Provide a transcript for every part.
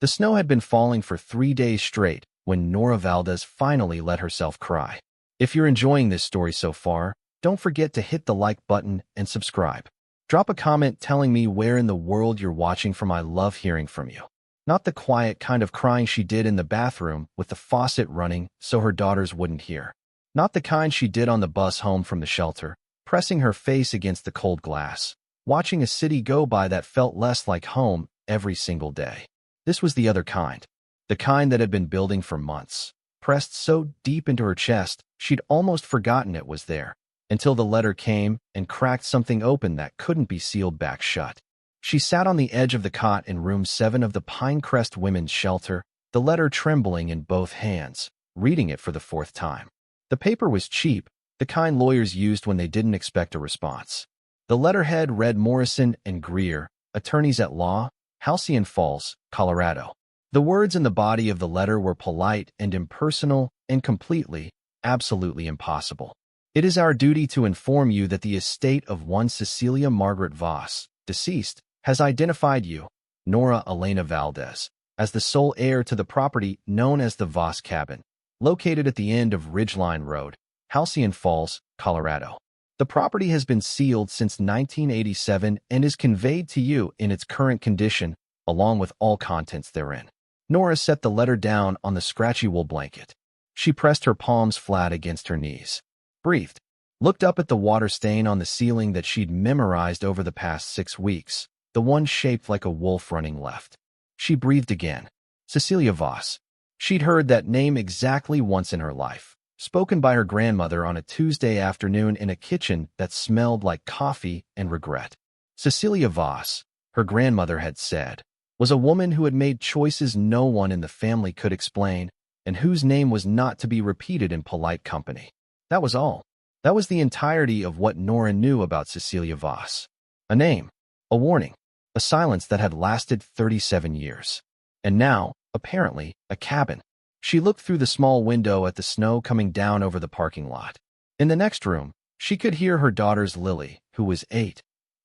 The snow had been falling for 3 days straight when Nora Valdez finally let herself cry. If you're enjoying this story so far, don't forget to hit the like button and subscribe. Drop a comment telling me where in the world you're watching from. I love hearing from you. Not the quiet kind of crying she did in the bathroom with the faucet running so her daughters wouldn't hear. Not the kind she did on the bus home from the shelter, pressing her face against the cold glass, watching a city go by that felt less like home every single day. This was the other kind. The kind that had been building for months, pressed so deep into her chest she'd almost forgotten it was there, until the letter came and cracked something open that couldn't be sealed back shut. She sat on the edge of the cot in room 7 of the Pinecrest women's shelter, the letter trembling in both hands, reading it for the 4th time. The paper was cheap, the kind lawyers used when they didn't expect a response. The letterhead read Morrison and Greer, attorneys at law, Halcyon Falls, Colorado. The words in the body of the letter were polite and impersonal and completely, absolutely impossible. It is our duty to inform you that the estate of one Cecilia Margaret Voss, deceased, has identified you, Nora Elena Valdez, as the sole heir to the property known as the Voss Cabin, located at the end of Ridgeline Road, Halcyon Falls, Colorado. The property has been sealed since 1987 and is conveyed to you in its current condition, along with all contents therein. Nora set the letter down on the scratchy wool blanket. She pressed her palms flat against her knees, breathed, looked up at the water stain on the ceiling that she'd memorized over the past 6 weeks, the one shaped like a wolf running left. She breathed again. Cecilia Voss. She'd heard that name exactly once in her life, spoken by her grandmother on a Tuesday afternoon in a kitchen that smelled like coffee and regret. Cecilia Voss, her grandmother had said, was a woman who had made choices no one in the family could explain, and whose name was not to be repeated in polite company. That was all. That was the entirety of what Nora knew about Cecilia Voss. A name, a warning, a silence that had lasted 37 years. And now, apparently, a cabin. She looked through the small window at the snow coming down over the parking lot. In the next room, she could hear her daughters Lily, who was 8,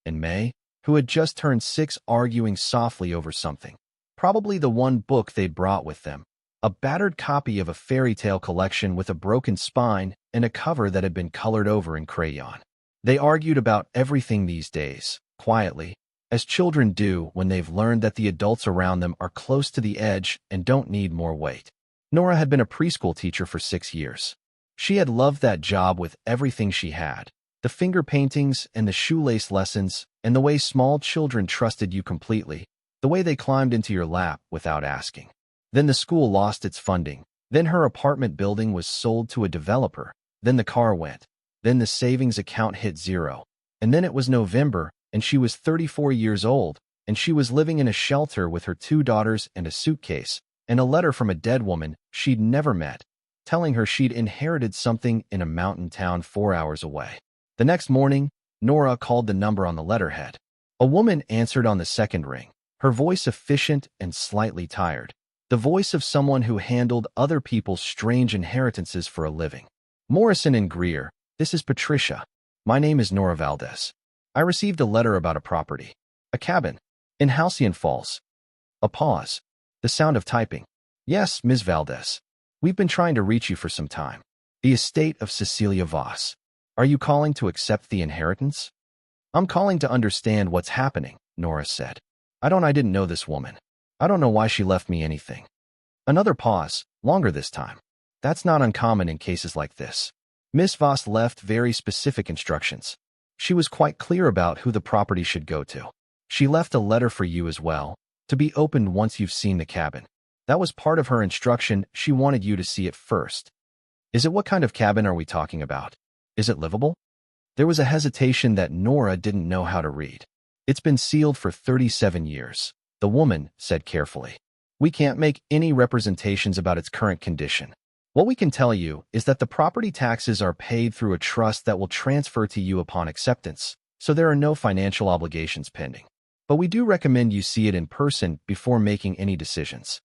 and May, who had just turned 6, arguing softly over something. Probably the one book they'd brought with them, a battered copy of a fairy tale collection with a broken spine and a cover that had been colored over in crayon. They argued about everything these days, quietly, as children do when they've learned that the adults around them are close to the edge and don't need more weight. Nora had been a preschool teacher for 6 years. She had loved that job with everything she had, the finger paintings and the shoelace lessons, and the way small children trusted you completely, the way they climbed into your lap without asking. Then the school lost its funding. Then her apartment building was sold to a developer. Then the car went. Then the savings account hit 0. And then it was November, and she was 34 years old, and she was living in a shelter with her 2 daughters and a suitcase, and a letter from a dead woman she'd never met, telling her she'd inherited something in a mountain town 4 hours away. The next morning, Nora called the number on the letterhead. A woman answered on the second ring, her voice efficient and slightly tired, the voice of someone who handled other people's strange inheritances for a living. Morrison and Greer, this is Patricia. My name is Nora Valdez. I received a letter about a property, a cabin, in Halcyon Falls. A pause. The sound of typing. Yes, Ms. Valdez. We've been trying to reach you for some time. The estate of Cecilia Voss. Are you calling to accept the inheritance? I'm calling to understand what's happening, Nora said. I didn't know this woman. I don't know why she left me anything. Another pause, longer this time. That's not uncommon in cases like this. Miss Voss left very specific instructions. She was quite clear about who the property should go to. She left a letter for you as well, to be opened once you've seen the cabin. That was part of her instruction. She wanted you to see it first. Is it what kind of cabin are we talking about? Is it livable? There was a hesitation that Nora didn't know how to read. It's been sealed for 37 years, the woman said carefully. We can't make any representations about its current condition. What we can tell you is that the property taxes are paid through a trust that will transfer to you upon acceptance, so there are no financial obligations pending. But we do recommend you see it in person before making any decisions.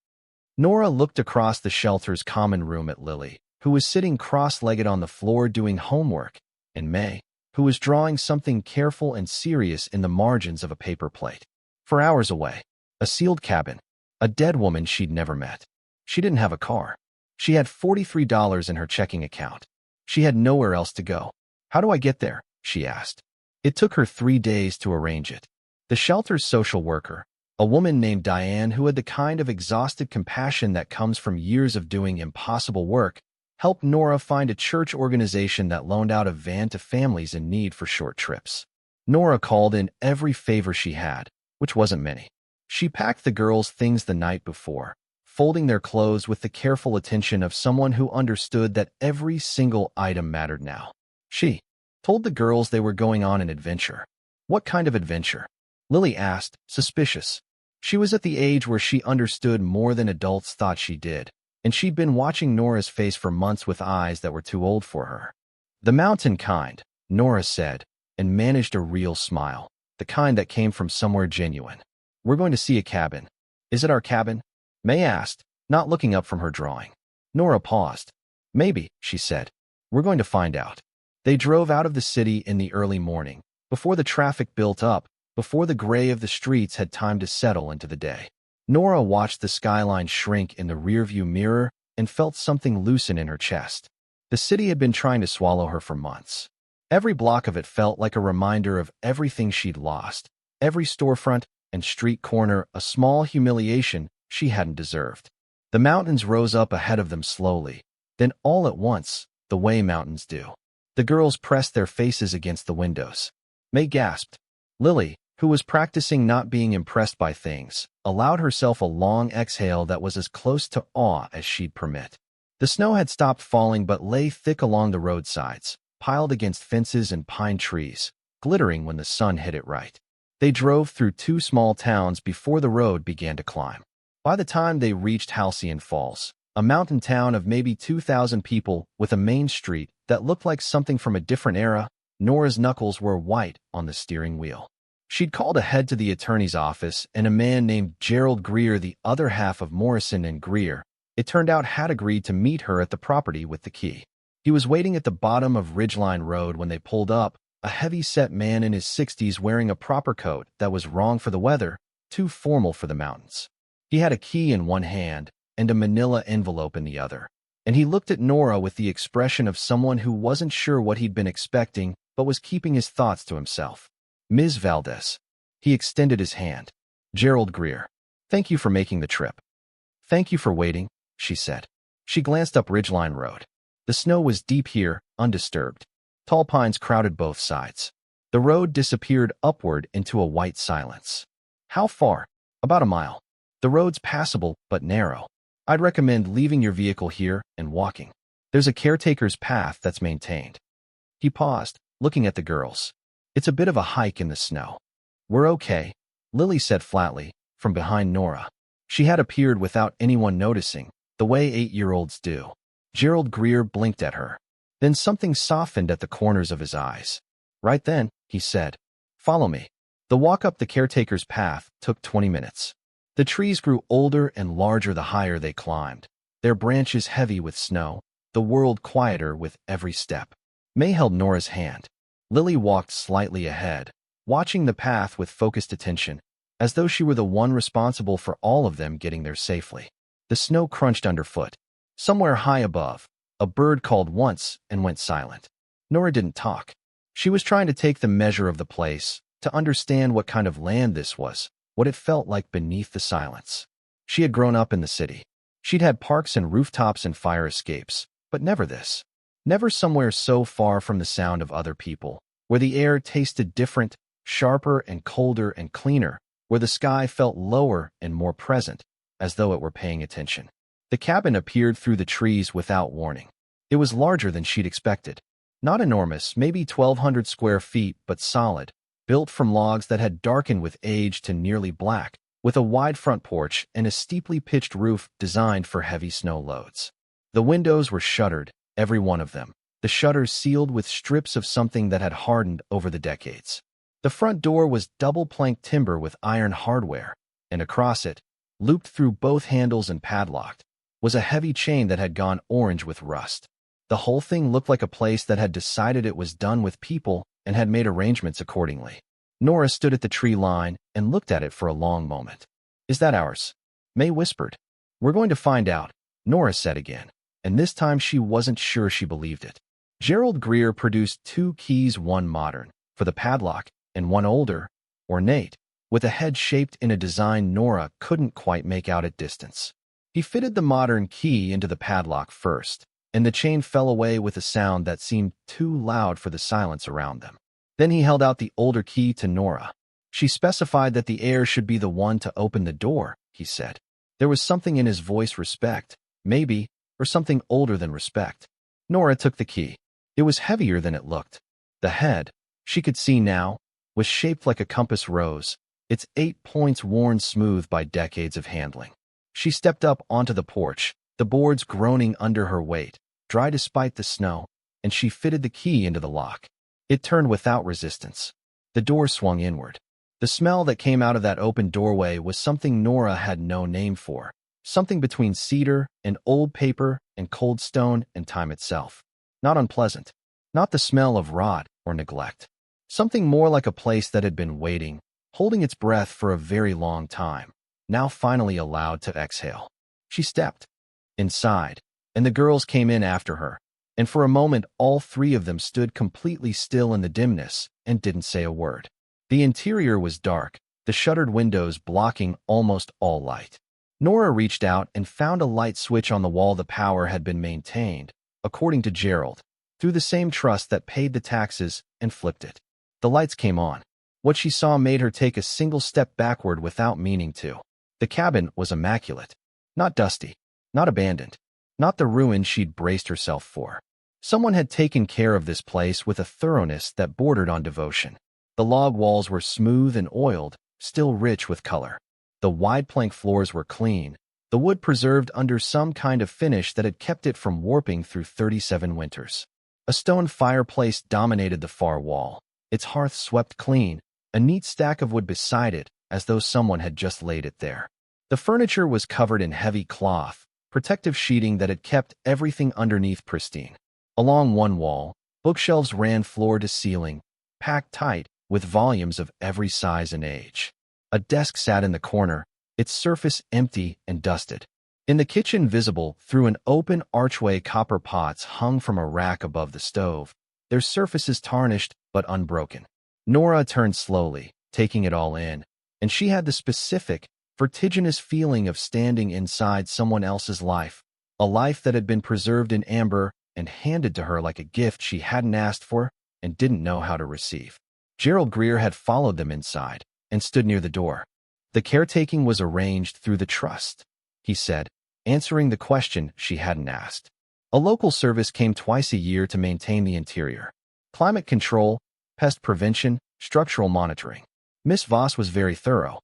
Nora looked across the shelter's common room at Lily, who was sitting cross-legged on the floor doing homework, and May, who was drawing something careful and serious in the margins of a paper plate. For hours away, a sealed cabin, A dead woman she'd never met. She didn't have a car. She had $43 in her checking account. She had nowhere else to go. How do I get there? She asked. It took her 3 days to arrange it. The shelter's social worker, a woman named Diane who had the kind of exhausted compassion that comes from years of doing impossible work, helped Nora find a church organization that loaned out a van to families in need for short trips. Nora called in every favor she had, which wasn't many. She packed the girls' things the night before, folding their clothes with the careful attention of someone who understood that every single item mattered now. She told the girls they were going on an adventure. What kind of adventure? Lily asked, suspicious. She was at the age where she understood more than adults thought she did, and she'd been watching Nora's face for months with eyes that were too old for her. The mountain kind, Nora said, and managed a real smile, the kind that came from somewhere genuine. We're going to see a cabin. Is it our cabin? May asked, not looking up from her drawing. Nora paused. Maybe, she said. We're going to find out. They drove out of the city in the early morning, before the traffic built up, before the gray of the streets had time to settle into the day. Nora watched the skyline shrink in the rearview mirror and felt something loosen in her chest. The city had been trying to swallow her for months. Every block of it felt like a reminder of everything she'd lost, every storefront and street corner a small humiliation she hadn't deserved. The mountains rose up ahead of them slowly, then all at once, the way mountains do. The girls pressed their faces against the windows. May gasped. Lily, who was practicing not being impressed by things, allowed herself a long exhale that was as close to awe as she'd permit. The snow had stopped falling but lay thick along the roadsides, piled against fences and pine trees, glittering when the sun hit it right. They drove through 2 small towns before the road began to climb. By the time they reached Halcyon Falls, a mountain town of maybe 2,000 people with a main street that looked like something from a different era, Nora's knuckles were white on the steering wheel. She'd called ahead to the attorney's office, and a man named Gerald Greer, the other half of Morrison and Greer, it turned out had agreed to meet her at the property with the key. He was waiting at the bottom of Ridgeline Road when they pulled up, a heavy-set man in his 60s wearing a proper coat that was wrong for the weather, too formal for the mountains. He had a key in one hand and a manila envelope in the other, and he looked at Nora with the expression of someone who wasn't sure what he'd been expecting but was keeping his thoughts to himself. Ms. Valdez. He extended his hand. Gerald Greer. Thank you for making the trip. Thank you for waiting, she said. She glanced up Ridgeline Road. The snow was deep here, undisturbed. Tall pines crowded both sides. The road disappeared upward into a white silence. How far? About a mile. The road's passable, but narrow. I'd recommend leaving your vehicle here and walking. There's a caretaker's path that's maintained. He paused, looking at the girls. It's a bit of a hike in the snow. We're okay, Lily said flatly, from behind Nora. She had appeared without anyone noticing, the way 8-year-olds do. Gerald Greer blinked at her. Then something softened at the corners of his eyes. Right then, he said, follow me. The walk up the caretaker's path took 20 minutes. The trees grew older and larger the higher they climbed, their branches heavy with snow, the world quieter with every step. May held Nora's hand. Lily walked slightly ahead, watching the path with focused attention, as though she were the one responsible for all of them getting there safely. The snow crunched underfoot. Somewhere high above, a bird called once and went silent. Nora didn't talk. She was trying to take the measure of the place, to understand what kind of land this was, what it felt like beneath the silence. She had grown up in the city. She'd had parks and rooftops and fire escapes, but never this. Never somewhere so far from the sound of other people, where the air tasted different, sharper and colder and cleaner, where the sky felt lower and more present, as though it were paying attention. The cabin appeared through the trees without warning. It was larger than she'd expected. Not enormous, maybe 1,200 square feet, but solid, built from logs that had darkened with age to nearly black, with a wide front porch and a steeply pitched roof designed for heavy snow loads. The windows were shuttered, every one of them, the shutters sealed with strips of something that had hardened over the decades. The front door was double-planked timber with iron hardware, and across it, looped through both handles and padlocked, was a heavy chain that had gone orange with rust. The whole thing looked like a place that had decided it was done with people and had made arrangements accordingly. Nora stood at the tree line and looked at it for a long moment. Is that ours? May whispered. "We're going to find out," Nora said again, and this time she wasn't sure she believed it. Gerald Greer produced 2 keys, one modern, for the padlock, and one older, ornate, with a head shaped in a design Nora couldn't quite make out at distance. He fitted the modern key into the padlock first, and the chain fell away with a sound that seemed too loud for the silence around them. Then he held out the older key to Nora. "She specified that the heir should be the one to open the door," he said. There was something in his voice, respect, maybe, or something older than respect. Nora took the key. It was heavier than it looked. The head, she could see now, was shaped like a compass rose, its 8 points worn smooth by decades of handling. She stepped up onto the porch, the boards groaning under her weight, dry despite the snow, and she fitted the key into the lock. It turned without resistance. The door swung inward. The smell that came out of that open doorway was something Nora had no name for, something between cedar and old paper and cold stone and time itself. Not unpleasant, not the smell of rot or neglect. Something more like a place that had been waiting, holding its breath for a very long time, now finally allowed to exhale. She stepped inside, and the girls came in after her, and for a moment all 3 of them stood completely still in the dimness and didn't say a word. The interior was dark, the shuttered windows blocking almost all light. Nora reached out and found a light switch on the wall. The power had been maintained, according to Gerald, through the same trust that paid the taxes, and flipped it. The lights came on. What she saw made her take a single step backward without meaning to. The cabin was immaculate. Not dusty. Not abandoned. Not the ruin she'd braced herself for. Someone had taken care of this place with a thoroughness that bordered on devotion. The log walls were smooth and oiled, still rich with color. The wide plank floors were clean, the wood preserved under some kind of finish that had kept it from warping through 37 winters. A stone fireplace dominated the far wall, its hearth swept clean, a neat stack of wood beside it, as though someone had just laid it there. The furniture was covered in heavy cloth, protective sheeting that had kept everything underneath pristine. Along one wall, bookshelves ran floor to ceiling, packed tight, with volumes of every size and age. A desk sat in the corner, its surface empty and dusted. In the kitchen, visible through an open archway, copper pots hung from a rack above the stove, their surfaces tarnished but unbroken. Nora turned slowly, taking it all in, and she had the specific, vertiginous feeling of standing inside someone else's life, a life that had been preserved in amber and handed to her like a gift she hadn't asked for and didn't know how to receive. Gerald Greer had followed them inside and stood near the door. "The caretaking was arranged through the trust," he said, answering the question she hadn't asked. "A local service came twice a year to maintain the interior. Climate control, pest prevention, structural monitoring. Miss Voss was very thorough."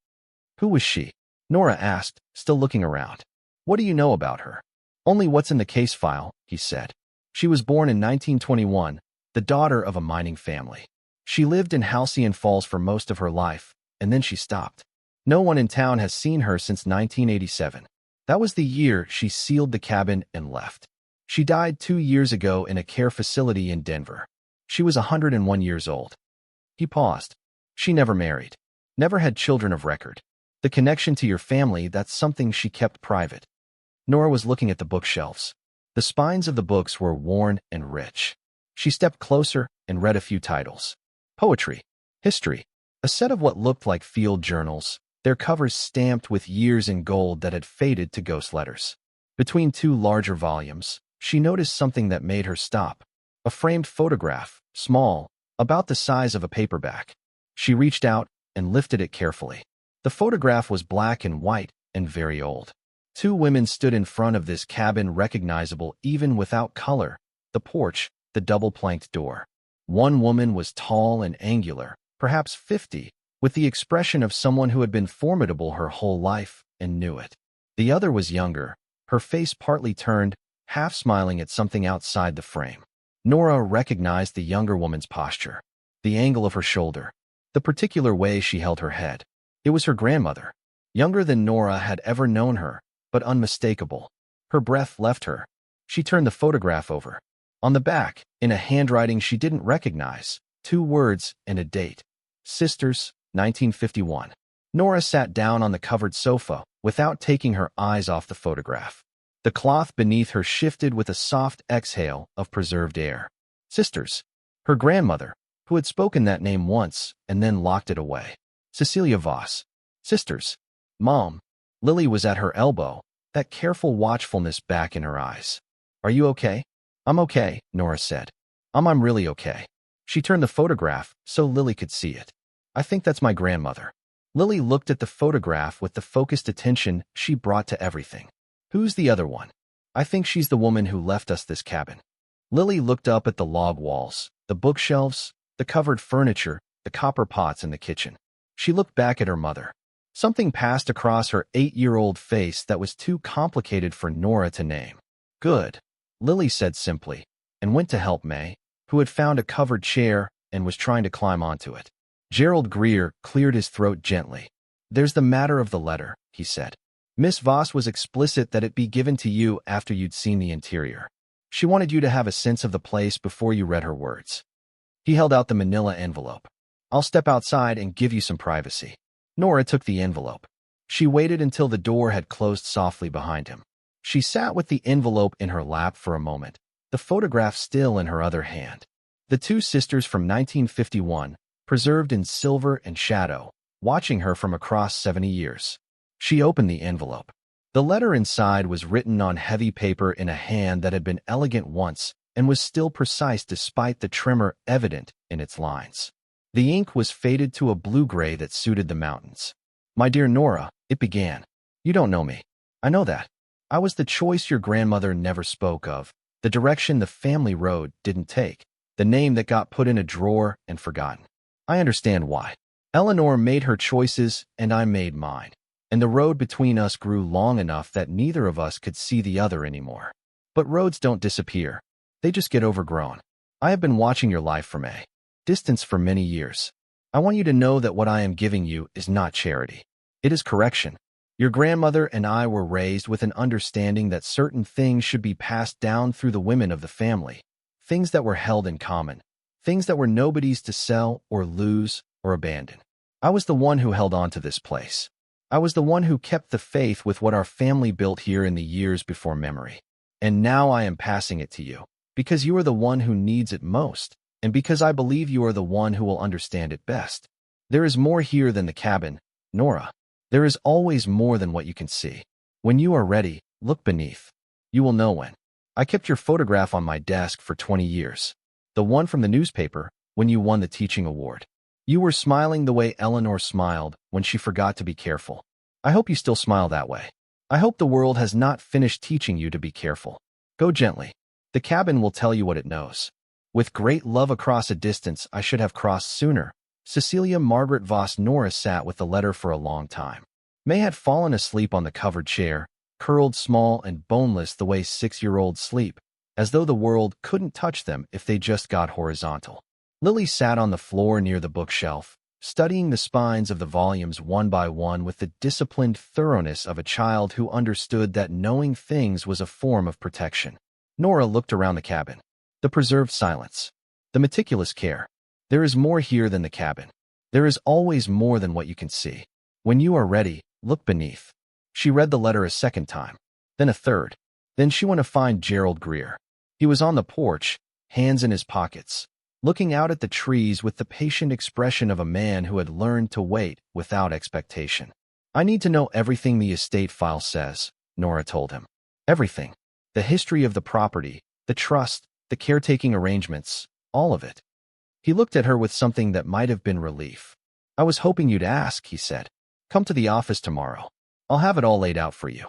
"Who was she?" Nora asked, still looking around. "What do you know about her?" "Only what's in the case file," he said. "She was born in 1921, the daughter of a mining family. She lived in Halcyon Falls for most of her life, and then she stopped. No one in town has seen her since 1987. That was the year she sealed the cabin and left. She died 2 years ago in a care facility in Denver. She was 101 years old." He paused. "She never married. Never had children of record. The connection to your family, that's something she kept private." Nora was looking at the bookshelves. The spines of the books were worn and rich. She stepped closer and read a few titles. Poetry, history, a set of what looked like field journals, their covers stamped with years in gold that had faded to ghost letters. Between 2 larger volumes, she noticed something that made her stop. A framed photograph, small, about the size of a paperback. She reached out and lifted it carefully. The photograph was black and white and very old. 2 women stood in front of this cabin, recognizable even without color, the porch, the double-planked door. One woman was tall and angular, perhaps 50, with the expression of someone who had been formidable her whole life and knew it. The other was younger, her face partly turned, half smiling at something outside the frame. Nora recognized the younger woman's posture, the angle of her shoulder, the particular way she held her head. It was her grandmother, younger than Nora had ever known her, but unmistakable. Her breath left her. She turned the photograph over. On the back, in a handwriting she didn't recognize, 2 words and a date. Sisters, 1951. Nora sat down on the covered sofa without taking her eyes off the photograph. The cloth beneath her shifted with a soft exhale of preserved air. Sisters. Her grandmother, who had spoken that name once and then locked it away. Cecilia Voss. Sisters. Mom. Lily was at her elbow, that careful watchfulness back in her eyes. Are you okay? I'm okay, Nora said. I'm really okay. She turned the photograph so Lily could see it. I think that's my grandmother. Lily looked at the photograph with the focused attention she brought to everything. Who's the other one? I think she's the woman who left us this cabin. Lily looked up at the log walls, the bookshelves, the covered furniture, the copper pots in the kitchen. She looked back at her mother. Something passed across her 8-year-old face that was too complicated for Nora to name. Good, Lily said simply, and went to help May, who had found a covered chair and was trying to climb onto it. Gerald Greer cleared his throat gently. There's the matter of the letter, he said. Miss Voss was explicit that it be given to you after you'd seen the interior. She wanted you to have a sense of the place before you read her words. He held out the manila envelope. I'll step outside and give you some privacy. Nora took the envelope. She waited until the door had closed softly behind him. She sat with the envelope in her lap for a moment, the photograph still in her other hand. The two sisters from 1951, preserved in silver and shadow, watching her from across 70 years. She opened the envelope. The letter inside was written on heavy paper in a hand that had been elegant once and was still precise despite the tremor evident in its lines. The ink was faded to a blue-gray that suited the mountains. My dear Nora, it began. You don't know me. I know that. I was the choice your grandmother never spoke of, the direction the family road didn't take, the name that got put in a drawer and forgotten. I understand why. Eleanor made her choices and I made mine, and the road between us grew long enough that neither of us could see the other anymore. But roads don't disappear. They just get overgrown. I have been watching your life from a distance for many years. I want you to know that what I am giving you is not charity. It is correction. Your grandmother and I were raised with an understanding that certain things should be passed down through the women of the family, things that were held in common, things that were nobody's to sell or lose or abandon. I was the one who held on to this place. I was the one who kept the faith with what our family built here in the years before memory. And now I am passing it to you, because you are the one who needs it most, and because I believe you are the one who will understand it best. There is more here than the cabin, Nora. There is always more than what you can see. When you are ready, look beneath. You will know when. I kept your photograph on my desk for 20 years. The one from the newspaper, when you won the teaching award. You were smiling the way Eleanor smiled when she forgot to be careful. I hope you still smile that way. I hope the world has not finished teaching you to be careful. Go gently. The cabin will tell you what it knows. With great love across a distance I should have crossed sooner. Cecilia Margaret Voss. Nora sat with the letter for a long time. May had fallen asleep on the covered chair, curled small and boneless the way 6-year-olds sleep, as though the world couldn't touch them if they just got horizontal. Lily sat on the floor near the bookshelf, studying the spines of the volumes one by one with the disciplined thoroughness of a child who understood that knowing things was a form of protection. Nora looked around the cabin. The preserved silence. The meticulous care. There is more here than the cabin. There is always more than what you can see. When you are ready, look beneath. She read the letter a second time, then a third. Then she went to find Gerald Greer. He was on the porch, hands in his pockets, looking out at the trees with the patient expression of a man who had learned to wait without expectation. I need to know everything the estate file says, Nora told him. Everything. The history of the property, the trust, the caretaking arrangements, all of it. He looked at her with something that might have been relief. I was hoping you'd ask, he said. Come to the office tomorrow. I'll have it all laid out for you.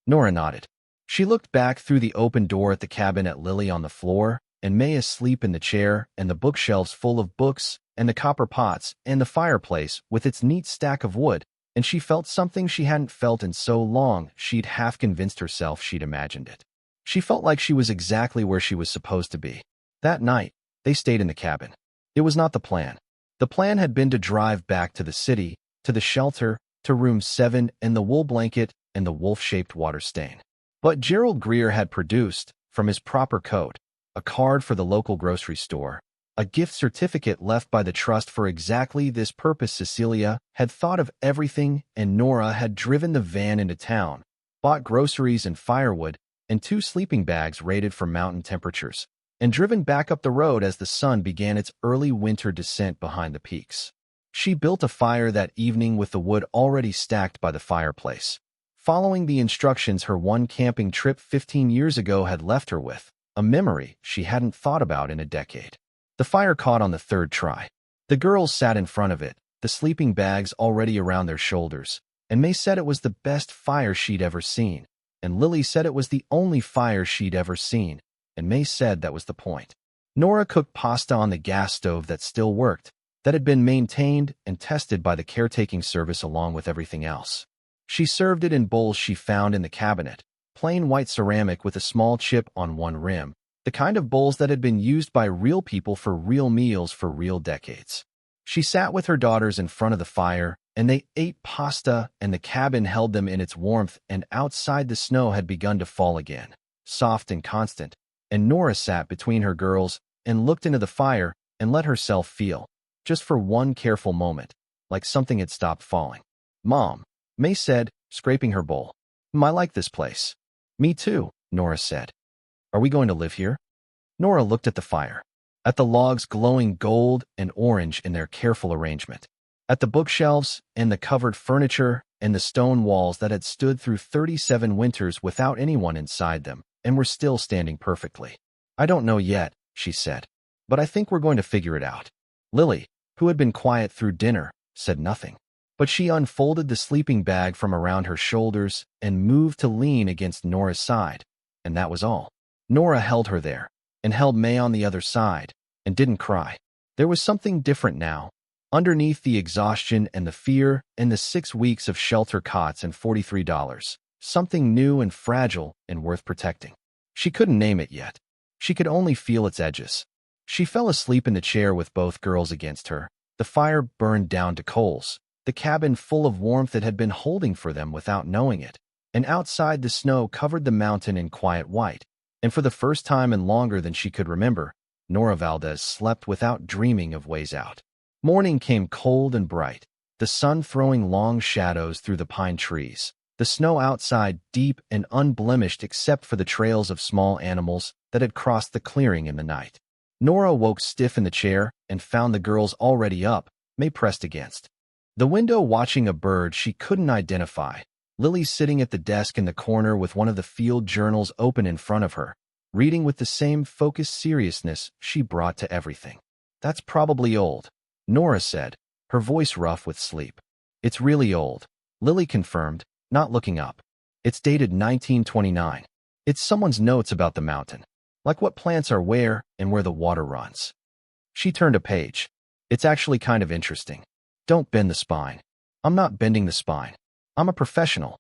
Nora nodded. She looked back through the open door at the cabin at Lily on the floor, and May asleep in the chair, and the bookshelves full of books, and the copper pots, and the fireplace with its neat stack of wood, and she felt something she hadn't felt in so long she'd half convinced herself she'd imagined it. She felt like she was exactly where she was supposed to be. That night, they stayed in the cabin. It was not the plan. The plan had been to drive back to the city, to the shelter, to room 7 and the wool blanket and the wolf-shaped water stain. But Gerald Greer had produced, from his proper coat, a card for the local grocery store, a gift certificate left by the trust for exactly this purpose. Cecilia had thought of everything, and Nora had driven the van into town, bought groceries and firewood, and 2 sleeping bags rated for mountain temperatures, and driven back up the road as the sun began its early winter descent behind the peaks. She built a fire that evening with the wood already stacked by the fireplace, following the instructions her one camping trip 15 years ago had left her with, a memory she hadn't thought about in a decade. The fire caught on the 3rd try. The girls sat in front of it, the sleeping bags already around their shoulders, and May said it was the best fire she'd ever seen, and Lily said it was the only fire she'd ever seen, and May said that was the point. Nora cooked pasta on the gas stove that still worked, that had been maintained and tested by the caretaking service along with everything else. She served it in bowls she found in the cabinet, plain white ceramic with a small chip on one rim, the kind of bowls that had been used by real people for real meals for real decades. She sat with her daughters in front of the fire, and they ate pasta, and the cabin held them in its warmth, and outside the snow had begun to fall again, soft and constant, and Nora sat between her girls and looked into the fire and let herself feel, just for one careful moment, like something had stopped falling. "Mom," May said, scraping her bowl. "I like this place." "Me too," Nora said. "Are we going to live here?" Nora looked at the fire, at the logs glowing gold and orange in their careful arrangement, at the bookshelves and the covered furniture and the stone walls that had stood through 37 winters without anyone inside them and were still standing perfectly. "I don't know yet," she said, "but I think we're going to figure it out." Lily, who had been quiet through dinner, said nothing, but she unfolded the sleeping bag from around her shoulders and moved to lean against Nora's side, and that was all. Nora held her there, and held May on the other side, and didn't cry. There was something different now, underneath the exhaustion and the fear and the 6 weeks of shelter cots and $43, something new and fragile and worth protecting. She couldn't name it yet. She could only feel its edges. She fell asleep in the chair with both girls against her. The fire burned down to coals, the cabin full of warmth it had been holding for them without knowing it, and outside the snow covered the mountain in quiet white. And for the first time and longer than she could remember, Nora Valdez slept without dreaming of ways out. Morning came cold and bright, the sun throwing long shadows through the pine trees, the snow outside deep and unblemished except for the trails of small animals that had crossed the clearing in the night. Nora woke stiff in the chair and found the girls already up, May pressed against the window watching a bird she couldn't identify. Lily sitting at the desk in the corner with one of the field journals open in front of her, reading with the same focused seriousness she brought to everything. "That's probably old," Nora said, her voice rough with sleep. "It's really old," Lily confirmed, not looking up. "It's dated 1929. It's someone's notes about the mountain, like what plants are where and where the water runs." She turned a page. "It's actually kind of interesting. Don't bend the spine." "I'm not bending the spine. I'm a professional."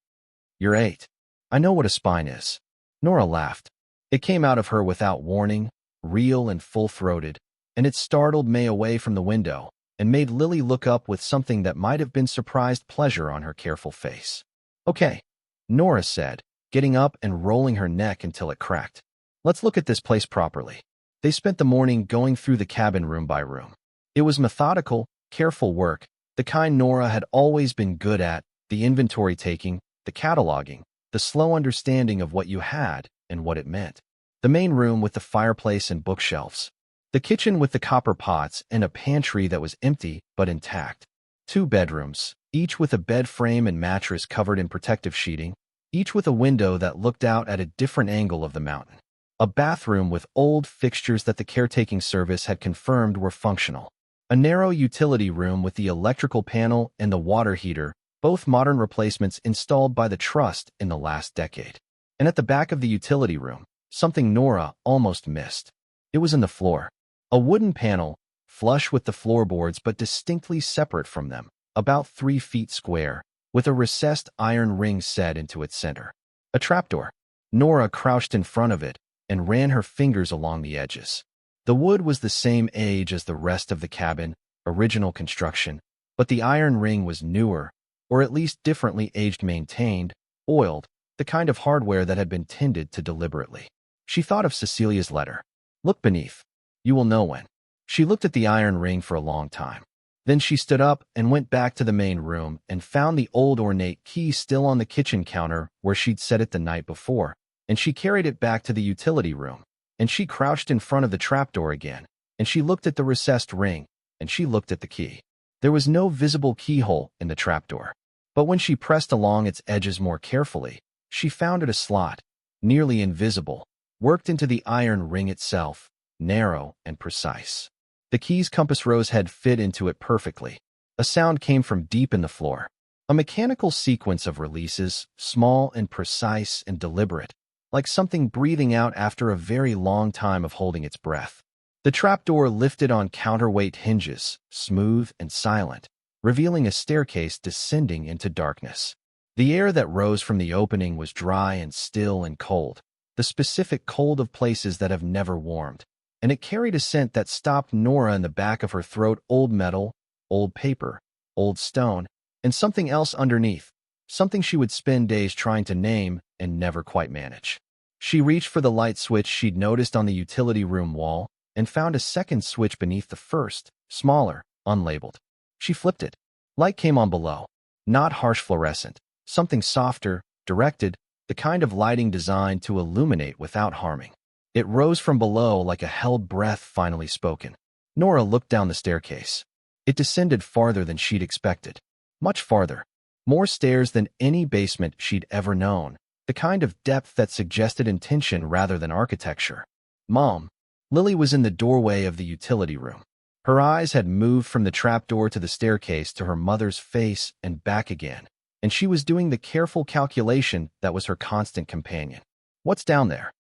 "You're 8. I know what a spine is." Nora laughed. It came out of her without warning, real and full-throated, and it startled May away from the window and made Lily look up with something that might have been surprised pleasure on her careful face. "Okay," Nora said, getting up and rolling her neck until it cracked. "Let's look at this place properly." They spent the morning going through the cabin room by room. It was methodical, careful work, the kind Nora had always been good at, the inventory taking, the cataloging, the slow understanding of what you had and what it meant. The main room with the fireplace and bookshelves. The kitchen with the copper pots and a pantry that was empty but intact. 2 bedrooms, each with a bed frame and mattress covered in protective sheeting, each with a window that looked out at a different angle of the mountain. A bathroom with old fixtures that the caretaking service had confirmed were functional. A narrow utility room with the electrical panel and the water heater, both modern replacements installed by the trust in the last decade. And at the back of the utility room, something Nora almost missed. It was in the floor. A wooden panel, flush with the floorboards but distinctly separate from them, about 3 feet square, with a recessed iron ring set into its center. A trapdoor. Nora crouched in front of it and ran her fingers along the edges. The wood was the same age as the rest of the cabin, original construction, but the iron ring was newer, or at least differently aged, maintained, oiled, the kind of hardware that had been tended to deliberately. She thought of Cecilia's letter. "Look beneath. You will know when." She looked at the iron ring for a long time. Then she stood up and went back to the main room and found the old ornate key still on the kitchen counter where she'd set it the night before, and she carried it back to the utility room. And she crouched in front of the trapdoor again, and she looked at the recessed ring, and she looked at the key. There was no visible keyhole in the trapdoor, but when she pressed along its edges more carefully, she found it a slot, nearly invisible, worked into the iron ring itself, narrow and precise. The key's compass rose head fit into it perfectly. A sound came from deep in the floor, a mechanical sequence of releases, small and precise and deliberate, like something breathing out after a very long time of holding its breath. The trapdoor lifted on counterweight hinges, smooth and silent, revealing a staircase descending into darkness. The air that rose from the opening was dry and still and cold, the specific cold of places that have never warmed, and it carried a scent that stopped Nora in the back of her throat: old metal, old paper, old stone, and something else underneath, something she would spend days trying to name and never quite manage. She reached for the light switch she'd noticed on the utility room wall and found a second switch beneath the first, smaller, unlabeled. She flipped it. Light came on below. Not harsh fluorescent, something softer, directed, the kind of lighting designed to illuminate without harming. It rose from below like a held breath finally spoken. Nora looked down the staircase. It descended farther than she'd expected. Much farther. More stairs than any basement she'd ever known, the kind of depth that suggested intention rather than architecture. Mom. Lily was in the doorway of the utility room. Her eyes had moved from the trapdoor to the staircase to her mother's face and back again, and she was doing the careful calculation that was her constant companion. What's down there?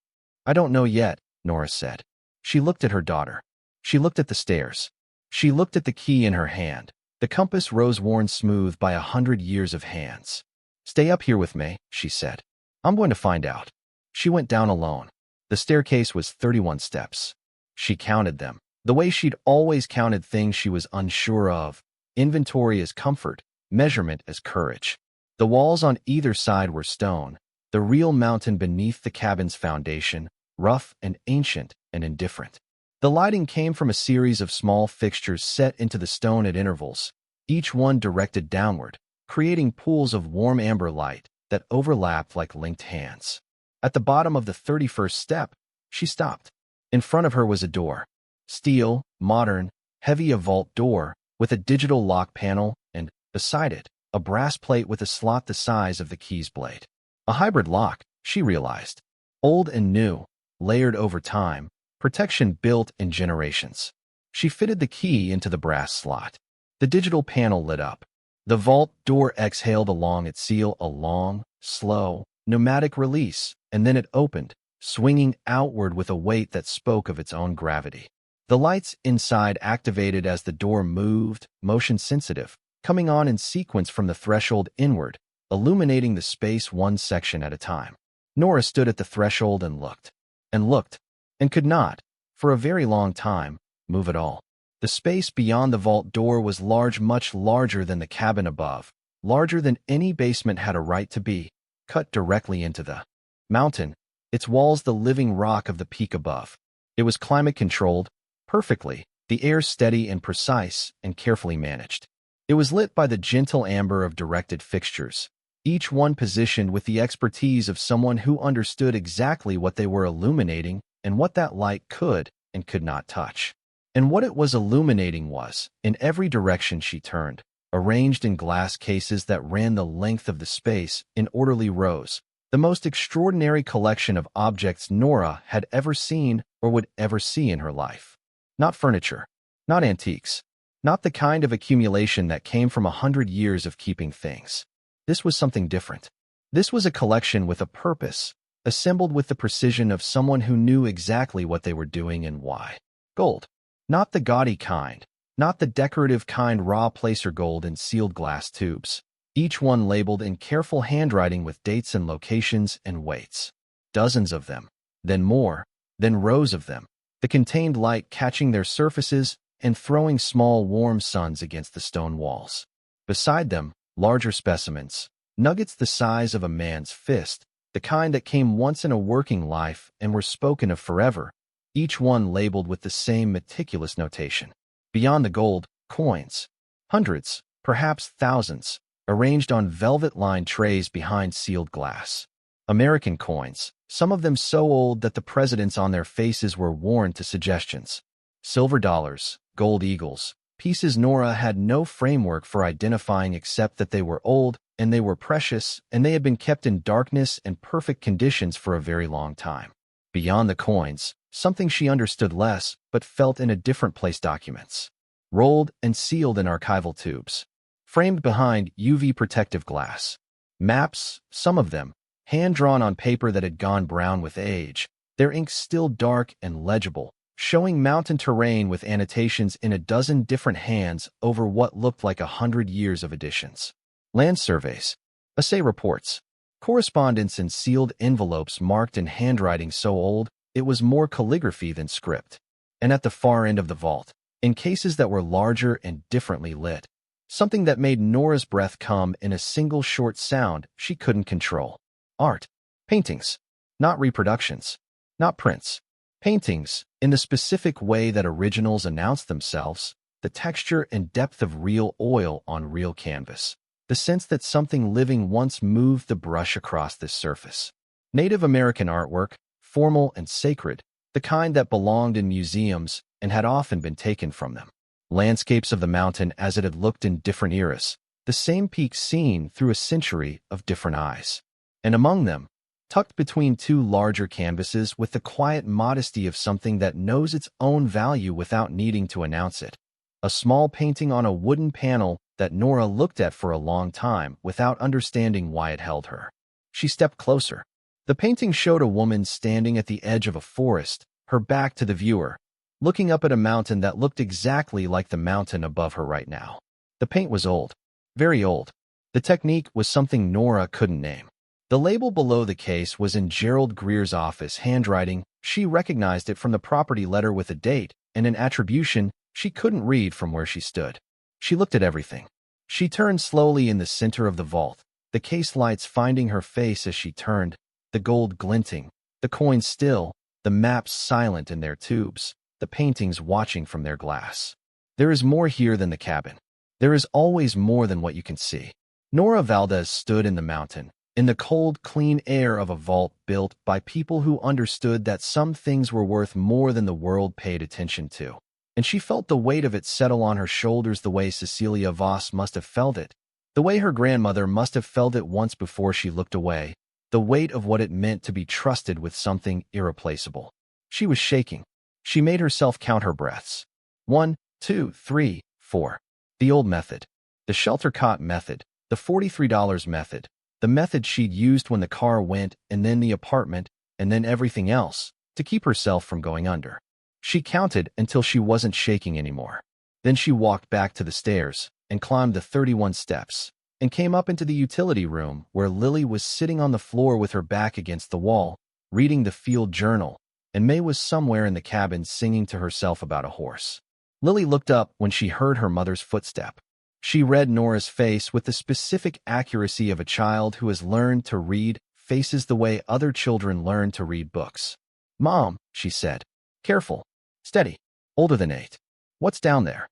I don't know yet, Nora said. She looked at her daughter. She looked at the stairs. She looked at the key in her hand, the compass rose worn smooth by 100 years of hands. Stay up here with me, she said. I'm going to find out. She went down alone. The staircase was 31 steps. She counted them, the way she'd always counted things she was unsure of, inventory as comfort, measurement as courage. The walls on either side were stone, the real mountain beneath the cabin's foundation, rough and ancient and indifferent. The lighting came from a series of small fixtures set into the stone at intervals, each one directed downward, creating pools of warm amber light that overlapped like linked hands. At the bottom of the 31st step, she stopped. In front of her was a door. Steel, modern, heavy, a vault door with a digital lock panel, and, beside it, a brass plate with a slot the size of the key's blade. A hybrid lock, she realized. Old and new, layered over time, protection built in generations. She fitted the key into the brass slot. The digital panel lit up. The vault door exhaled along its seal, a long, slow, pneumatic release, and then it opened, swinging outward with a weight that spoke of its own gravity. The lights inside activated as the door moved, motion-sensitive, coming on in sequence from the threshold inward, illuminating the space one section at a time. Nora stood at the threshold and looked, and could not, for a very long time, move at all. The space beyond the vault door was large, much larger than the cabin above, larger than any basement had a right to be, cut directly into the mountain, its walls the living rock of the peak above. It was climate-controlled, perfectly, the air steady and precise and carefully managed. It was lit by the gentle amber of directed fixtures, each one positioned with the expertise of someone who understood exactly what they were illuminating and what that light could and could not touch. And what it was illuminating was, in every direction she turned, arranged in glass cases that ran the length of the space in orderly rows, the most extraordinary collection of objects Nora had ever seen or would ever see in her life. Not furniture, not antiques, not the kind of accumulation that came from 100 years of keeping things. This was something different. This was a collection with a purpose, assembled with the precision of someone who knew exactly what they were doing and why. Gold. Not the gaudy kind, not the decorative kind, raw placer gold in sealed glass tubes, each one labeled in careful handwriting with dates and locations and weights. Dozens of them, then more, then rows of them, the contained light catching their surfaces and throwing small warm suns against the stone walls. Beside them, larger specimens, nuggets the size of a man's fist, the kind that came once in a working life and were spoken of forever, each one labeled with the same meticulous notation. Beyond the gold, coins. Hundreds, perhaps thousands, arranged on velvet-lined trays behind sealed glass. American coins, some of them so old that the presidents on their faces were worn to suggestions. Silver dollars, gold eagles, pieces Nora had no framework for identifying except that they were old and they were precious and they had been kept in darkness and perfect conditions for a very long time. Beyond the coins, something she understood less but felt in a different place: documents. Rolled and sealed in archival tubes. Framed behind UV protective glass. Maps, some of them, hand-drawn on paper that had gone brown with age, their ink still dark and legible, showing mountain terrain with annotations in a dozen different hands over what looked like 100 years of editions. Land surveys, assay reports, correspondence in sealed envelopes marked in handwriting so old it was more calligraphy than script. And at the far end of the vault, in cases that were larger and differently lit, something that made Nora's breath come in a single short sound she couldn't control. Art. Paintings. Not reproductions. Not prints. Paintings, in the specific way that originals announce themselves, the texture and depth of real oil on real canvas, the sense that something living once moved the brush across this surface. Native American artwork, formal and sacred, the kind that belonged in museums and had often been taken from them. Landscapes of the mountain as it had looked in different eras, the same peaks seen through a century of different eyes. And among them, tucked between two larger canvases with the quiet modesty of something that knows its own value without needing to announce it, a small painting on a wooden panel that Nora looked at for a long time without understanding why it held her. She stepped closer. The painting showed a woman standing at the edge of a forest, her back to the viewer, looking up at a mountain that looked exactly like the mountain above her right now. The paint was old, very old. The technique was something Nora couldn't name. The label below the case was in Gerald Greer's office handwriting. She recognized it from the property letter with a date and an attribution she couldn't read from where she stood. She looked at everything. She turned slowly in the center of the vault, the case lights finding her face as she turned, the gold glinting, the coins still, the maps silent in their tubes, the paintings watching from their glass. There is more here than the cabin. There is always more than what you can see. Nora Valdez stood in the mountain, in the cold, clean air of a vault built by people who understood that some things were worth more than the world paid attention to. And she felt the weight of it settle on her shoulders the way Cecilia Voss must have felt it, the way her grandmother must have felt it once before she looked away, the weight of what it meant to be trusted with something irreplaceable. She was shaking. She made herself count her breaths. 1, 2, 3, 4. The old method. The shelter cot method. The $43 method. The method she'd used when the car went, and then the apartment, and then everything else, to keep herself from going under. She counted until she wasn't shaking anymore. Then she walked back to the stairs and climbed the 31 steps and came up into the utility room where Lily was sitting on the floor with her back against the wall, reading the field journal, and May was somewhere in the cabin singing to herself about a horse. Lily looked up when she heard her mother's footstep. She read Nora's face with the specific accuracy of a child who has learned to read faces the way other children learn to read books. "Mom," she said. "Careful. Steady. Older than 8. What's down there?"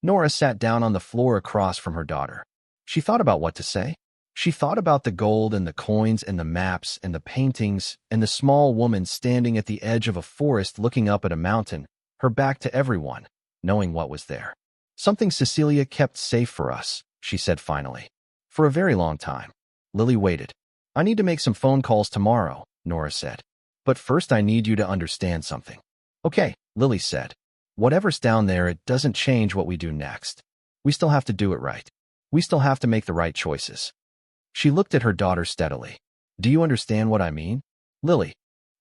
Nora sat down on the floor across from her daughter. She thought about what to say. She thought about the gold and the coins and the maps and the paintings and the small woman standing at the edge of a forest looking up at a mountain, her back to everyone, knowing what was there. "Something Cecilia kept safe for us," she said finally. "For a very long time." Lily waited. "I need to make some phone calls tomorrow," Nora said. "But first I need you to understand something." "Okay," Lily said. "Whatever's down there, it doesn't change what we do next. We still have to do it right. We still have to make the right choices." She looked at her daughter steadily. "Do you understand what I mean?" Lily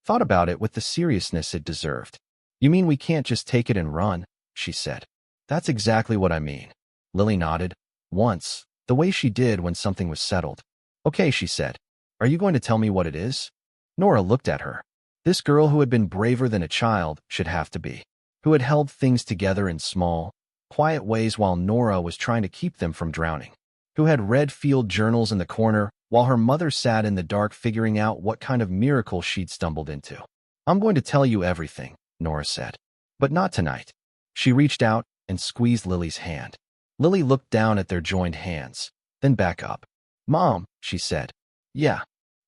thought about it with the seriousness it deserved. "You mean we can't just take it and run?" she said. "That's exactly what I mean." Lily nodded. "Once, the way she did when something was settled." "Okay," she said. "Are you going to tell me what it is?" Nora looked at her. This girl who had been braver than a child should have to be, who had held things together in small, quiet ways while Nora was trying to keep them from drowning, who had read field journals in the corner while her mother sat in the dark figuring out what kind of miracle she'd stumbled into. "I'm going to tell you everything," Nora said. But not tonight. She reached out and squeezed Lily's hand. Lily looked down at their joined hands, then back up. Mom, she said. Yeah.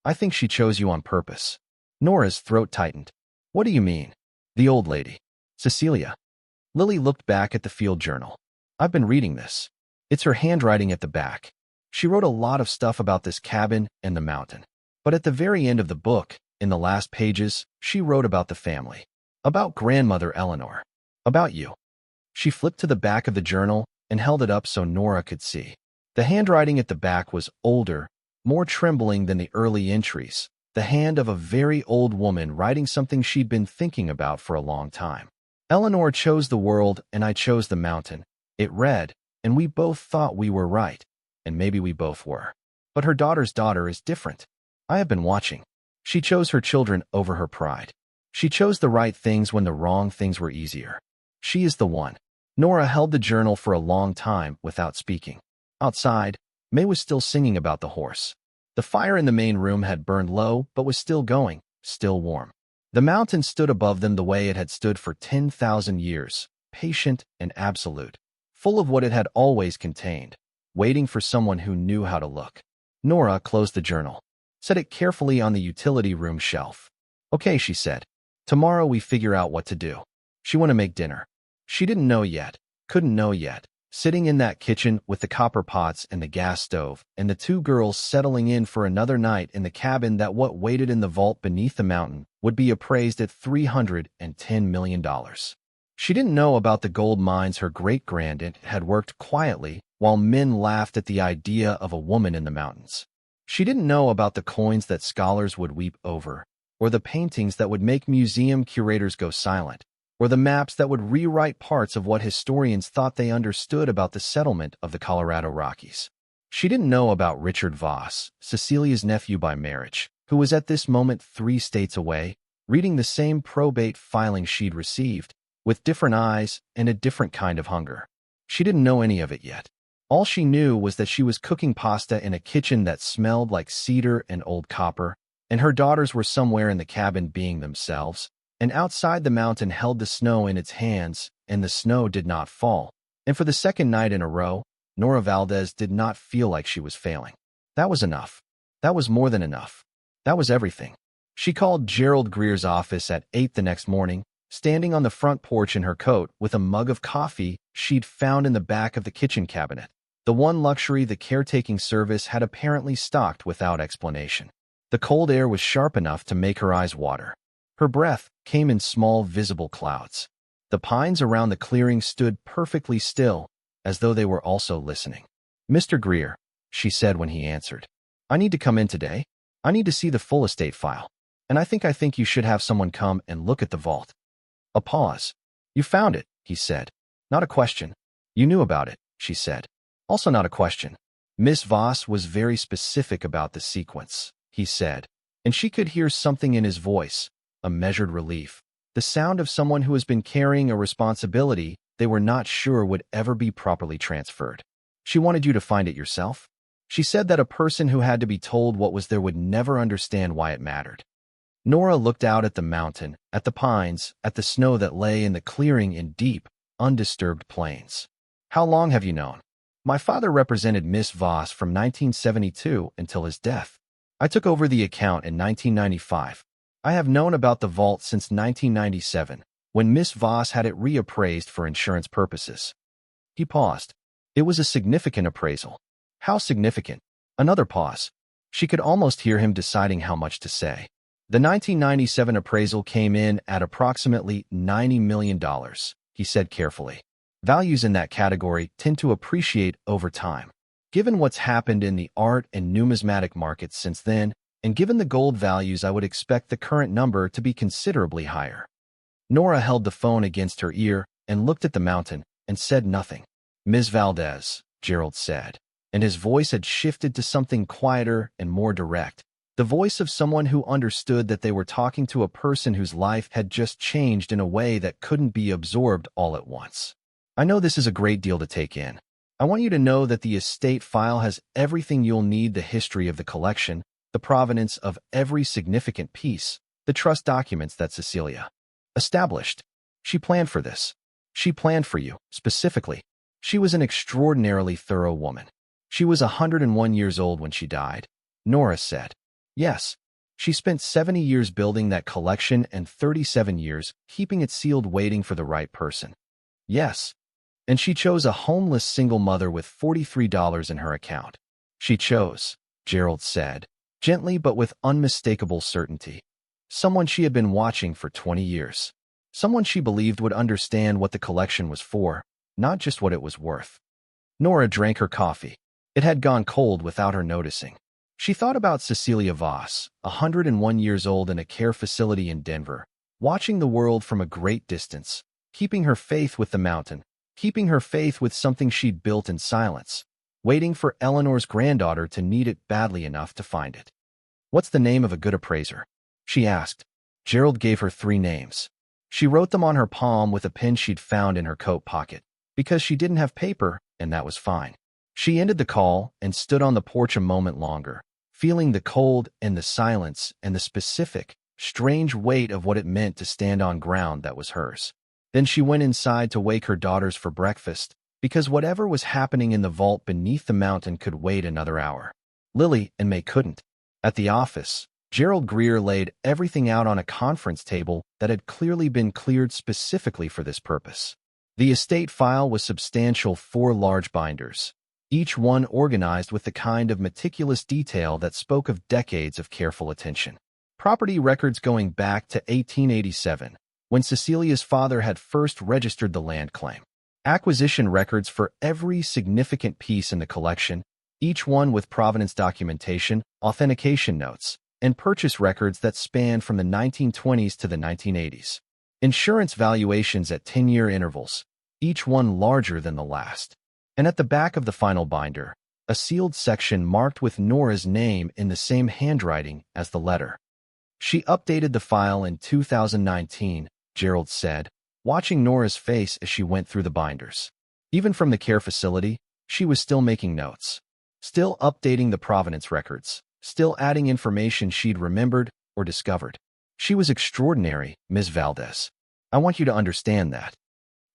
I think she chose you on purpose. Nora's throat tightened. What do you mean? The old lady. Cecilia. Lily looked back at the field journal. I've been reading this. It's her handwriting at the back. She wrote a lot of stuff about this cabin and the mountain. But at the very end of the book, in the last pages, she wrote about the family. About grandmother Eleanor. About you. She flipped to the back of the journal and held it up so Nora could see. The handwriting at the back was older, more trembling than the early entries, the hand of a very old woman writing something she'd been thinking about for a long time. Eleanor chose the world and I chose the mountain. It read, and we both thought we were right, and maybe we both were. But her daughter's daughter is different. I have been watching. She chose her children over her pride. She chose the right things when the wrong things were easier. She is the one. Nora held the journal for a long time without speaking. Outside, May was still singing about the horse. The fire in the main room had burned low but was still going, still warm. The mountain stood above them the way it had stood for 10,000 years, patient and absolute, full of what it had always contained, waiting for someone who knew how to look. Nora closed the journal, set it carefully on the utility room shelf. Okay, she said. Tomorrow we figure out what to do. She want to make dinner. She didn't know yet, couldn't know yet. Sitting in that kitchen with the copper pots and the gas stove, and the two girls settling in for another night in the cabin that what waited in the vault beneath the mountain would be appraised at $310 million. She didn't know about the gold mines her great-grandaunt had worked quietly while men laughed at the idea of a woman in the mountains. She didn't know about the coins that scholars would weep over, or the paintings that would make museum curators go silent, or the maps that would rewrite parts of what historians thought they understood about the settlement of the Colorado Rockies. She didn't know about Richard Voss, Cecilia's nephew by marriage, who was at this moment 3 states away, reading the same probate filing she'd received, with different eyes and a different kind of hunger. She didn't know any of it yet. All she knew was that she was cooking pasta in a kitchen that smelled like cedar and old copper, and her daughters were somewhere in the cabin being themselves, and outside the mountain held the snow in its hands, and the snow did not fall. And for the second night in a row, Nora Valdez did not feel like she was failing. That was enough. That was more than enough. That was everything. She called Gerald Greer's office at 8 the next morning, standing on the front porch in her coat with a mug of coffee she'd found in the back of the kitchen cabinet, the one luxury the caretaking service had apparently stocked without explanation. The cold air was sharp enough to make her eyes water. Her breath came in small, visible clouds. The pines around the clearing stood perfectly still, as though they were also listening. Mr. Greer, she said when he answered. I need to come in today. I need to see the full estate file. And I think you should have someone come and look at the vault. A pause. You found it, he said. Not a question. You knew about it, she said. Also not a question. Miss Voss was very specific about the sequence, he said, and she could hear something in his voice, a measured relief, the sound of someone who has been carrying a responsibility they were not sure would ever be properly transferred. She wanted you to find it yourself. She said that a person who had to be told what was there would never understand why it mattered. Nora looked out at the mountain, at the pines, at the snow that lay in the clearing in deep, undisturbed plains. How long have you known? My father represented Miss Voss from 1972 until his death. I took over the account in 1995. I have known about the vault since 1997, when Miss Voss had it reappraised for insurance purposes. He paused. It was a significant appraisal. How significant? Another pause. She could almost hear him deciding how much to say. The 1997 appraisal came in at approximately $90 million, he said carefully. Values in that category tend to appreciate over time. Given what's happened in the art and numismatic markets since then, and given the gold values, I would expect the current number to be considerably higher. Nora held the phone against her ear and looked at the mountain and said nothing. Ms. Valdez, Gerald said, and his voice had shifted to something quieter and more direct, the voice of someone who understood that they were talking to a person whose life had just changed in a way that couldn't be absorbed all at once. I know this is a great deal to take in. I want you to know that the estate file has everything you'll need: the history of the collection, the provenance of every significant piece, the trust documents that Cecilia Established. She planned for this. She planned for you, specifically. She was an extraordinarily thorough woman. She was 101 years old when she died, Nora said. Yes. She spent 70 years building that collection and 37 years keeping it sealed waiting for the right person. Yes. And she chose a homeless single mother with $43 in her account. She chose, Gerald said, gently but with unmistakable certainty. Someone she had been watching for 20 years. Someone she believed would understand what the collection was for, not just what it was worth. Nora drank her coffee. It had gone cold without her noticing. She thought about Cecilia Voss, 101 years old in a care facility in Denver, watching the world from a great distance, keeping her faith with the mountain, keeping her faith with something she'd built in silence, waiting for Eleanor's granddaughter to need it badly enough to find it. What's the name of a good appraiser? She asked. Gerald gave her 3 names. She wrote them on her palm with a pen she'd found in her coat pocket, because she didn't have paper, and that was fine. She ended the call and stood on the porch a moment longer, feeling the cold and the silence and the specific, strange weight of what it meant to stand on ground that was hers. Then she went inside to wake her daughters for breakfast, because whatever was happening in the vault beneath the mountain could wait another hour. Lily and May couldn't. At the office, Gerald Greer laid everything out on a conference table that had clearly been cleared specifically for this purpose. The estate file was substantial 4 large binders, each one organized with the kind of meticulous detail that spoke of decades of careful attention. Property records going back to 1887, when Cecilia's father had first registered the land claim. Acquisition records for every significant piece in the collection, each one with provenance documentation, authentication notes, and purchase records that spanned from the 1920s to the 1980s. Insurance valuations at 10-year intervals, each one larger than the last. And at the back of the final binder, a sealed section marked with Nora's name in the same handwriting as the letter. She updated the file in 2019, Gerald said, watching Nora's face as she went through the binders. Even from the care facility, she was still making notes, still updating the provenance records, still adding information she'd remembered or discovered. She was extraordinary, Ms. Valdez. I want you to understand that.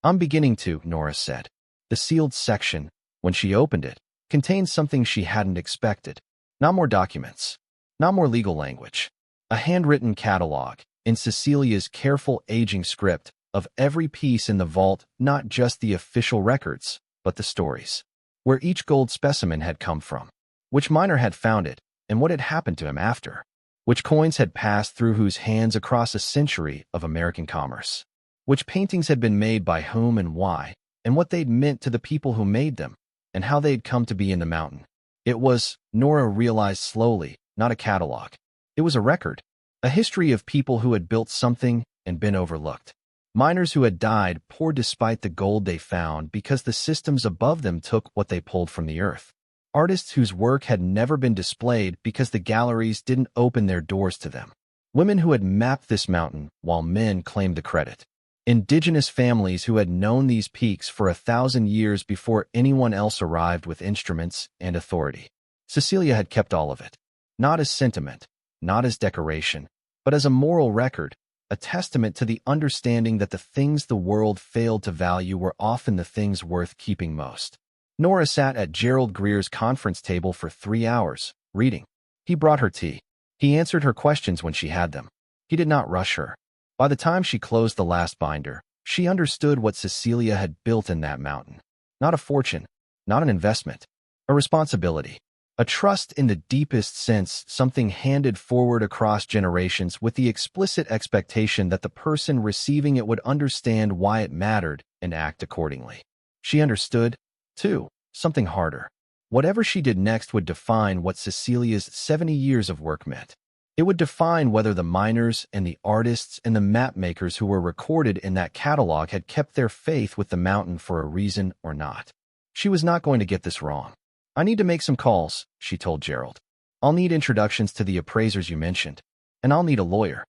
I'm beginning to, Nora said. The sealed section, when she opened it, contained something she hadn't expected. Not more documents. Not more legal language. A handwritten catalog, in Cecilia's careful aging script, of every piece in the vault, not just the official records, but the stories. Where each gold specimen had come from. Which miner had found it, and what had happened to him after. Which coins had passed through whose hands across a century of American commerce. Which paintings had been made by whom and why, and what they'd meant to the people who made them, and how they'd come to be in the mountain. It was, Nora realized slowly, not a catalog. It was a record, a history of people who had built something and been overlooked. Miners who had died poor despite the gold they found because the systems above them took what they pulled from the earth. Artists whose work had never been displayed because the galleries didn't open their doors to them. Women who had mapped this mountain while men claimed the credit. Indigenous families who had known these peaks for 1,000 years before anyone else arrived with instruments and authority. Cecilia had kept all of it. Not as sentiment, not as decoration, but as a moral record, a testament to the understanding that the things the world failed to value were often the things worth keeping most. Nora sat at Gerald Greer's conference table for 3 hours, reading. He brought her tea. He answered her questions when she had them. He did not rush her. By the time she closed the last binder, she understood what Cecilia had built in that mountain. Not a fortune, not an investment, a responsibility, a trust in the deepest sense, something handed forward across generations with the explicit expectation that the person receiving it would understand why it mattered and act accordingly. She understood, too, something harder. Whatever she did next would define what Cecilia's 70 years of work meant. It would define whether the miners and the artists and the map makers who were recorded in that catalog had kept their faith with the mountain for a reason or not. She was not going to get this wrong. I need to make some calls, she told Gerald. I'll need introductions to the appraisers you mentioned, and I'll need a lawyer.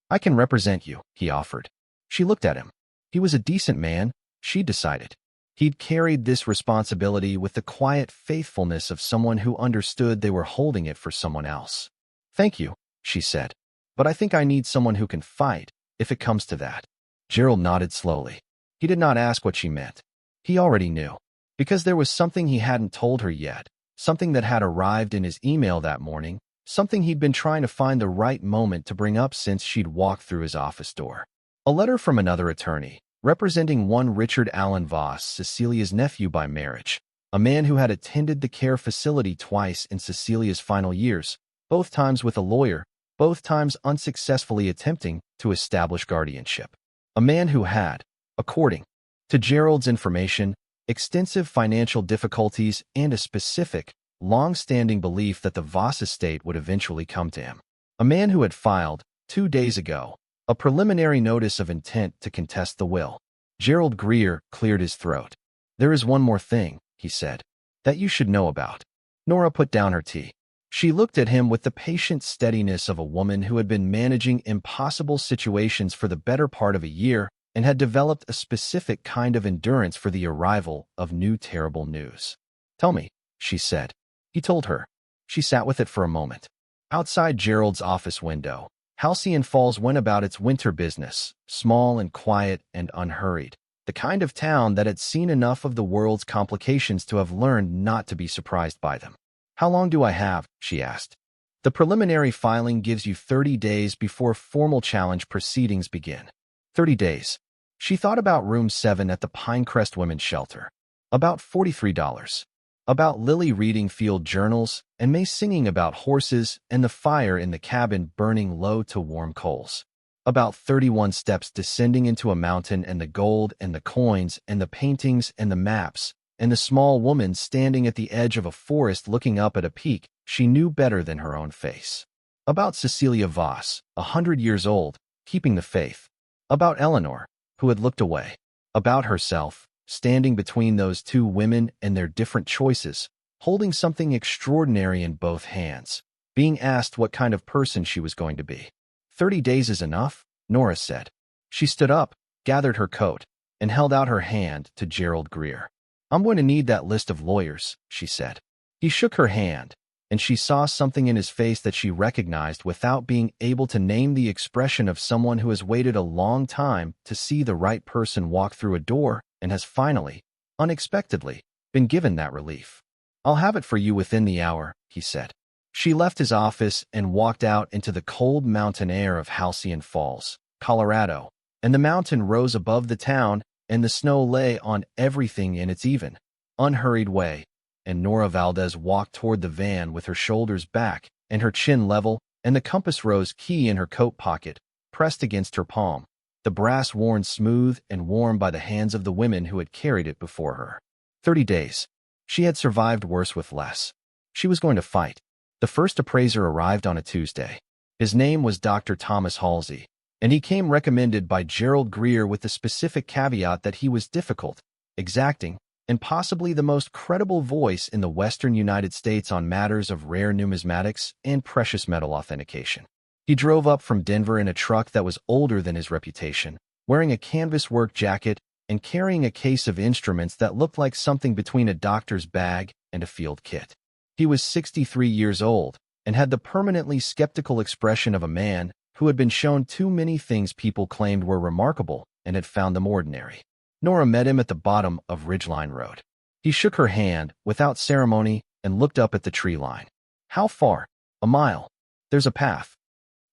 I can represent you, he offered. She looked at him. He was a decent man, she decided. He'd carried this responsibility with the quiet faithfulness of someone who understood they were holding it for someone else. Thank you, she said. But I think I need someone who can fight, if it comes to that. Gerald nodded slowly. He did not ask what she meant. He already knew. Because there was something he hadn't told her yet, something that had arrived in his email that morning, something he'd been trying to find the right moment to bring up since she'd walked through his office door. A letter from another attorney, representing one Richard Allen Voss, Cecilia's nephew by marriage, a man who had attended the care facility twice in Cecilia's final years, both times with a lawyer, both times unsuccessfully attempting to establish guardianship. A man who had, according to Gerald's information, extensive financial difficulties and a specific, long-standing belief that the Voss estate would eventually come to him. A man who had filed, 2 days ago, a preliminary notice of intent to contest the will. Gerald Greer cleared his throat. "There is one more thing," he said, "that you should know about." Nora put down her tea. She looked at him with the patient steadiness of a woman who had been managing impossible situations for the better part of a year and had developed a specific kind of endurance for the arrival of new terrible news. "Tell me," she said. He told her. She sat with it for a moment. Outside Gerald's office window, Halcyon Falls went about its winter business, small and quiet and unhurried, the kind of town that had seen enough of the world's complications to have learned not to be surprised by them. "How long do I have?" she asked. "The preliminary filing gives you 30 days before formal challenge proceedings begin." 30 days. She thought about room 7 at the Pinecrest Women's Shelter. About $43. About Lily reading field journals and May singing about horses and the fire in the cabin burning low to warm coals. About 31 steps descending into a mountain and the gold and the coins and the paintings and the maps and the small woman standing at the edge of a forest looking up at a peak she knew better than her own face. About Cecilia Voss, 100 years old, keeping the faith. About Eleanor, who had looked away. About herself, standing between those two women and their different choices, holding something extraordinary in both hands, being asked what kind of person she was going to be. 30 days is enough, Nora said. She stood up, gathered her coat, and held out her hand to Gerald Greer. "I'm going to need that list of lawyers," she said. He shook her hand, and she saw something in his face that she recognized without being able to name the expression of someone who has waited a long time to see the right person walk through a door and has finally, unexpectedly, been given that relief. "I'll have it for you within the hour," he said. She left his office and walked out into the cold mountain air of Halcyon Falls, Colorado, and the mountain rose above the town and the snow lay on everything in its even, unhurried way, and Nora Valdez walked toward the van with her shoulders back and her chin level and the compass rose key in her coat pocket, pressed against her palm, the brass worn smooth and warm by the hands of the women who had carried it before her. 30 days. She had survived worse with less. She was going to fight. The first appraiser arrived on a Tuesday. His name was Dr. Thomas Halsey, and he came recommended by Gerald Greer with the specific caveat that he was difficult, exacting, and possibly the most credible voice in the western United States on matters of rare numismatics and precious metal authentication. He drove up from Denver in a truck that was older than his reputation, wearing a canvas work jacket and carrying a case of instruments that looked like something between a doctor's bag and a field kit. He was 63 years old and had the permanently skeptical expression of a man who had been shown too many things people claimed were remarkable and had found them ordinary. Nora met him at the bottom of Ridgeline Road. He shook her hand without ceremony and looked up at the tree line. "How far?" "A mile. There's a path."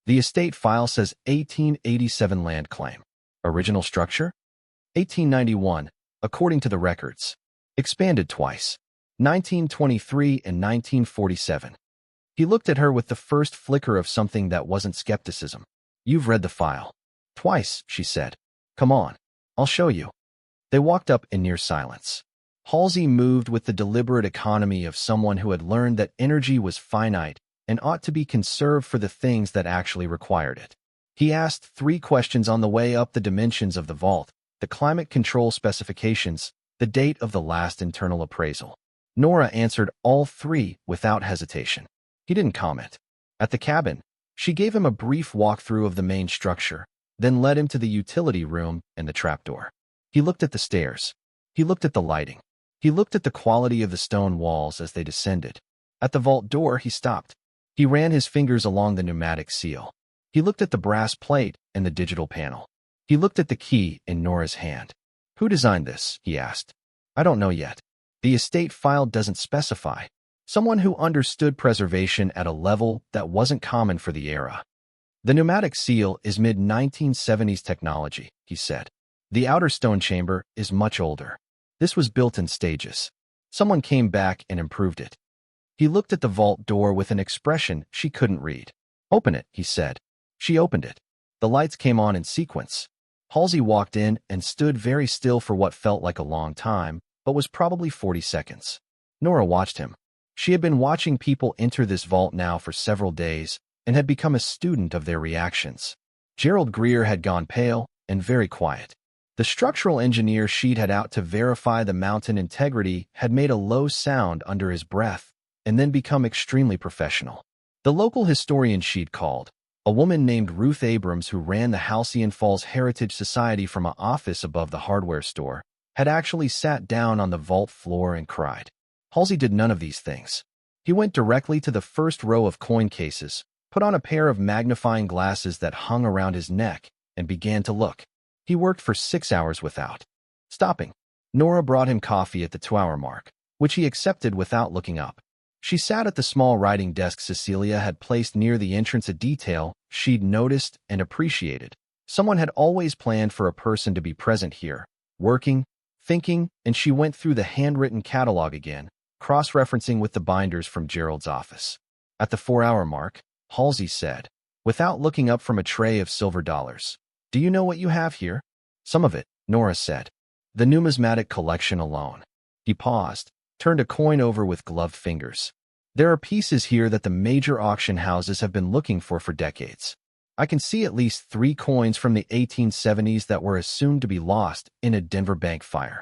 The estate file says 1887 land claim. Original structure? 1891, according to the records. Expanded twice. 1923 and 1947. He looked at her with the first flicker of something that wasn't skepticism. "You've read the file." "Twice," she said. "Come on. I'll show you." They walked up in near silence. Halsey moved with the deliberate economy of someone who had learned that energy was finite and ought to be conserved for the things that actually required it. He asked 3 questions on the way up: the dimensions of the vault, the climate control specifications, the date of the last internal appraisal. Nora answered all 3 without hesitation. He didn't comment. At the cabin, she gave him a brief walkthrough of the main structure, then led him to the utility room and the trapdoor. He looked at the stairs. He looked at the lighting. He looked at the quality of the stone walls as they descended. At the vault door, he stopped. He ran his fingers along the pneumatic seal. He looked at the brass plate and the digital panel. He looked at the key in Nora's hand. "Who designed this?" he asked. "I don't know yet. The estate file doesn't specify. Someone who understood preservation at a level that wasn't common for the era." "The pneumatic seal is mid-1970s technology," he said. "The outer stone chamber is much older. This was built in stages. Someone came back and improved it." He looked at the vault door with an expression she couldn't read. "Open it," he said. She opened it. The lights came on in sequence. Halsey walked in and stood very still for what felt like a long time, but was probably 40 seconds. Nora watched him. She had been watching people enter this vault now for several days and had become a student of their reactions. Gerald Greer had gone pale and very quiet. The structural engineer she'd had out to verify the mountain integrity had made a low sound under his breath and then become extremely professional. The local historian she'd called, a woman named Ruth Abrams who ran the Halcyon Falls Heritage Society from an office above the hardware store, had actually sat down on the vault floor and cried. Halsey did none of these things. He went directly to the first row of coin cases, put on a pair of magnifying glasses that hung around his neck, and began to look. He worked for 6 hours without stopping. Nora brought him coffee at the 2-hour mark, which he accepted without looking up. She sat at the small writing desk Cecilia had placed near the entrance, a detail she'd noticed and appreciated. Someone had always planned for a person to be present here, working, thinking, and she went through the handwritten catalog again, cross-referencing with the binders from Gerald's office. At the 4-hour mark, Halsey said, without looking up from a tray of silver dollars, "Do you know what you have here?" "Some of it," Nora said. "The numismatic collection alone." He paused, turned a coin over with gloved fingers. "There are pieces here that the major auction houses have been looking for decades. I can see at least 3 coins from the 1870s that were assumed to be lost in a Denver bank fire."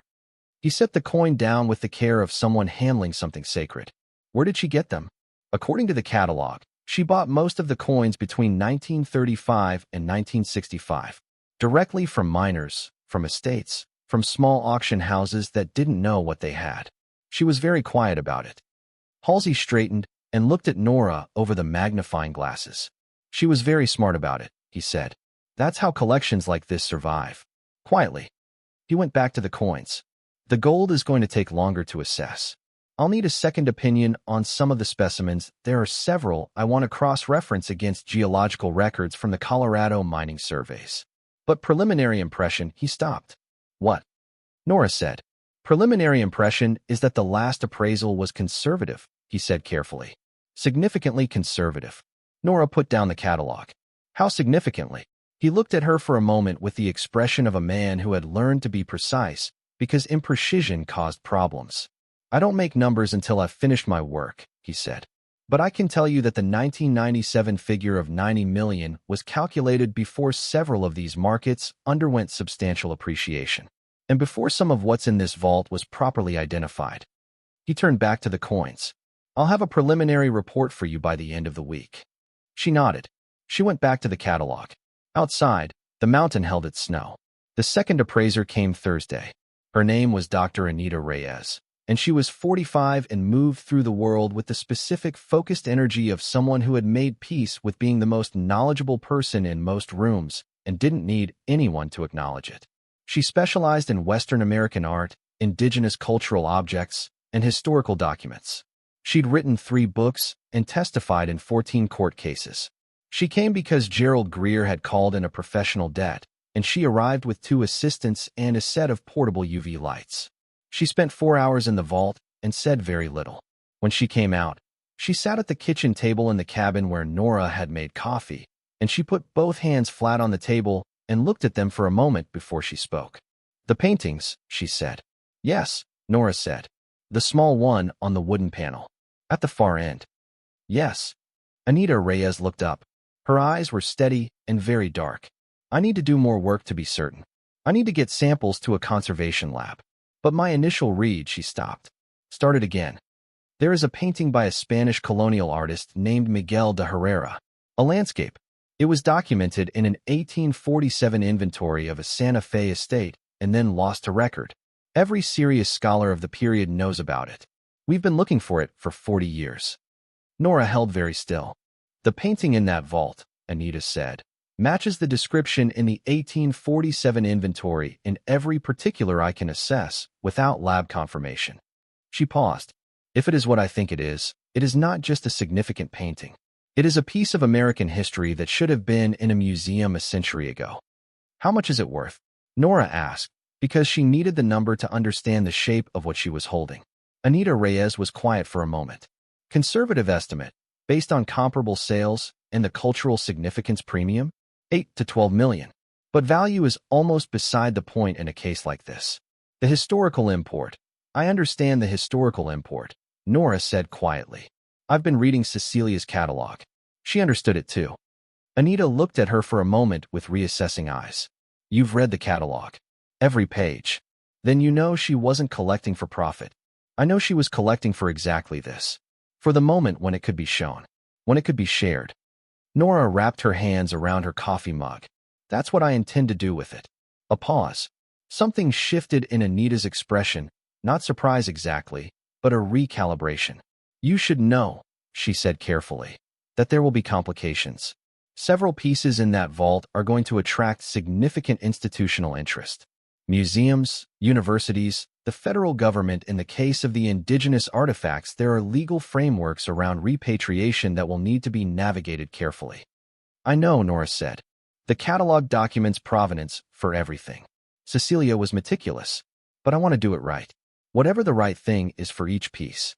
He set the coin down with the care of someone handling something sacred. "Where did she get them?" "According to the catalog, she bought most of the coins between 1935 and 1965, directly from miners, from estates, from small auction houses that didn't know what they had. She was very quiet about it." Halsey straightened and looked at Nora over the magnifying glasses. "She was very smart about it," he said. "That's how collections like this survive. Quietly." He went back to the coins. "The gold is going to take longer to assess. I'll need a second opinion on some of the specimens. There are several I want to cross-reference against geological records from the Colorado mining surveys. But preliminary impression," he stopped. "What?" Nora said. "Preliminary impression is that the last appraisal was conservative," he said carefully. "Significantly conservative." Nora put down the catalog. "How significantly?" He looked at her for a moment with the expression of a man who had learned to be precise because imprecision caused problems. "I don't make numbers until I've finished my work," he said. "But I can tell you that the 1997 figure of 90 million was calculated before several of these markets underwent substantial appreciation, and before some of what's in this vault was properly identified." He turned back to the coins. "I'll have a preliminary report for you by the end of the week." She nodded. She went back to the catalog. Outside, the mountain held its snow. The second appraiser came Thursday. Her name was Dr. Anita Reyes, and she was 45 and moved through the world with the specific focused energy of someone who had made peace with being the most knowledgeable person in most rooms and didn't need anyone to acknowledge it. She specialized in Western American art, indigenous cultural objects, and historical documents. She'd written 3 books and testified in 14 court cases. She came because Gerald Greer had called in a professional debt, and she arrived with 2 assistants and a set of portable UV lights. She spent 4 hours in the vault and said very little. When she came out, she sat at the kitchen table in the cabin where Nora had made coffee, and she put both hands flat on the table and looked at them for a moment before she spoke. "The paintings," she said. "Yes," Nora said. "The small one on the wooden panel. At the far end." "Yes." Anita Reyes looked up. Her eyes were steady and very dark. "I need to do more work to be certain. I need to get samples to a conservation lab. But my initial read," she stopped. Started again. "There is a painting by a Spanish colonial artist named Miguel de Herrera. A landscape. It was documented in an 1847 inventory of a Santa Fe estate and then lost to record. Every serious scholar of the period knows about it. We've been looking for it for 40 years. Nora held very still. "The painting in that vault," Anita said, Matches the description in the 1847 inventory in every particular I can assess without lab confirmation. She paused. If it is what I think it is not just a significant painting. It is a piece of American history that should have been in a museum a century ago. How much is it worth? Nora asked, because she needed the number to understand the shape of what she was holding. Anita Reyes was quiet for a moment. Conservative estimate, based on comparable sales and the cultural significance premium, 8 to 12 million. But value is almost beside the point in a case like this. The historical import. I understand the historical import, Nora said quietly. I've been reading Cecilia's catalog. She understood it too. Anita looked at her for a moment with reassessing eyes. You've read the catalog. Every page. Then you know she wasn't collecting for profit. I know she was collecting for exactly this. For the moment when it could be shown. When it could be shared. Nora wrapped her hands around her coffee mug. That's what I intend to do with it. A pause. Something shifted in Anita's expression, not surprise exactly, but a recalibration. You should know, she said carefully, that there will be complications. Several pieces in that vault are going to attract significant institutional interest. Museums, universities, the federal government. In the case of the indigenous artifacts, there are legal frameworks around repatriation that will need to be navigated carefully. I know, Nora said. The catalog documents provenance for everything. Cecilia was meticulous, but I want to do it right. Whatever the right thing is for each piece.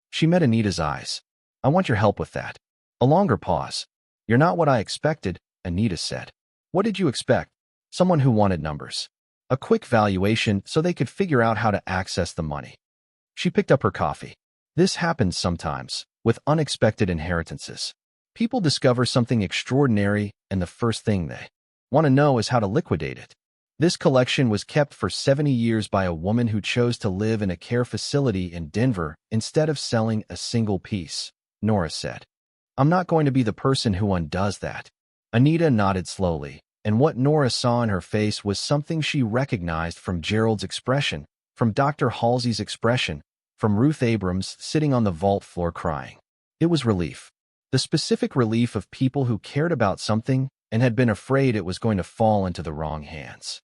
She met Anita's eyes. I want your help with that. A longer pause. You're not what I expected, Anita said. What did you expect? Someone who wanted numbers. A quick valuation so they could figure out how to access the money. She picked up her coffee. This happens sometimes, with unexpected inheritances. People discover something extraordinary, and the first thing they want to know is how to liquidate it. This collection was kept for 70 years by a woman who chose to live in a care facility in Denver instead of selling a single piece, Nora said. I'm not going to be the person who undoes that. Anita nodded slowly, and what Nora saw in her face was something she recognized from Gerald's expression, from Dr. Halsey's expression, from Ruth Abrams sitting on the vault floor crying. It was relief. The specific relief of people who cared about something and had been afraid it was going to fall into the wrong hands.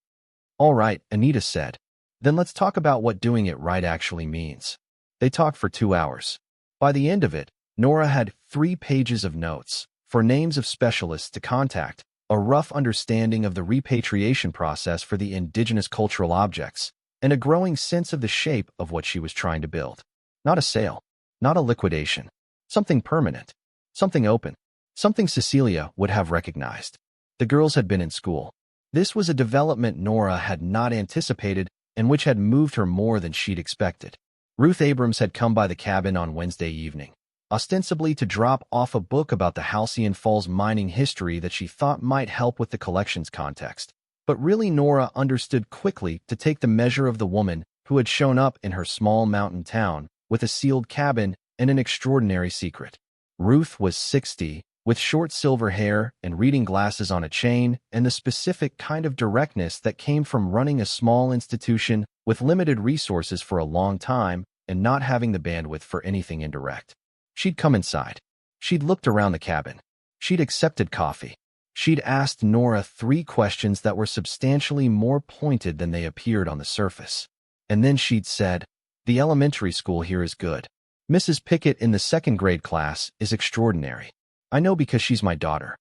All right, Anita said. Then let's talk about what doing it right actually means. They talked for 2 hours. By the end of it, Nora had 3 pages of notes, for names of specialists to contact, a rough understanding of the repatriation process for the indigenous cultural objects, and a growing sense of the shape of what she was trying to build. Not a sale, not a liquidation. Something permanent, something open, something Cecilia would have recognized. The girls had been in school. This was a development Nora had not anticipated and which had moved her more than she'd expected. Ruth Abrams had come by the cabin on Wednesday evening, ostensibly to drop off a book about the Halcyon Falls mining history that she thought might help with the collection's context. But really Nora understood quickly to take the measure of the woman who had shown up in her small mountain town with a sealed cabin and an extraordinary secret. Ruth was 60, with short silver hair and reading glasses on a chain, and the specific kind of directness that came from running a small institution with limited resources for a long time and not having the bandwidth for anything indirect. She'd come inside. She'd looked around the cabin. She'd accepted coffee. She'd asked Nora 3 questions that were substantially more pointed than they appeared on the surface. And then she'd said, "The elementary school here is good. Mrs. Pickett in the 2nd grade class is extraordinary. I know because she's my daughter."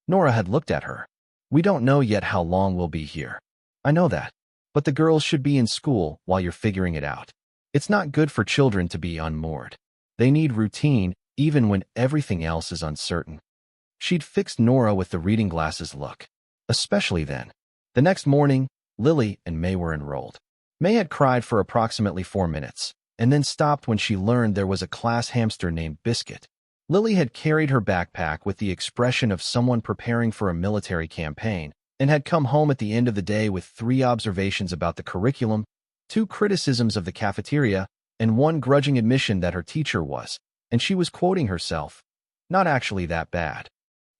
Nora had looked at her. "We don't know yet how long we'll be here. I know that. But the girls should be in school while you're figuring it out. It's not good for children to be unmoored. They need routine even when everything else is uncertain." She'd fixed Nora with the reading glasses look. Especially then. The next morning, Lily and May were enrolled. May had cried for approximately 4 minutes, and then stopped when she learned there was a class hamster named Biscuit. Lily had carried her backpack with the expression of someone preparing for a military campaign, and had come home at the end of the day with 3 observations about the curriculum, 2 criticisms of the cafeteria, and 1 grudging admission that her teacher was, and she was quoting herself, not actually that bad.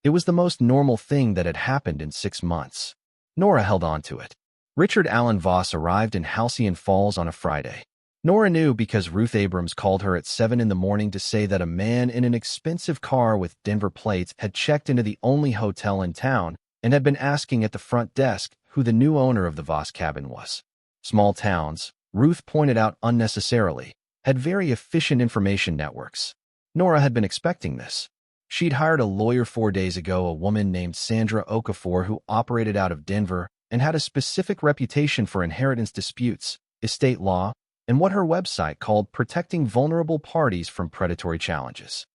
It was the most normal thing that had happened in 6 months. Nora held on to it. Richard Allen Voss arrived in Halcyon Falls on a Friday. Nora knew because Ruth Abrams called her at 7 in the morning to say that a man in an expensive car with Denver plates had checked into the only hotel in town and had been asking at the front desk who the new owner of the Voss cabin was. Small towns, Ruth pointed out unnecessarily, had very efficient information networks. Nora had been expecting this. She'd hired a lawyer 4 days ago, a woman named Sandra Okafor, who operated out of Denver and had a specific reputation for inheritance disputes, estate law, and what her website called protecting vulnerable parties from predatory challenges.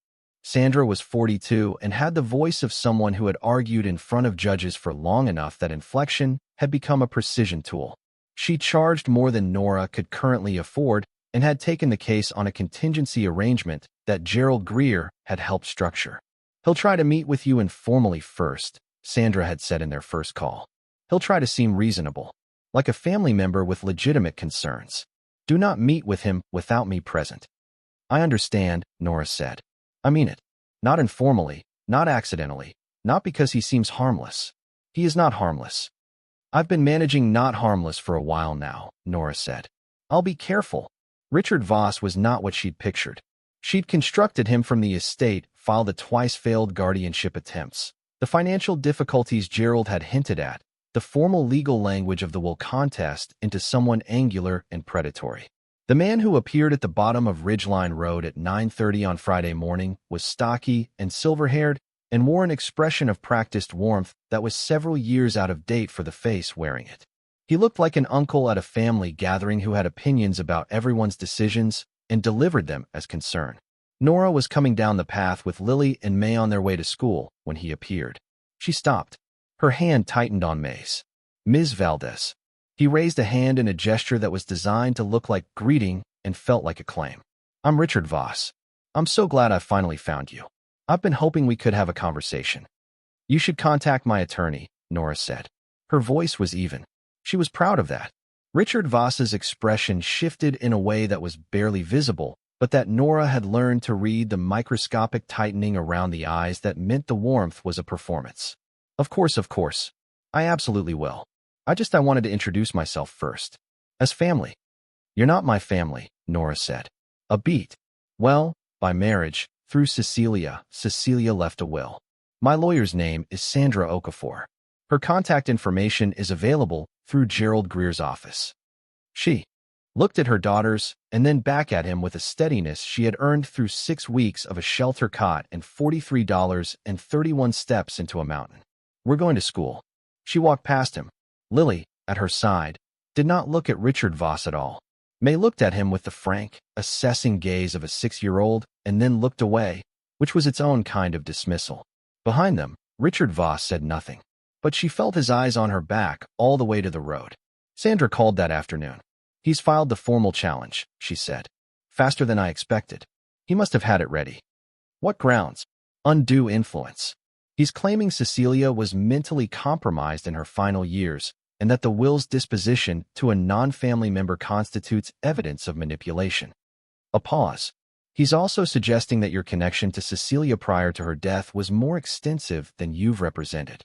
Sandra was 42 and had the voice of someone who had argued in front of judges for long enough that inflection had become a precision tool. She charged more than Nora could currently afford and had taken the case on a contingency arrangement that Gerald Greer had helped structure. "He'll try to meet with you informally first," Sandra had said in their first call. "He'll try to seem reasonable, like a family member with legitimate concerns. Do not meet with him without me present." "I understand," Nora said. "I mean it. Not informally, not accidentally, not because he seems harmless. He is not harmless." "I've been managing not harmless for a while now," Nora said. "I'll be careful." Richard Voss was not what she'd pictured. She'd constructed him from the estate, filed the twice-failed guardianship attempts, the financial difficulties Gerald had hinted at, the formal legal language of the will contest, into someone angular and predatory. The man who appeared at the bottom of Ridgeline Road at 9:30 on Friday morning was stocky and silver-haired and wore an expression of practiced warmth that was several years out of date for the face wearing it. He looked like an uncle at a family gathering who had opinions about everyone's decisions and delivered them as concern. Nora was coming down the path with Lily and May on their way to school when he appeared. She stopped. Her hand tightened on May's. "Ms. Valdez." He raised a hand in a gesture that was designed to look like greeting and felt like a claim. "I'm Richard Voss. I'm so glad I finally found you. I've been hoping we could have a conversation." "You should contact my attorney," Nora said. Her voice was even. She was proud of that. Richard Voss's expression shifted in a way that was barely visible, but that Nora had learned to read, the microscopic tightening around the eyes that meant the warmth was a performance. Of course. I absolutely will. I wanted to introduce myself first. As family." "You're not my family," Nora said. "A beat. Well, by marriage, through Cecilia. Cecilia left a will. My lawyer's name is Sandra Okafor. Her contact information is available through Gerald Greer's office." She looked at her daughters and then back at him with a steadiness she had earned through 6 weeks of a shelter cot and $43.31 steps into a mountain. "We're going to school." She walked past him. Lily, at her side, did not look at Richard Voss at all. May looked at him with the frank, assessing gaze of a 6-year-old and then looked away, which was its own kind of dismissal. Behind them, Richard Voss said nothing, but she felt his eyes on her back all the way to the road. Sandra called that afternoon. "He's filed the formal challenge," she said. "Faster than I expected. He must have had it ready." "What grounds?" "Undue influence. He's claiming Cecilia was mentally compromised in her final years, and that the will's disposition to a non-family member constitutes evidence of manipulation." A pause. "He's also suggesting that your connection to Cecilia prior to her death was more extensive than you've represented."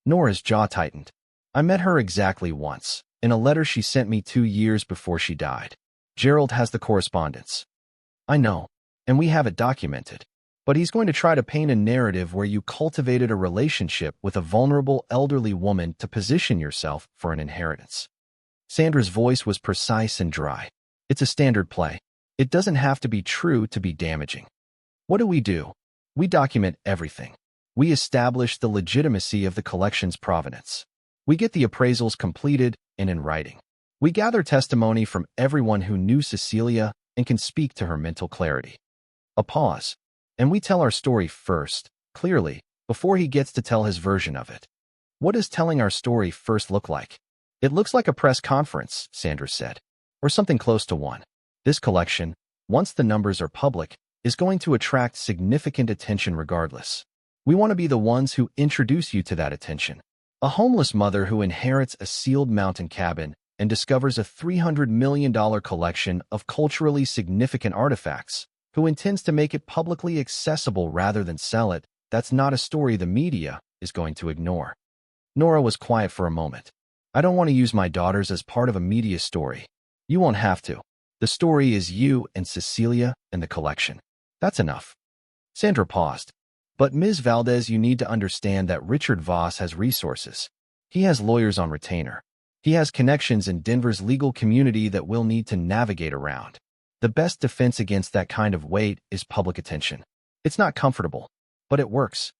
Nora's jaw tightened. "I met her exactly once, in a letter she sent me 2 years before she died. Gerald has the correspondence." "I know, and we have it documented. But he's going to try to paint a narrative where you cultivated a relationship with a vulnerable elderly woman to position yourself for an inheritance." Sandra's voice was precise and dry. "It's a standard play. It doesn't have to be true to be damaging. What do? We document everything. We establish the legitimacy of the collection's provenance. We get the appraisals completed and in writing. We gather testimony from everyone who knew Cecilia and can speak to her mental clarity." A pause. "And we tell our story first, clearly, before he gets to tell his version of it." "What does telling our story first look like?" "It looks like a press conference," Sandra said, "or something close to one. This collection, once the numbers are public, is going to attract significant attention regardless. We want to be the ones who introduce you to that attention. A homeless mother who inherits a sealed mountain cabin and discovers a $300 million collection of culturally significant artifacts, who intends to make it publicly accessible rather than sell it. That's not a story the media is going to ignore." Nora was quiet for a moment. "I don't want to use my daughters as part of a media story. You won't have to. The story is you and Cecilia and the collection. That's enough." Sandra paused. But Ms. Valdez, you need to understand that Richard Voss has resources. He has lawyers on retainer. He has connections in Denver's legal community that we'll need to navigate around. The best defense against that kind of weight is public attention. It's not comfortable, but it works.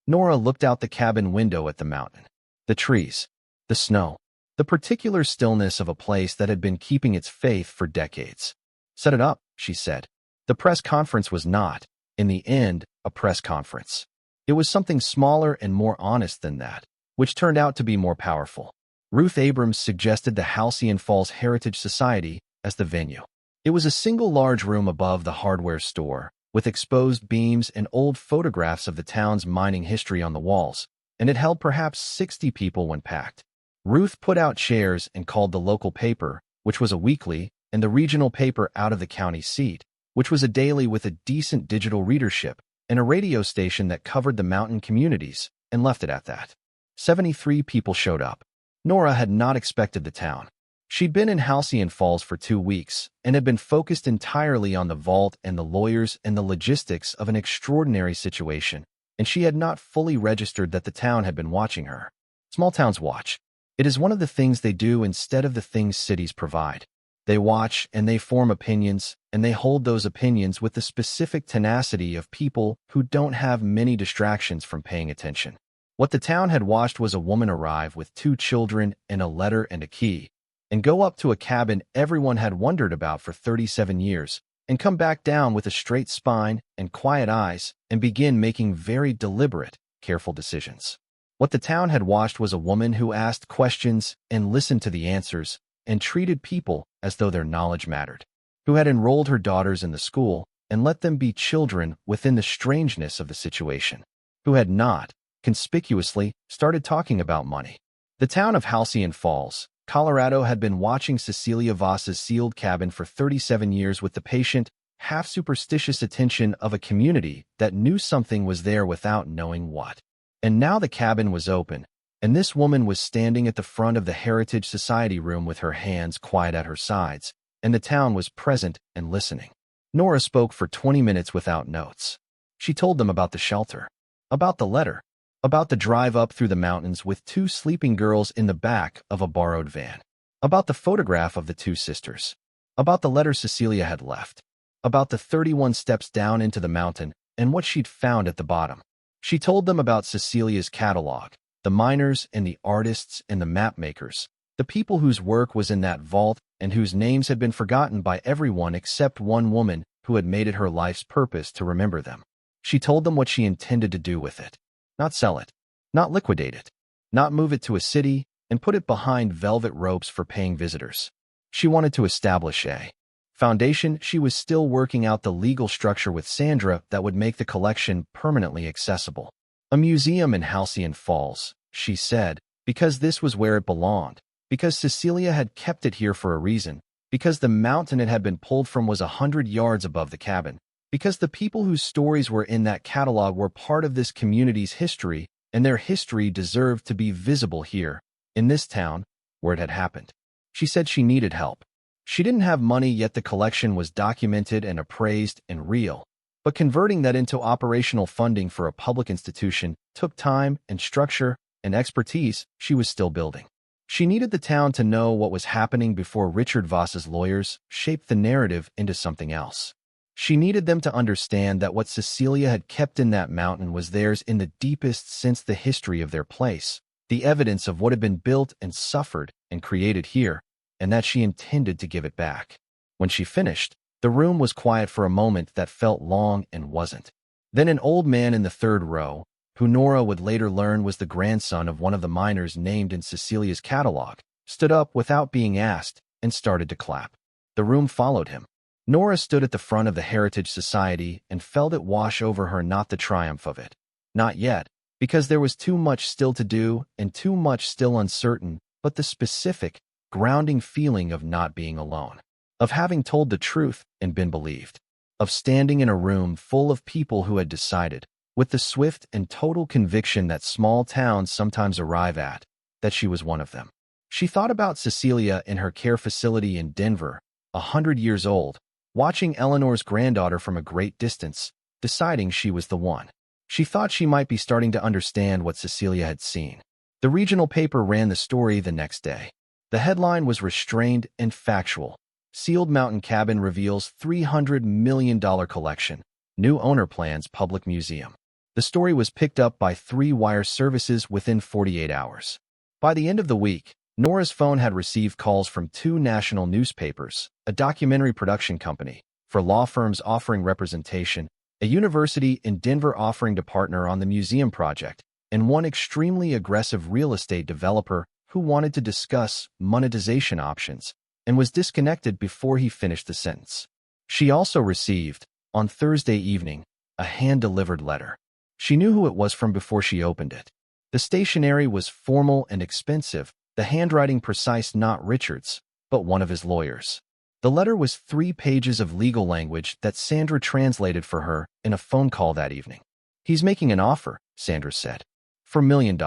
Nora looked out the cabin window at the mountain, the trees, the snow, the particular stillness of a place that had been keeping its faith for decades. Set it up, she said. The press conference was not, in the end, a press conference. It was something smaller and more honest than that, which turned out to be more powerful. Ruth Abrams suggested the Halcyon Falls Heritage Society as the venue. It was a single large room above the hardware store, with exposed beams and old photographs of the town's mining history on the walls, and it held perhaps 60 people when packed. Ruth put out chairs and called the local paper, which was a weekly, and the regional paper out of the county seat, which was a daily with a decent digital readership, and a radio station that covered the mountain communities, and left it at that. 73 people showed up. Nora had not expected the town. She'd been in Halcyon Falls for 2 weeks and had been focused entirely on the vault and the lawyers and the logistics of an extraordinary situation, and she had not fully registered that the town had been watching her. Small towns watch. It is one of the things they do instead of the things cities provide. They watch and they form opinions, and they hold those opinions with the specific tenacity of people who don't have many distractions from paying attention. What the town had watched was a woman arrive with 2 children and a letter and a key, and go up to a cabin everyone had wondered about for 37 years, and come back down with a straight spine and quiet eyes and begin making very deliberate, careful decisions. What the town had watched was a woman who asked questions and listened to the answers and treated people as though their knowledge mattered, who had enrolled her daughters in the school and let them be children within the strangeness of the situation, who had not, conspicuously, started talking about money. The town of Halcyon Falls, Colorado had been watching Cecilia Voss's sealed cabin for 37 years with the patient, half-superstitious attention of a community that knew something was there without knowing what. And now the cabin was open, and this woman was standing at the front of the Heritage Society room with her hands quiet at her sides, and the town was present and listening. Nora spoke for 20 minutes without notes. She told them about the shelter, about the letter, about the drive up through the mountains with 2 sleeping girls in the back of a borrowed van, about the photograph of the 2 sisters, about the letter Cecilia had left, about the 31 steps down into the mountain and what she'd found at the bottom. She told them about Cecilia's catalog, the miners and the artists and the map makers, the people whose work was in that vault and whose names had been forgotten by everyone except one woman who had made it her life's purpose to remember them. She told them what she intended to do with it. Not sell it, not liquidate it, not move it to a city and put it behind velvet ropes for paying visitors. She wanted to establish a foundation. She was still working out the legal structure with Sandra that would make the collection permanently accessible. A museum in Halcyon Falls, she said, because this was where it belonged, because Cecilia had kept it here for a reason, because the mountain it had been pulled from was 100 yards above the cabin, because the people whose stories were in that catalog were part of this community's history, and their history deserved to be visible here, in this town, where it had happened. She said she needed help. She didn't have money, yet the collection was documented and appraised and real. But converting that into operational funding for a public institution took time and structure and expertise she was still building. She needed the town to know what was happening before Richard Voss's lawyers shaped the narrative into something else. She needed them to understand that what Cecilia had kept in that mountain was theirs in the deepest sense, the history of their place, the evidence of what had been built and suffered and created here, and that she intended to give it back. When she finished, the room was quiet for a moment that felt long and wasn't. Then an old man in the 3rd row, who Nora would later learn was the grandson of one of the miners named in Cecilia's catalog, stood up without being asked and started to clap. The room followed him. Nora stood at the front of the Heritage Society and felt it wash over her, not the triumph of it. Not yet, because there was too much still to do and too much still uncertain, but the specific, grounding feeling of not being alone, of having told the truth and been believed, of standing in a room full of people who had decided, with the swift and total conviction that small towns sometimes arrive at, that she was one of them. She thought about Cecilia in her care facility in Denver, 100 years old, watching Eleanor's granddaughter from a great distance, deciding she was the one. She thought she might be starting to understand what Cecilia had seen. The regional paper ran the story the next day. The headline was restrained and factual. Sealed mountain cabin reveals $300 million collection. New owner plans public museum. The story was picked up by 3 wire services within 48 hours. By the end of the week, Nora's phone had received calls from 2 national newspapers, a documentary production company, for law firms offering representation, a university in Denver offering to partner on the museum project, and one extremely aggressive real estate developer who wanted to discuss monetization options and was disconnected before he finished the sentence. She also received, on Thursday evening, a hand-delivered letter. She knew who it was from before she opened it. The stationery was formal and expensive, the handwriting precise, not Richard's, but one of his lawyers. The letter was 3 pages of legal language that Sandra translated for her in a phone call that evening. "He's making an offer," Sandra said, "for $1 million.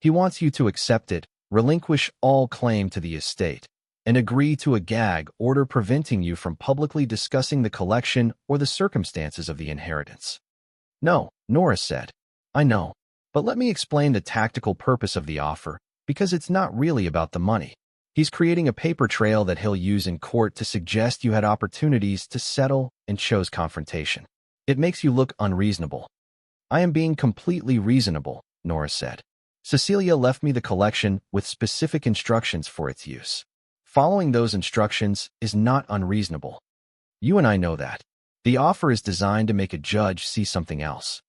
He wants you to accept it, relinquish all claim to the estate, and agree to a gag order preventing you from publicly discussing the collection or the circumstances of the inheritance." "No," Nora said. "I know. But let me explain the tactical purpose of the offer, because it's not really about the money. He's creating a paper trail that he'll use in court to suggest you had opportunities to settle and chose confrontation. It makes you look unreasonable." "I am being completely reasonable," Nora said. "Cecilia left me the collection with specific instructions for its use. Following those instructions is not unreasonable. You and I know that. The offer is designed to make a judge see something else."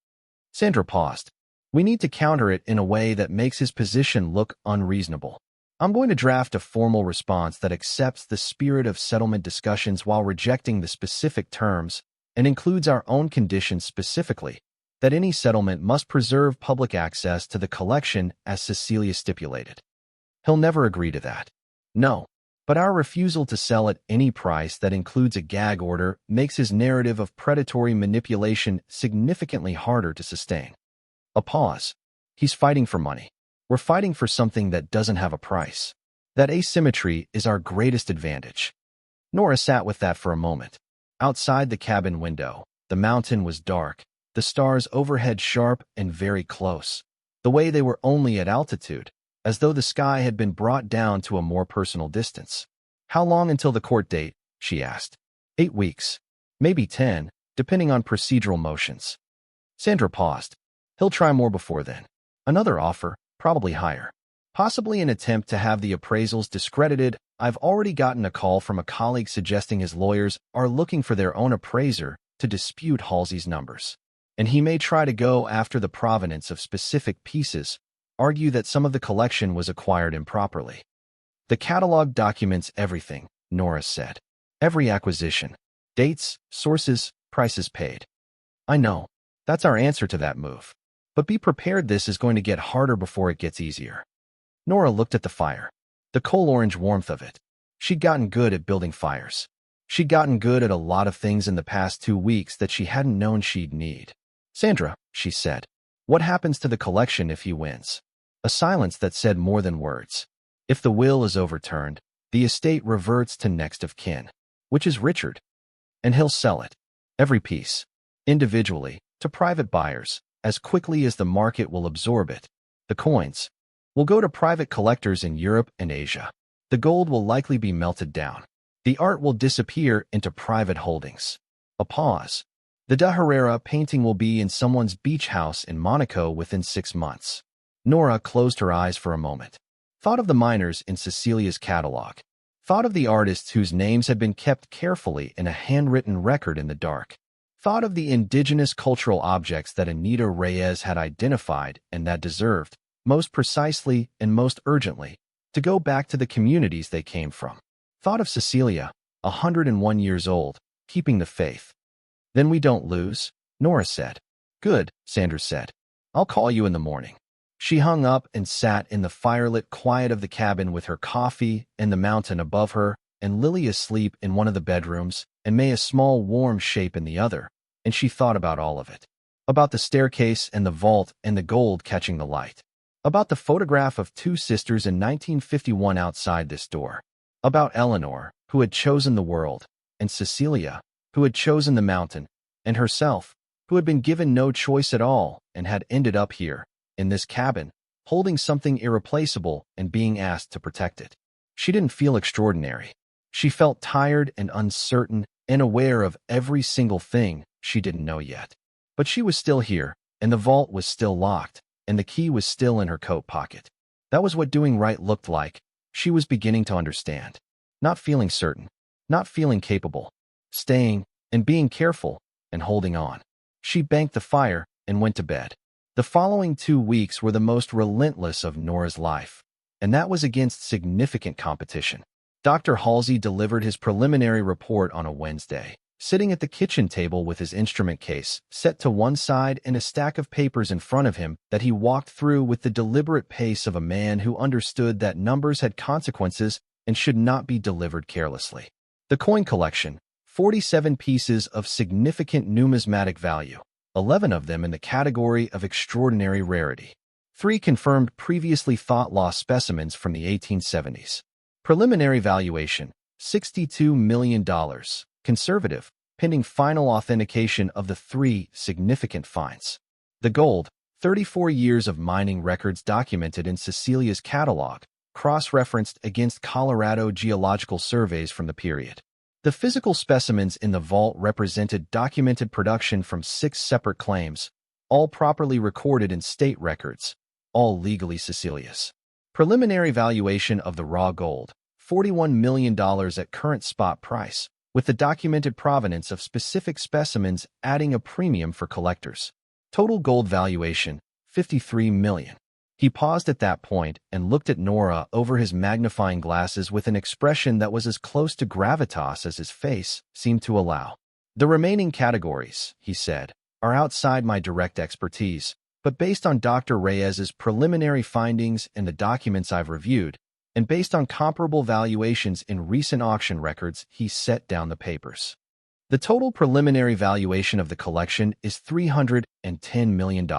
Sandra paused. "We need to counter it in a way that makes his position look unreasonable. I'm going to draft a formal response that accepts the spirit of settlement discussions while rejecting the specific terms and includes our own conditions, specifically that any settlement must preserve public access to the collection as Cecilia stipulated." "He'll never agree to that." "No. But our refusal to sell at any price that includes a gag order makes his narrative of predatory manipulation significantly harder to sustain." A pause. "He's fighting for money. We're fighting for something that doesn't have a price. That asymmetry is our greatest advantage." Nora sat with that for a moment. Outside the cabin window, the mountain was dark, the stars overhead sharp and very close, the way they were only at altitude, as though the sky had been brought down to a more personal distance. "How long until the court date?" she asked. 8 weeks. Maybe 10, depending on procedural motions. Sandra paused. "He'll try more before then. Another offer, probably higher. Possibly an attempt to have the appraisals discredited. I've already gotten a call from a colleague suggesting his lawyers are looking for their own appraiser to dispute Halsey's numbers. And he may try to go after the provenance of specific pieces, argue that some of the collection was acquired improperly." "The catalog documents everything," Nora said. "Every acquisition. Dates, sources, prices paid." "I know. That's our answer to that move. But be prepared, this is going to get harder before it gets easier." Nora looked at the fire. The coal-orange warmth of it. She'd gotten good at building fires. She'd gotten good at a lot of things in the past 2 weeks that she hadn't known she'd need. "Sandra," she said, "what happens to the collection if he wins?" A silence that said more than words. "If the will is overturned, the estate reverts to next of kin, which is Richard. And he'll sell it. Every piece. Individually, to private buyers, as quickly as the market will absorb it. The coins will go to private collectors in Europe and Asia. The gold will likely be melted down. The art will disappear into private holdings." A pause. "The De Herrera painting will be in someone's beach house in Monaco within 6 months. Nora closed her eyes for a moment. Thought of the miners in Cecilia's catalog. Thought of the artists whose names had been kept carefully in a handwritten record in the dark. Thought of the indigenous cultural objects that Anita Reyes had identified and that deserved, most precisely and most urgently, to go back to the communities they came from. Thought of Cecilia, 101 years old, keeping the faith. "Then we don't lose," Nora said. "Good," Sandra said. "I'll call you in the morning." She hung up and sat in the firelit quiet of the cabin with her coffee and the mountain above her, and Lily asleep in one of the bedrooms, and May a small warm shape in the other, and she thought about all of it. About the staircase and the vault and the gold catching the light. About the photograph of 2 sisters in 1951 outside this door. About Eleanor, who had chosen the world, and Cecilia, who had chosen the mountain, and herself, who had been given no choice at all and had ended up here, in this cabin, holding something irreplaceable and being asked to protect it. She didn't feel extraordinary. She felt tired and uncertain and aware of every single thing she didn't know yet. But she was still here, and the vault was still locked, and the key was still in her coat pocket. That was what doing right looked like. She was beginning to understand. Not feeling certain, not feeling capable, staying and being careful and holding on. She banked the fire and went to bed. The following 2 weeks were the most relentless of Nora's life, and that was against significant competition. Dr. Halsey delivered his preliminary report on a Wednesday, sitting at the kitchen table with his instrument case set to one side and a stack of papers in front of him that he walked through with the deliberate pace of a man who understood that numbers had consequences and should not be delivered carelessly. The coin collection, 47 pieces of significant numismatic value, 11 of them in the category of extraordinary rarity. 3 confirmed previously thought lost specimens from the 1870s. Preliminary valuation, $62 million. Conservative, pending final authentication of the 3 significant finds. The gold, 34 years of mining records documented in Cecilia's catalog, cross-referenced against Colorado geological surveys from the period. The physical specimens in the vault represented documented production from 6 separate claims, all properly recorded in state records, all legally Cecilia's. Preliminary valuation of the raw gold, $41 million at current spot price, with the documented provenance of specific specimens adding a premium for collectors. Total gold valuation, $53 million. He paused at that point and looked at Nora over his magnifying glasses with an expression that was as close to gravitas as his face seemed to allow. The remaining categories, he said, are outside my direct expertise, but based on Dr. Reyes's preliminary findings and the documents I've reviewed, and based on comparable valuations in recent auction records, he set down the papers. The total preliminary valuation of the collection is $310 million.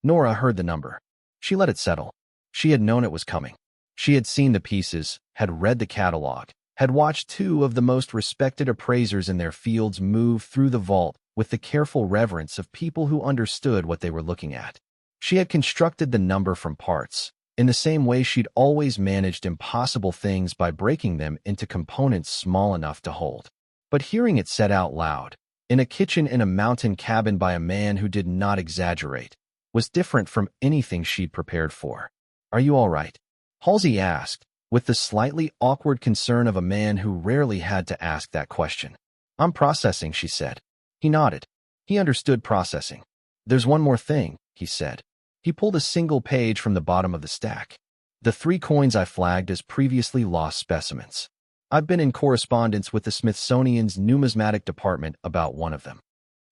Nora heard the number. She let it settle. She had known it was coming. She had seen the pieces, had read the catalog, had watched 2 of the most respected appraisers in their fields move through the vault with the careful reverence of people who understood what they were looking at. She had constructed the number from parts, in the same way she'd always managed impossible things by breaking them into components small enough to hold. But hearing it said out loud, in a kitchen in a mountain cabin by a man who did not exaggerate, was different from anything she'd prepared for. "Are you all right?" Halsey asked, with the slightly awkward concern of a man who rarely had to ask that question. "I'm processing," she said. He nodded. He understood processing. "There's one more thing," he said. He pulled a single page from the bottom of the stack. "The 3 coins I flagged as previously lost specimens. I've been in correspondence with the Smithsonian's numismatic department about one of them."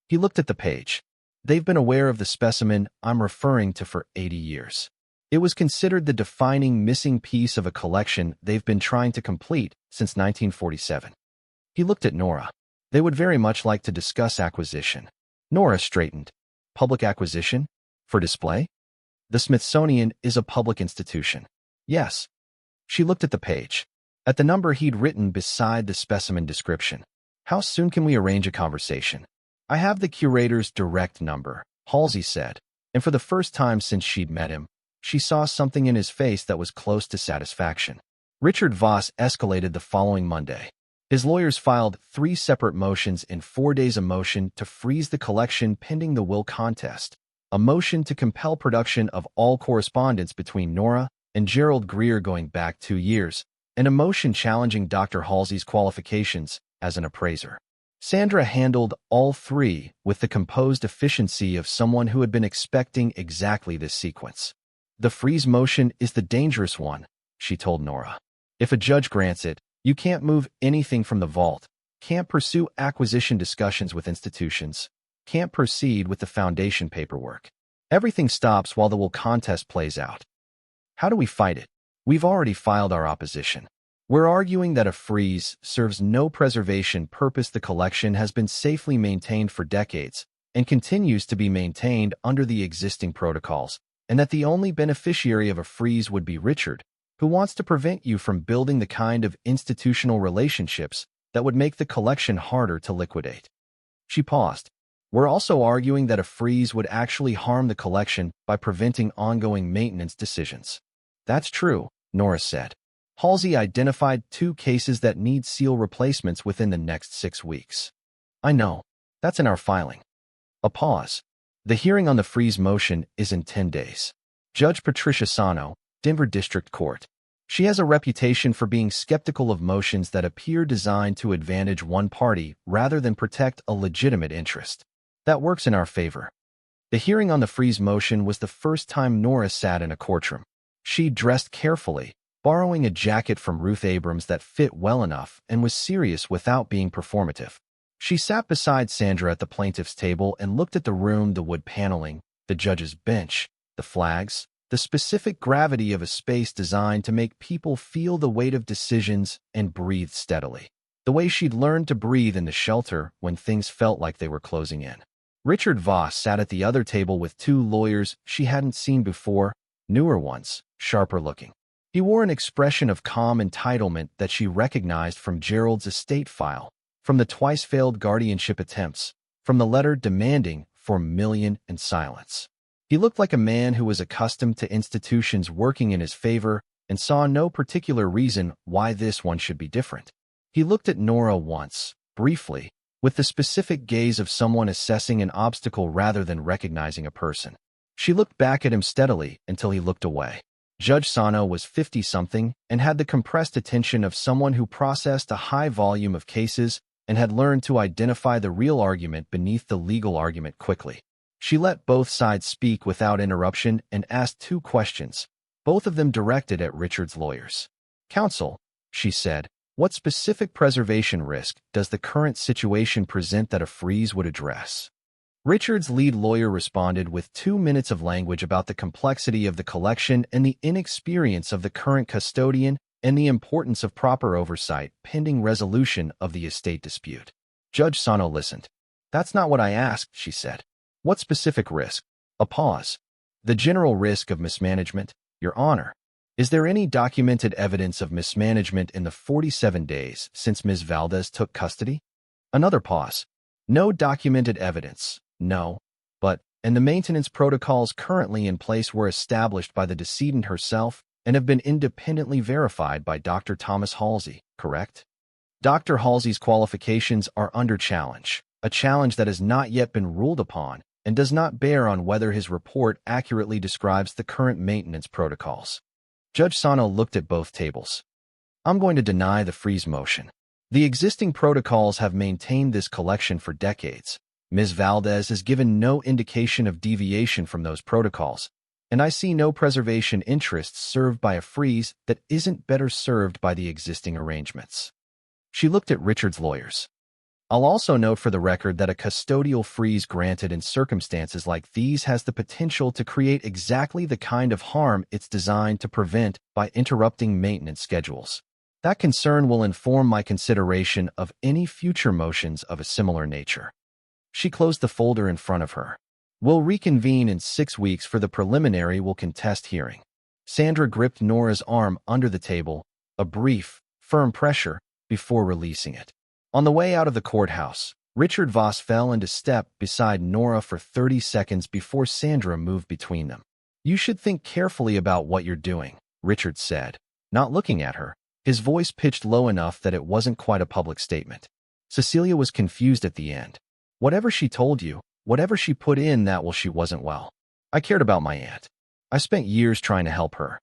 He looked at the page. "They've been aware of the specimen I'm referring to for 80 years. It was considered the defining missing piece of a collection they've been trying to complete since 1947. He looked at Nora. They would very much like to discuss acquisition. Nora straightened. "Public acquisition? For display?" "The Smithsonian is a public institution." "Yes." She looked at the page, at the number he'd written beside the specimen description. "How soon can we arrange a conversation?" "I have the curator's direct number," Halsey said, and for the first time since she'd met him, she saw something in his face that was close to satisfaction. Richard Voss escalated the following Monday. His lawyers filed 3 separate motions in 4 days: a motion to freeze the collection pending the will contest, a motion to compel production of all correspondence between Nora and Gerald Greer going back 2 years, and a motion challenging Dr. Halsey's qualifications as an appraiser. Sandra handled all 3 with the composed efficiency of someone who had been expecting exactly this sequence. "The freeze motion is the dangerous one," she told Nora. "If a judge grants it, you can't move anything from the vault, can't pursue acquisition discussions with institutions, can't proceed with the foundation paperwork. Everything stops while the will contest plays out." "How do we fight it?" "We've already filed our opposition. We're arguing that a freeze serves no preservation purpose. The collection has been safely maintained for decades and continues to be maintained under the existing protocols, and that the only beneficiary of a freeze would be Richard, who wants to prevent you from building the kind of institutional relationships that would make the collection harder to liquidate." She paused. We're also arguing that a freeze would actually harm the collection by preventing ongoing maintenance decisions. That's true, Nora said. Halsey identified 2 cases that need seal replacements within the next 6 weeks. I know. That's in our filing. A pause. The hearing on the freeze motion is in 10 days. Judge Patricia Sano, Denver District Court. She has a reputation for being skeptical of motions that appear designed to advantage one party rather than protect a legitimate interest. That works in our favor. The hearing on the freeze motion was the first time Nora sat in a courtroom. She dressed carefully, borrowing a jacket from Ruth Abrams that fit well enough and was serious without being performative. She sat beside Sandra at the plaintiff's table and looked at the room, the wood paneling, the judge's bench, the flags, the specific gravity of a space designed to make people feel the weight of decisions and breathe steadily. The way she'd learned to breathe in the shelter when things felt like they were closing in. Richard Voss sat at the other table with 2 lawyers she hadn't seen before, newer ones, sharper looking. He wore an expression of calm entitlement that she recognized from Gerald's estate file, from the twice-failed guardianship attempts, from the letter demanding for Million and silence. He looked like a man who was accustomed to institutions working in his favor and saw no particular reason why this one should be different. He looked at Nora once, briefly, with the specific gaze of someone assessing an obstacle rather than recognizing a person. She looked back at him steadily until he looked away. Judge Sano was 50-something and had the compressed attention of someone who processed a high volume of cases and had learned to identify the real argument beneath the legal argument quickly. She let both sides speak without interruption and asked 2 questions, both of them directed at Richard's lawyers. "Counsel," she said, "what specific preservation risk does the current situation present that a freeze would address?" Richard's lead lawyer responded with 2 minutes of language about the complexity of the collection and the inexperience of the current custodian and the importance of proper oversight pending resolution of the estate dispute. Judge Sano listened. "That's not what I asked," she said. "What specific risk?" A pause. "The general risk of mismanagement, Your Honor. Is there any documented evidence of mismanagement in the 47 days since Ms. Valdez took custody?" Another pause. "No documented evidence, no. And the maintenance protocols currently in place were established by the decedent herself and have been independently verified by Dr. Thomas Halsey, correct?" Dr. Halsey's qualifications are under challenge, a challenge that has not yet been ruled upon and does not bear on whether his report accurately describes the current maintenance protocols. Judge Sano looked at both tables. "I'm going to deny the freeze motion. The existing protocols have maintained this collection for decades. Ms. Valdez has given no indication of deviation from those protocols, and I see no preservation interests served by a freeze that isn't better served by the existing arrangements." She looked at Richard's lawyers. "I'll also note for the record that a custodial freeze granted in circumstances like these has the potential to create exactly the kind of harm it's designed to prevent by interrupting maintenance schedules. That concern will inform my consideration of any future motions of a similar nature." She closed the folder in front of her. "We'll reconvene in 6 weeks for the preliminary will contest hearing." Sandra gripped Nora's arm under the table, a brief, firm pressure, before releasing it. On the way out of the courthouse, Richard Voss fell into step beside Nora for 30 seconds before Sandra moved between them. "You should think carefully about what you're doing," Richard said, not looking at her, his voice pitched low enough that it wasn't quite a public statement. Cecilia was confused at the end. "Whatever she told you, whatever she put in that, well, she wasn't well. I cared about my aunt. I spent years trying to help her.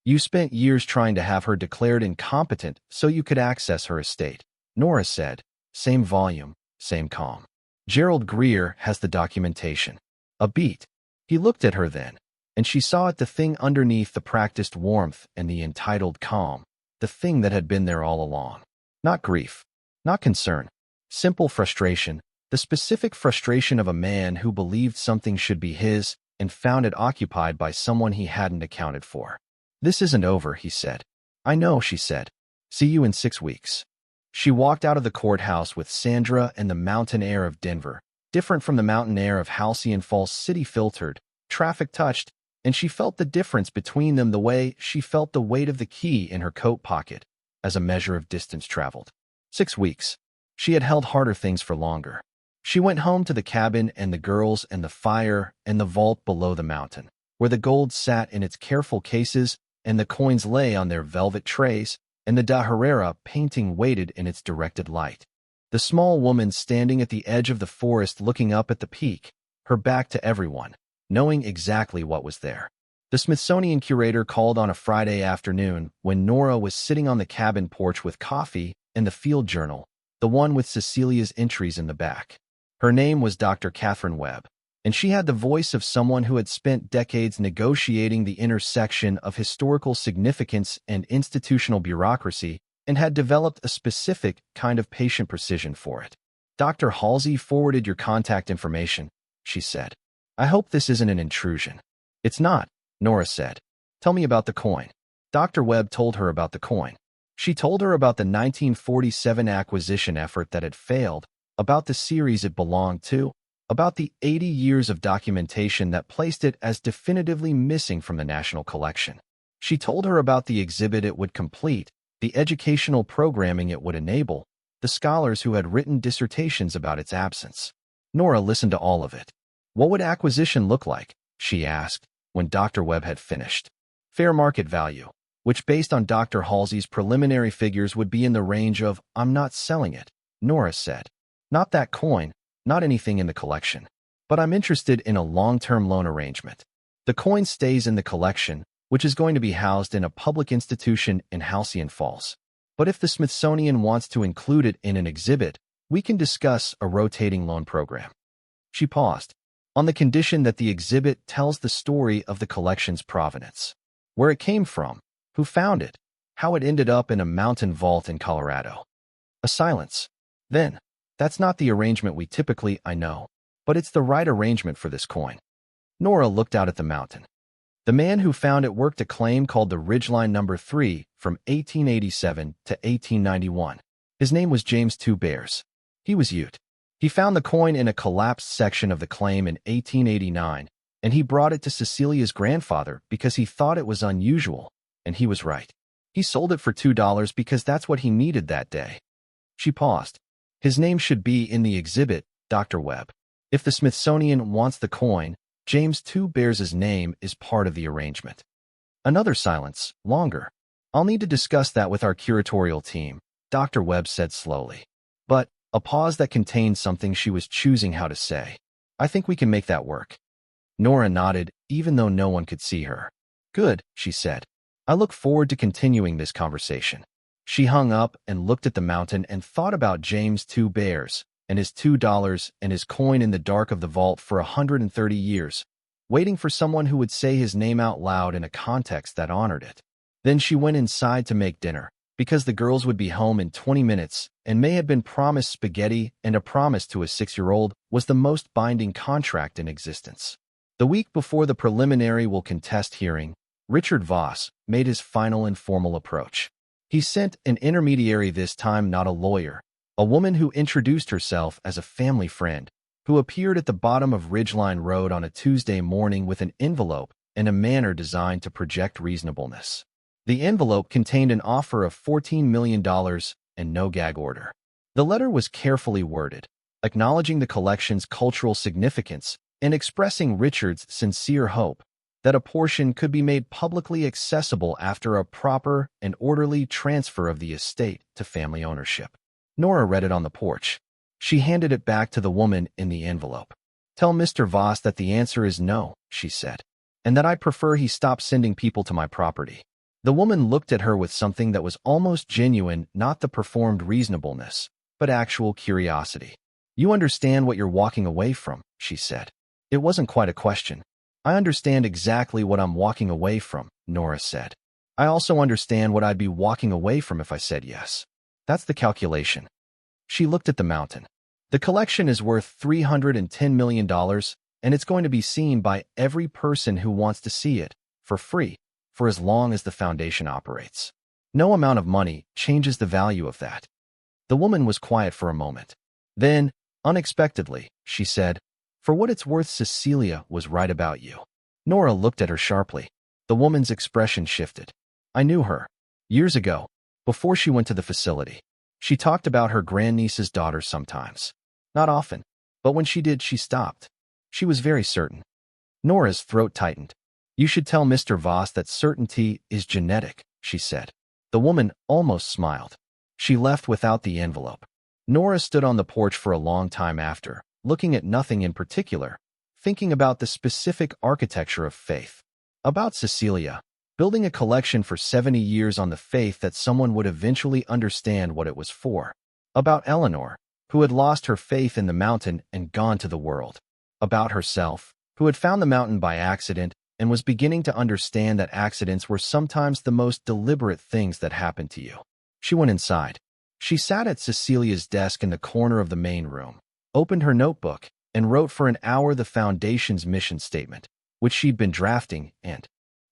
You spent years trying to have her declared incompetent so you could access her estate," Nora said, same volume, same calm. "Gerald Greer has the documentation." A beat. He looked at her then, and she saw it, the thing underneath the practiced warmth and the entitled calm, the thing that had been there all along. Not grief, not concern, simple frustration, the specific frustration of a man who believed something should be his and found it occupied by someone he hadn't accounted for. "This isn't over," he said. "I know," she said. "See you in 6 weeks." She walked out of the courthouse with Sandra and the mountain air of Denver, different from the mountain air of Halcyon Falls, city filtered, traffic touched, and she felt the difference between them the way she felt the weight of the key in her coat pocket as a measure of distance traveled. 6 weeks. She had held harder things for longer. She went home to the cabin and the girls and the fire and the vault below the mountain, where the gold sat in its careful cases and the coins lay on their velvet trays, and the da Herrera painting waited in its directed light. The small woman standing at the edge of the forest looking up at the peak, her back to everyone, knowing exactly what was there. The Smithsonian curator called on a Friday afternoon when Nora was sitting on the cabin porch with coffee and the field journal, the one with Cecilia's entries in the back. Her name was Dr. Catherine Webb, and she had the voice of someone who had spent decades negotiating the intersection of historical significance and institutional bureaucracy and had developed a specific kind of patient precision for it. Dr. Halsey forwarded your contact information, she said. I hope this isn't an intrusion. It's not, Nora said. Tell me about the coin. Dr. Webb told her about the coin. She told her about the 1947 acquisition effort that had failed, about the series it belonged to, about the 80 years of documentation that placed it as definitively missing from the national collection. She told her about the exhibit it would complete, the educational programming it would enable, the scholars who had written dissertations about its absence. Nora listened to all of it. What would acquisition look like? She asked, when Dr. Webb had finished. Fair market value, which based on Dr. Halsey's preliminary figures would be in the range of, I'm not selling it, Nora said. Not that coin, not anything in the collection. But I'm interested in a long-term loan arrangement. The coin stays in the collection, which is going to be housed in a public institution in Halcyon Falls. But if the Smithsonian wants to include it in an exhibit, we can discuss a rotating loan program. She paused, on the condition that the exhibit tells the story of the collection's provenance. Where it came from, who found it, how it ended up in a mountain vault in Colorado. A silence. Then, that's not the arrangement we typically, I know, but it's the right arrangement for this coin. Nora looked out at the mountain. The man who found it worked a claim called the Ridgeline No. 3 from 1887 to 1891. His name was James Two Bears. He was Ute. He found the coin in a collapsed section of the claim in 1889, and he brought it to Cecilia's grandfather because he thought it was unusual, and he was right. He sold it for $2 because that's what he needed that day. She paused. His name should be in the exhibit, Dr. Webb. If the Smithsonian wants the coin, James Two Bears' name is part of the arrangement. Another silence, longer. I'll need to discuss that with our curatorial team, Dr. Webb said slowly. But, a pause that contained something she was choosing how to say. I think we can make that work. Nora nodded, even though no one could see her. Good, she said. I look forward to continuing this conversation. She hung up and looked at the mountain and thought about James Two Bears and his $2 and his coin in the dark of the vault for 130 years, waiting for someone who would say his name out loud in a context that honored it. Then she went inside to make dinner, because the girls would be home in 20 minutes and May had been promised spaghetti, and a promise to a 6-year-old was the most binding contract in existence. The week before the preliminary will contest hearing, Richard Voss made his final informal approach. He sent an intermediary, this time not a lawyer, a woman who introduced herself as a family friend, who appeared at the bottom of Ridgeline Road on a Tuesday morning with an envelope in a manner designed to project reasonableness. The envelope contained an offer of $14 million and no gag order. The letter was carefully worded, acknowledging the collection's cultural significance and expressing Richard's sincere hope that a portion could be made publicly accessible after a proper and orderly transfer of the estate to family ownership. Nora read it on the porch. She handed it back to the woman in the envelope. Tell Mr. Voss that the answer is no, she said, and that I prefer he stop sending people to my property. The woman looked at her with something that was almost genuine, not the performed reasonableness, but actual curiosity. You understand what you're walking away from, she said. It wasn't quite a question. I understand exactly what I'm walking away from, Nora said. I also understand what I'd be walking away from if I said yes. That's the calculation. She looked at the mountain. The collection is worth $310 million, and it's going to be seen by every person who wants to see it, for free, for as long as the foundation operates. No amount of money changes the value of that. The woman was quiet for a moment. Then, unexpectedly, she said, For what it's worth, Cecilia was right about you. Nora looked at her sharply. The woman's expression shifted. I knew her. Years ago, before she went to the facility. She talked about her grandniece's daughter sometimes. Not often, But when she did, she stopped. She was very certain. Nora's throat tightened. "You should tell Mr. Voss that certainty is genetic," she said. The woman almost smiled. She left without the envelope. Nora stood on the porch for a long time after, looking at nothing in particular, thinking about the specific architecture of faith. About Cecilia, building a collection for 70 years on the faith that someone would eventually understand what it was for. About Eleanor, who had lost her faith in the mountain and gone to the world. About herself, who had found the mountain by accident and was beginning to understand that accidents were sometimes the most deliberate things that happened to you. She went inside. She sat at Cecilia's desk in the corner of the main room, opened her notebook, and wrote for an hour the Foundation's mission statement, which she'd been drafting and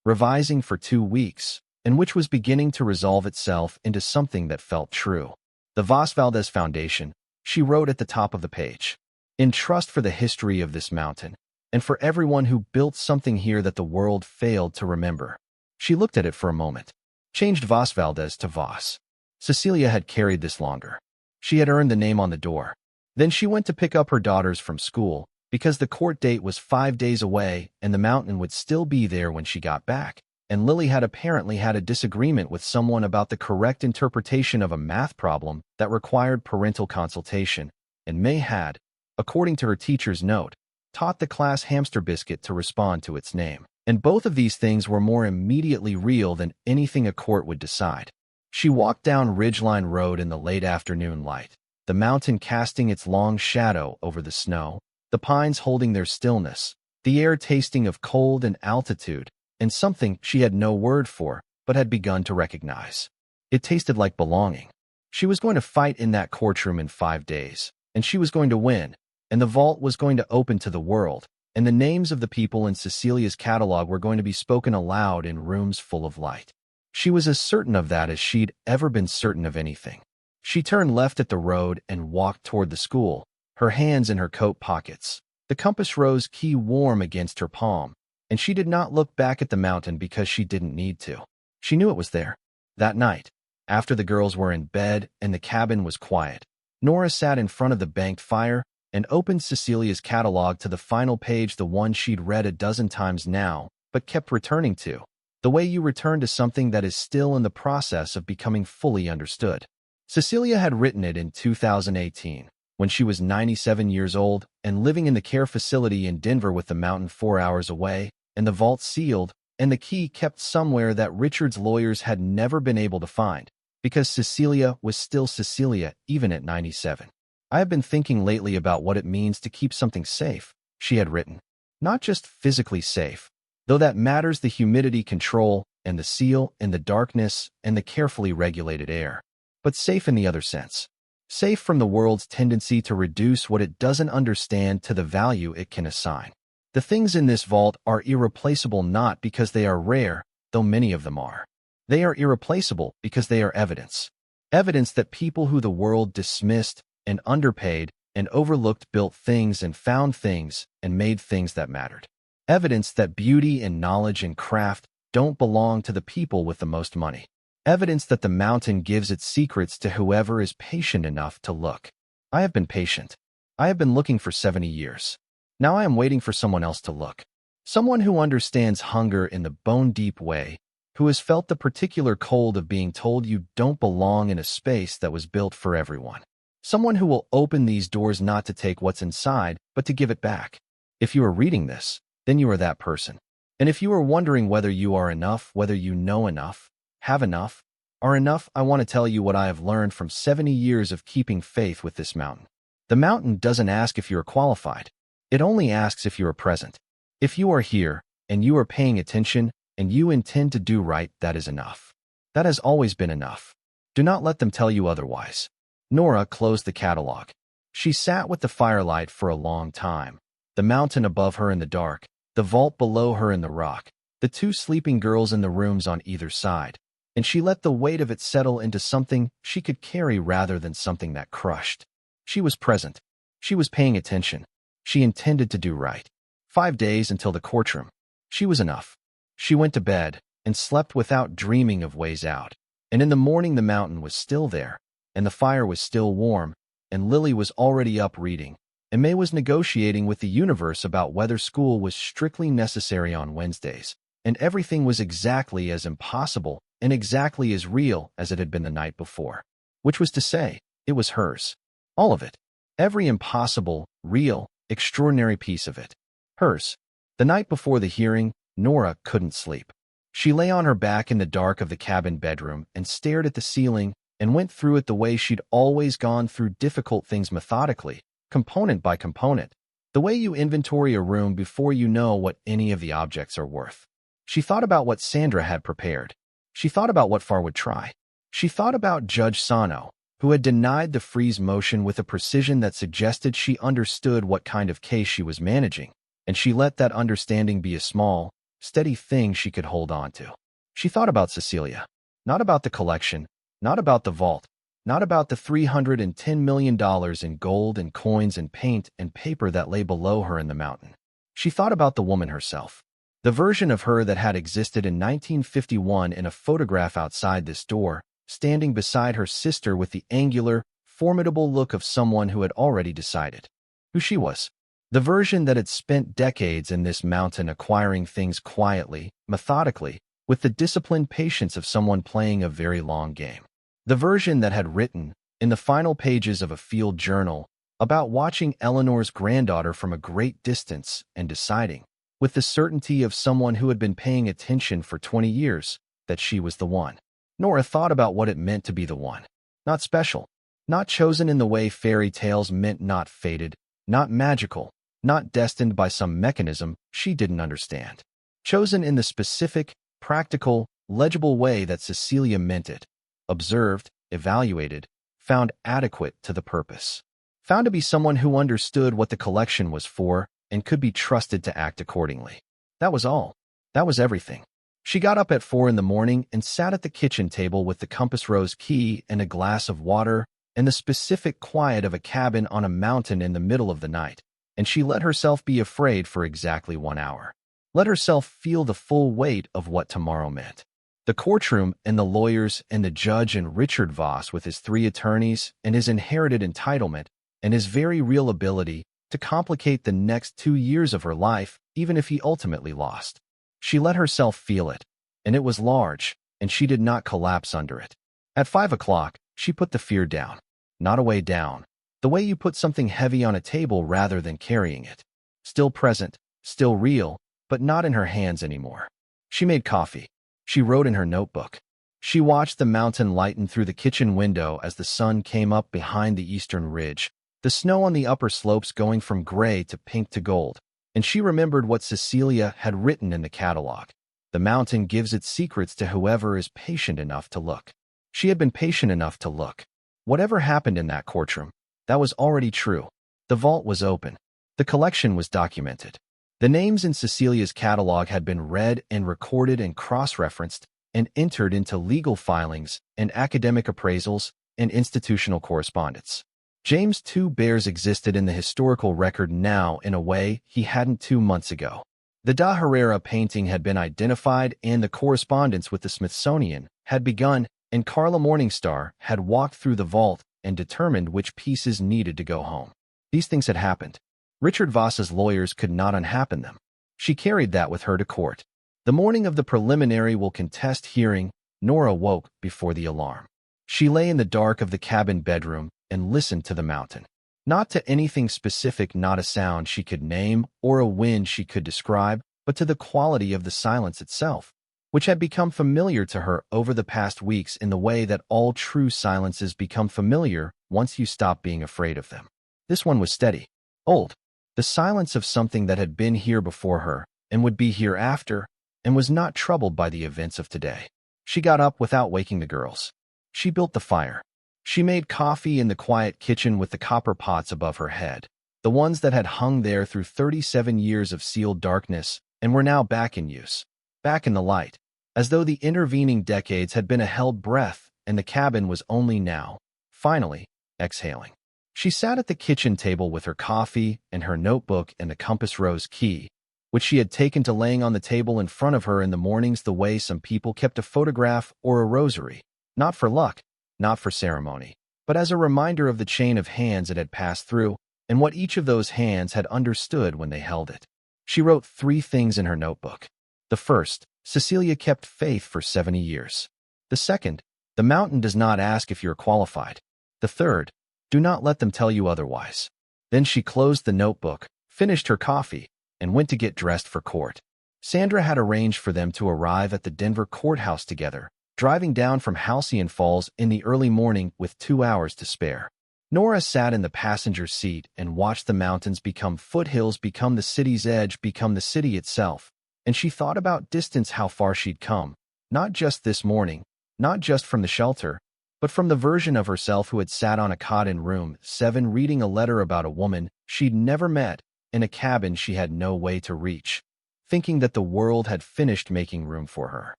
revising for 2 weeks, and which was beginning to resolve itself into something that felt true. The Valdez Foundation, she wrote at the top of the page. In trust for the history of this mountain, and for everyone who built something here that the world failed to remember. She looked at it for a moment, changed Valdez to Voss. Cecilia had carried this longer. She had earned the name on the door. Then she went to pick up her daughters from school, because the court date was 5 days away and the mountain would still be there when she got back, and Lily had apparently had a disagreement with someone about the correct interpretation of a math problem that required parental consultation, and May had, according to her teacher's note, taught the class hamster biscuit to respond to its name. And both of these things were more immediately real than anything a court would decide. She walked down Ridgeline Road in the late afternoon light, the mountain casting its long shadow over the snow, the pines holding their stillness, the air tasting of cold and altitude, and something she had no word for, but had begun to recognize. It tasted like belonging. She was going to fight in that courtroom in 5 days, and she was going to win, and the vault was going to open to the world, and the names of the people in Cecilia's catalog were going to be spoken aloud in rooms full of light. She was as certain of that as she'd ever been certain of anything. She turned left at the road and walked toward the school, her hands in her coat pockets, the compass rose key warm against her palm, and she did not look back at the mountain because she didn't need to. She knew it was there. That night, after the girls were in bed and the cabin was quiet, Nora sat in front of the banked fire and opened Cecilia's catalog to the final page, the one she'd read a dozen times now, but kept returning to, the way you return to something that is still in the process of becoming fully understood. Cecilia had written it in 2018, when she was 97 years old and living in the care facility in Denver with the mountain 4 hours away, and the vault sealed, and the key kept somewhere that Richard's lawyers had never been able to find, because Cecilia was still Cecilia even at 97. "I have been thinking lately about what it means to keep something safe," she had written. "Not just physically safe, though that matters, the humidity control and the seal and the darkness and the carefully regulated air, but safe in the other sense. Safe from the world's tendency to reduce what it doesn't understand to the value it can assign. The things in this vault are irreplaceable not because they are rare, though many of them are. They are irreplaceable because they are evidence. Evidence that people who the world dismissed and underpaid and overlooked built things and found things and made things that mattered. Evidence that beauty and knowledge and craft don't belong to the people with the most money. Evidence that the mountain gives its secrets to whoever is patient enough to look. I have been patient. I have been looking for 70 years. Now I am waiting for someone else to look. Someone who understands hunger in the bone-deep way, who has felt the particular cold of being told you don't belong in a space that was built for everyone. Someone who will open these doors not to take what's inside, but to give it back. If you are reading this, then you are that person. And if you are wondering whether you are enough, whether you know enough, have enough, are enough, I want to tell you what I have learned from 70 years of keeping faith with this mountain. The mountain doesn't ask if you are qualified. It only asks if you are present. If you are here, and you are paying attention, and you intend to do right, that is enough. That has always been enough. Do not let them tell you otherwise. Nora closed the catalog. She sat with the firelight for a long time. The mountain above her in the dark, the vault below her in the rock, the 2 sleeping girls in the rooms on either side, and she let the weight of it settle into something she could carry rather than something that crushed. She was present. She was paying attention. She intended to do right. 5 days until the courtroom. She was enough. She went to bed and slept without dreaming of ways out. And in the morning the mountain was still there, and the fire was still warm, and Lily was already up reading, and May was negotiating with the universe about whether school was strictly necessary on Wednesdays, and everything was exactly as impossible and exactly as real as it had been the night before. Which was to say, it was hers. All of it. Every impossible, real, extraordinary piece of it. Hers. The night before the hearing, Nora couldn't sleep. She lay on her back in the dark of the cabin bedroom and stared at the ceiling and went through it the way she'd always gone through difficult things methodically, component by component, the way you inventory a room before you know what any of the objects are worth. She thought about what Sandra had prepared. She thought about what Far would try. She thought about Judge Sano, who had denied the freeze motion with a precision that suggested she understood what kind of case she was managing, and she let that understanding be a small, steady thing she could hold on to. She thought about Cecilia. Not about the collection, not about the vault, not about the $310 million in gold and coins and paint and paper that lay below her in the mountain. She thought about the woman herself. The version of her that had existed in 1951 in a photograph outside this door, standing beside her sister with the angular, formidable look of someone who had already decided who she was. The version that had spent decades in this mountain acquiring things quietly, methodically, with the disciplined patience of someone playing a very long game. The version that had written, in the final pages of a field journal, about watching Eleanor's granddaughter from a great distance and deciding, with the certainty of someone who had been paying attention for 20 years, that she was the one. Nora thought about what it meant to be the one. Not special. Not chosen in the way fairy tales meant, not fated, not magical, not destined by some mechanism she didn't understand. Chosen in the specific, practical, legible way that Cecilia meant it. Observed, evaluated, found adequate to the purpose. Found to be someone who understood what the collection was for and could be trusted to act accordingly. That was all. That was everything. She got up at 4 in the morning and sat at the kitchen table with the compass rose key and a glass of water and the specific quiet of a cabin on a mountain in the middle of the night, and she let herself be afraid for exactly 1 hour. Let herself feel the full weight of what tomorrow meant. The courtroom and the lawyers and the judge and Richard Voss with his 3 attorneys and his inherited entitlement and his very real ability to complicate the next 2 years of her life, even if he ultimately lost. She let herself feel it, and it was large, and she did not collapse under it. At 5 o'clock, she put the fear down. Not a way down. The way you put something heavy on a table rather than carrying it. Still present, still real, but not in her hands anymore. She made coffee. She wrote in her notebook. She watched the mountain lighten through the kitchen window as the sun came up behind the eastern ridge, the snow on the upper slopes going from gray to pink to gold, and she remembered what Cecilia had written in the catalog. The mountain gives its secrets to whoever is patient enough to look. She had been patient enough to look. Whatever happened in that courtroom, that was already true. The vault was open. The collection was documented. The names in Cecilia's catalog had been read and recorded and cross-referenced and entered into legal filings and academic appraisals and institutional correspondence. James' 2 bears existed in the historical record now in a way he hadn't 2 months ago. The Da Herrera painting had been identified and the correspondence with the Smithsonian had begun, and Carla Morningstar had walked through the vault and determined which pieces needed to go home. These things had happened. Richard Voss's lawyers could not unhappen them. She carried that with her to court. The morning of the preliminary will contest hearing, Nora woke before the alarm. She lay in the dark of the cabin bedroom and listened to the mountain. Not to anything specific, not a sound she could name or a wind she could describe, but to the quality of the silence itself, which had become familiar to her over the past weeks in the way that all true silences become familiar once you stop being afraid of them. This one was steady, old, the silence of something that had been here before her and would be here after, and was not troubled by the events of today. She got up without waking the girls. She built the fire. She made coffee in the quiet kitchen with the copper pots above her head, the ones that had hung there through 37 years of sealed darkness and were now back in use, back in the light, as though the intervening decades had been a held breath and the cabin was only now, finally, exhaling. She sat at the kitchen table with her coffee and her notebook and the compass rose key, which she had taken to laying on the table in front of her in the mornings the way some people kept a photograph or a rosary, not for luck, not for ceremony, but as a reminder of the chain of hands it had passed through, and what each of those hands had understood when they held it. She wrote 3 things in her notebook. The first, Cecilia kept faith for 70 years. The second, the mountain does not ask if you're qualified. The third, do not let them tell you otherwise. Then she closed the notebook, finished her coffee, and went to get dressed for court. Sandra had arranged for them to arrive at the Denver courthouse together, driving down from Halcyon Falls in the early morning with 2 hours to spare. Nora sat in the passenger seat and watched the mountains become foothills, become the city's edge, become the city itself, and she thought about distance, how far she'd come, not just this morning, not just from the shelter, but from the version of herself who had sat on a cot in room 7 reading a letter about a woman she'd never met in a cabin she had no way to reach, thinking that the world had finished making room for her.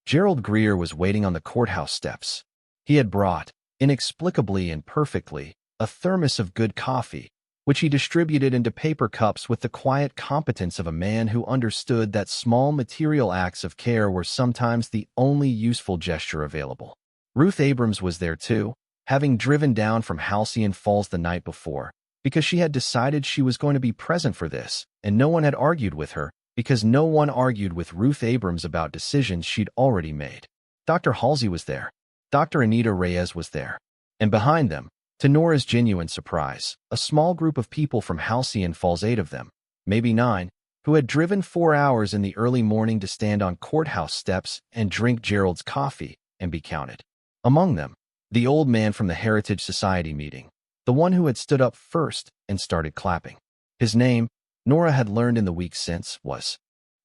Gerald Greer was waiting on the courthouse steps. He had brought, inexplicably and perfectly, a thermos of good coffee, which he distributed into paper cups with the quiet competence of a man who understood that small material acts of care were sometimes the only useful gesture available. Ruth Abrams was there too, having driven down from Halcyon Falls the night before, because she had decided she was going to be present for this, and no one had argued with her, because no one argued with Ruth Abrams about decisions she'd already made. Dr. Halsey was there. Dr. Anita Reyes was there. And behind them, to Nora's genuine surprise, a small group of people from Halcyon Falls, 8 of them, maybe 9, who had driven 4 hours in the early morning to stand on courthouse steps and drink Gerald's coffee and be counted. Among them, the old man from the Heritage Society meeting, the one who had stood up first and started clapping. His name, Nora had learned in the weeks since, was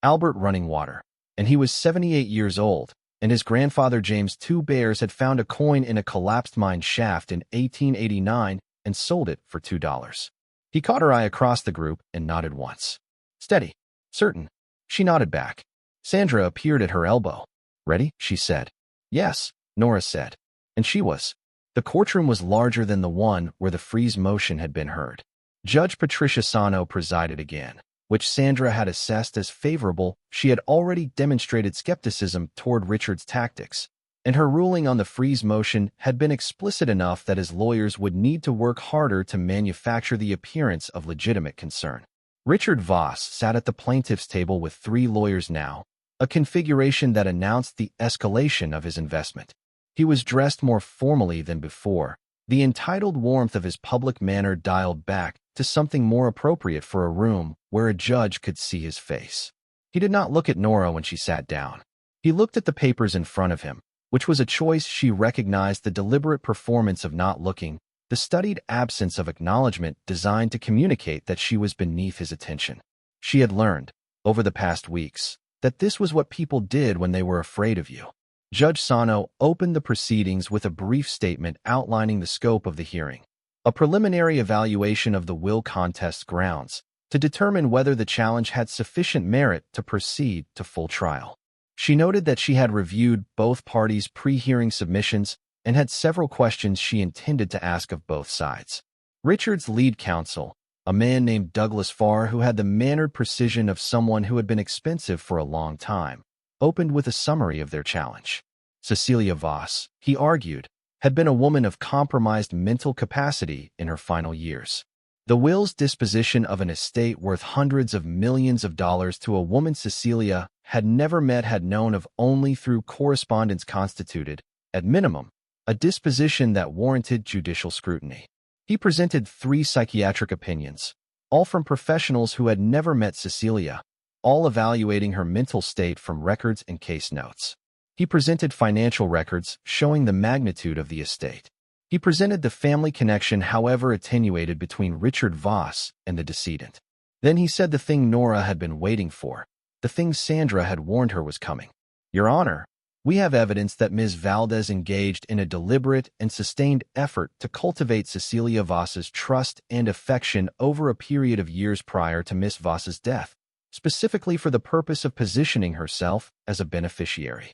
Albert Runningwater, and he was 78 years old, and his grandfather James Two Bears had found a coin in a collapsed mine shaft in 1889 and sold it for $2. He caught her eye across the group and nodded once. Steady. Certain. She nodded back. Sandra appeared at her elbow. Ready? She said. Yes, Nora said. And she was. The courtroom was larger than the one where the freeze motion had been heard. Judge Patricia Sano presided again, which Sandra had assessed as favorable. She had already demonstrated skepticism toward Richard's tactics, and her ruling on the freeze motion had been explicit enough that his lawyers would need to work harder to manufacture the appearance of legitimate concern. Richard Voss sat at the plaintiff's table with 3 lawyers now, a configuration that announced the escalation of his investment. He was dressed more formally than before, the entitled warmth of his public manner dialed back to something more appropriate for a room where a judge could see his face. He did not look at Nora when she sat down. He looked at the papers in front of him, which was a choice she recognized, the deliberate performance of not looking, the studied absence of acknowledgement designed to communicate that she was beneath his attention. She had learned, over the past weeks, that this was what people did when they were afraid of you. Judge Sano opened the proceedings with a brief statement outlining the scope of the hearing, a preliminary evaluation of the will contest's grounds, to determine whether the challenge had sufficient merit to proceed to full trial. She noted that she had reviewed both parties' pre-hearing submissions and had several questions she intended to ask of both sides. Richard's lead counsel, a man named Douglas Farr who had the mannered precision of someone who had been expensive for a long time, opened with a summary of their challenge. Cecilia Voss, he argued, had been a woman of compromised mental capacity in her final years. The will's disposition of an estate worth hundreds of millions of dollars to a woman Cecilia had never met, had known of only through correspondence, constituted, at minimum, a disposition that warranted judicial scrutiny. He presented 3 psychiatric opinions, all from professionals who had never met Cecilia, all evaluating her mental state from records and case notes. He presented financial records showing the magnitude of the estate. He presented the family connection, however attenuated, between Richard Voss and the decedent. Then he said the thing Nora had been waiting for, the thing Sandra had warned her was coming. Your Honor, we have evidence that Ms. Valdez engaged in a deliberate and sustained effort to cultivate Cecilia Voss's trust and affection over a period of years prior to Miss Voss's death, specifically for the purpose of positioning herself as a beneficiary.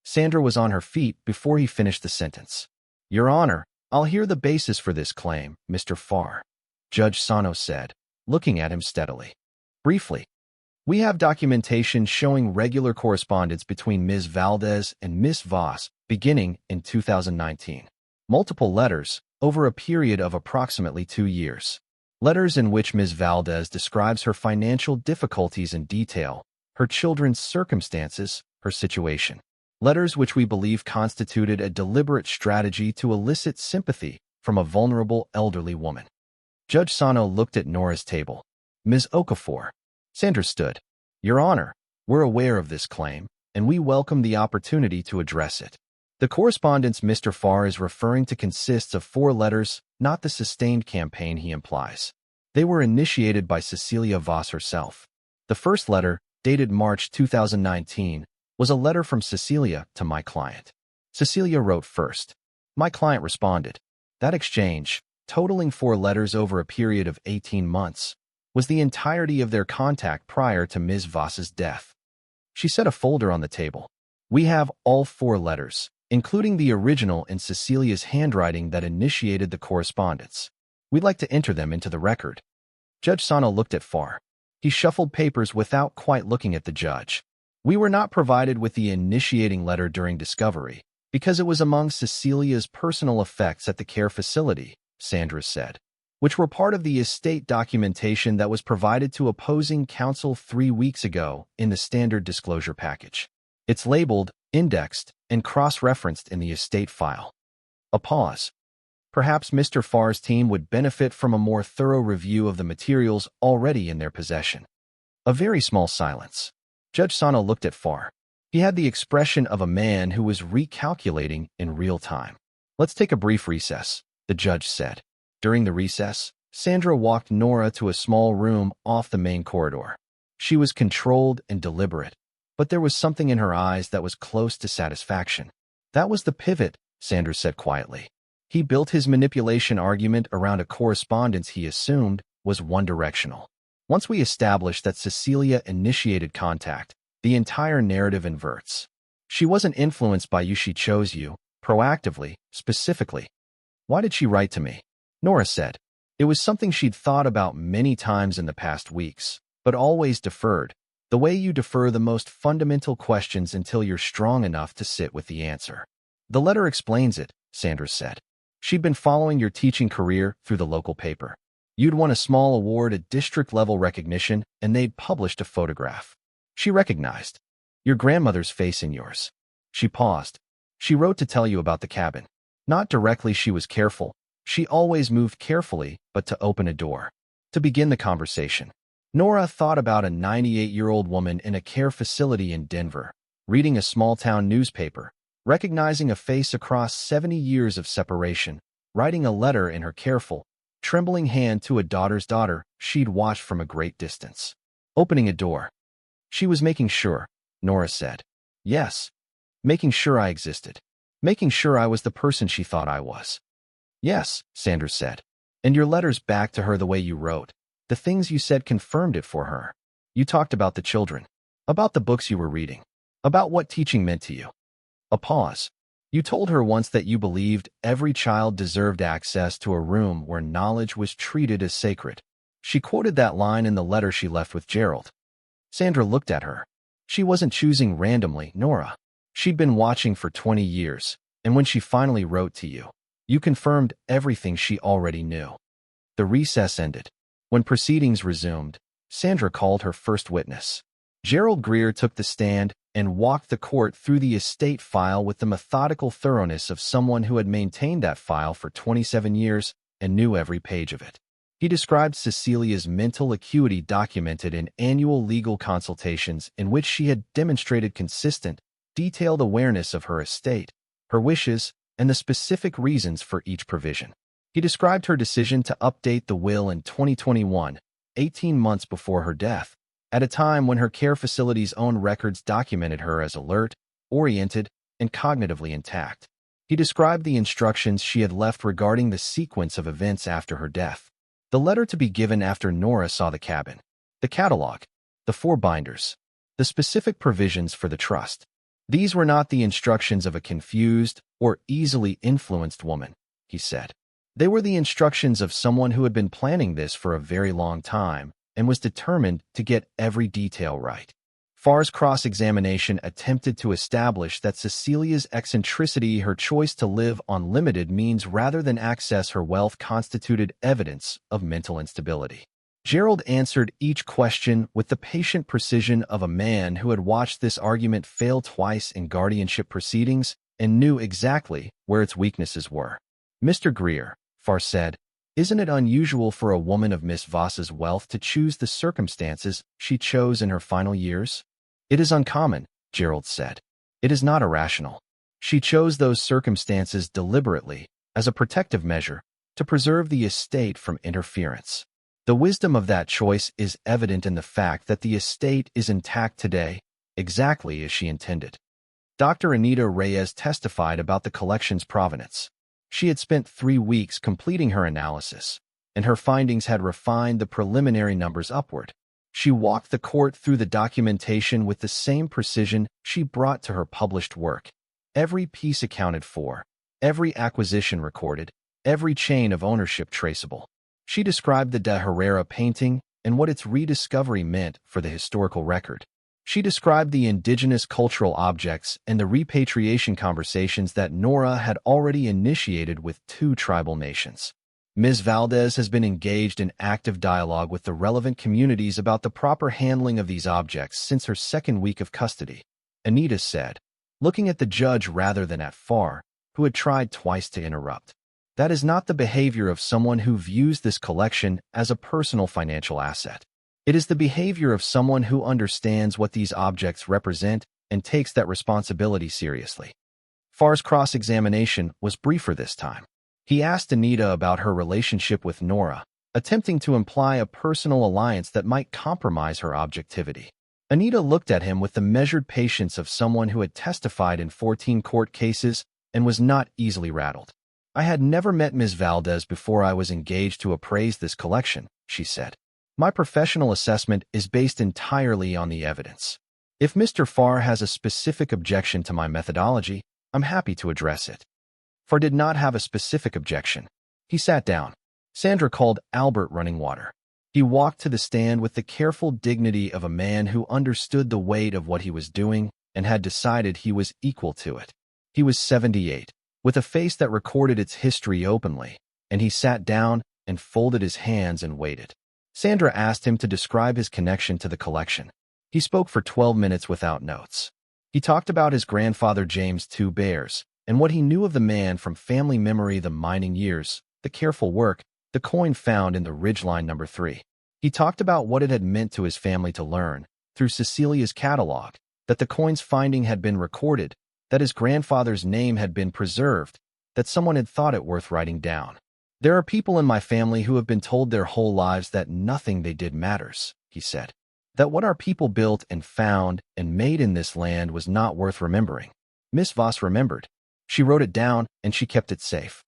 Sandra was on her feet before he finished the sentence. Your Honor, I'll hear the basis for this claim, Mr. Farr, Judge Sano said, looking at him steadily. Briefly, we have documentation showing regular correspondence between Ms. Valdez and Miss Voss beginning in 2019. Multiple letters over a period of approximately 2 years. Letters in which Ms. Valdez describes her financial difficulties in detail, her children's circumstances, her situation. Letters which we believe constituted a deliberate strategy to elicit sympathy from a vulnerable elderly woman. Judge Sano looked at Nora's table. Ms. Okafor. Sandra stood. Your Honor, we're aware of this claim, and we welcome the opportunity to address it. The correspondence Mr. Farr is referring to consists of 4 letters, not the sustained campaign he implies. They were initiated by Cecilia Voss herself. The first letter, dated March 2019, was a letter from Cecilia to my client. Cecilia wrote first. My client responded. That exchange, totaling 4 letters over a period of 18 months, was the entirety of their contact prior to Ms. Voss's death. She set a folder on the table. We have all 4 letters, including the original in Cecilia's handwriting that initiated the correspondence. We'd like to enter them into the record. Judge Sano looked at Farr. He shuffled papers without quite looking at the judge. We were not provided with the initiating letter during discovery, because it was among Cecilia's personal effects at the care facility, Sandra said, which were part of the estate documentation that was provided to opposing counsel 3 weeks ago in the standard disclosure package. It's labeled, indexed, and cross-referenced in the estate file. A pause. Perhaps Mr. Farr's team would benefit from a more thorough review of the materials already in their possession. A very small silence. Judge Sano looked at Farr. He had the expression of a man who was recalculating in real time. Let's take a brief recess, the judge said. During the recess, Sandra walked Nora to a small room off the main corridor. She was controlled and deliberate, but there was something in her eyes that was close to satisfaction. That was the pivot, Sandra said quietly. He built his manipulation argument around a correspondence he assumed was one-directional. Once we establish that Cecilia initiated contact, the entire narrative inverts. She wasn't influenced by you, she chose you, proactively, specifically. Why did she write to me? Nora said. It was something she'd thought about many times in the past weeks, but always deferred, the way you defer the most fundamental questions until you're strong enough to sit with the answer. The letter explains it, Sandra said. She'd been following your teaching career through the local paper. You'd won a small award at district-level recognition, and they'd published a photograph. She recognized your grandmother's face in yours. She paused. She wrote to tell you about the cabin. Not directly, she was careful. She always moved carefully, but to open a door. To begin the conversation. Nora thought about a 98-year-old woman in a care facility in Denver, reading a small-town newspaper, recognizing a face across 70 years of separation, writing a letter in her careful, trembling hand to a daughter's daughter she'd watched from a great distance. Opening a door. She was making sure, Nora said. Yes. Making sure I existed. Making sure I was the person she thought I was. Yes, Sandra said. And your letters back to her, the way you wrote. The things you said confirmed it for her. You talked about the children. About the books you were reading. About what teaching meant to you. A pause. You told her once that you believed every child deserved access to a room where knowledge was treated as sacred. She quoted that line in the letter she left with Gerald. Sandra looked at her. She wasn't choosing randomly, Nora. She'd been watching for 20 years, and when she finally wrote to you, you confirmed everything she already knew. The recess ended. When proceedings resumed, Sandra called her first witness. Gerald Greer took the stand and walked the court through the estate file with the methodical thoroughness of someone who had maintained that file for 27 years and knew every page of it. He described Cecilia's mental acuity documented in annual legal consultations in which she had demonstrated consistent, detailed awareness of her estate, her wishes, and the specific reasons for each provision. He described her decision to update the will in 2021, 18 months before her death, at a time when her care facility's own records documented her as alert, oriented, and cognitively intact. He described the instructions she had left regarding the sequence of events after her death. The letter to be given after Nora saw the cabin, the catalog, the 4 binders, the specific provisions for the trust. These were not the instructions of a confused or easily influenced woman, he said. They were the instructions of someone who had been planning this for a very long time and was determined to get every detail right. Farr's cross-examination attempted to establish that Cecilia's eccentricity, her choice to live on limited means rather than access her wealth, constituted evidence of mental instability. Gerald answered each question with the patient precision of a man who had watched this argument fail twice in guardianship proceedings and knew exactly where its weaknesses were. "Mr. Greer," Farr said, "isn't it unusual for a woman of Miss Voss's wealth to choose the circumstances she chose in her final years?" "It is uncommon," Gerald said. "It is not irrational. She chose those circumstances deliberately, as a protective measure, to preserve the estate from interference. The wisdom of that choice is evident in the fact that the estate is intact today, exactly as she intended." Dr. Anita Reyes testified about the collection's provenance. She had spent 3 weeks completing her analysis, and her findings had refined the preliminary numbers upward. She walked the court through the documentation with the same precision she brought to her published work. Every piece accounted for, every acquisition recorded, every chain of ownership traceable. She described the de Herrera painting and what its rediscovery meant for the historical record. She described the indigenous cultural objects and the repatriation conversations that Nora had already initiated with 2 tribal nations. Ms. Valdez has been engaged in active dialogue with the relevant communities about the proper handling of these objects since her 2nd week of custody, Anita said, looking at the judge rather than at Farr, who had tried twice to interrupt. "That is not the behavior of someone who views this collection as a personal financial asset. It is the behavior of someone who understands what these objects represent and takes that responsibility seriously." Farr's cross-examination was briefer this time. He asked Anita about her relationship with Nora, attempting to imply a personal alliance that might compromise her objectivity. Anita looked at him with the measured patience of someone who had testified in 14 court cases and was not easily rattled. "I had never met Ms. Valdez before I was engaged to appraise this collection," she said. "My professional assessment is based entirely on the evidence. If Mr. Farr has a specific objection to my methodology, I'm happy to address it." Farr did not have a specific objection. He sat down. Sandra called Albert running water. He walked to the stand with the careful dignity of a man who understood the weight of what he was doing and had decided he was equal to it. He was 78, with a face that recorded its history openly, and he sat down and folded his hands and waited. Sandra asked him to describe his connection to the collection. He spoke for 12 minutes without notes. He talked about his grandfather James Two Bears, and what he knew of the man from family memory, the mining years, the careful work, the coin found in the ridgeline number 3. He talked about what it had meant to his family to learn, through Cecilia's catalog, that the coin's finding had been recorded, that his grandfather's name had been preserved, that someone had thought it worth writing down. "There are people in my family who have been told their whole lives that nothing they did matters," he said. "That what our people built and found and made in this land was not worth remembering. Miss Voss remembered. She wrote it down, and she kept it safe."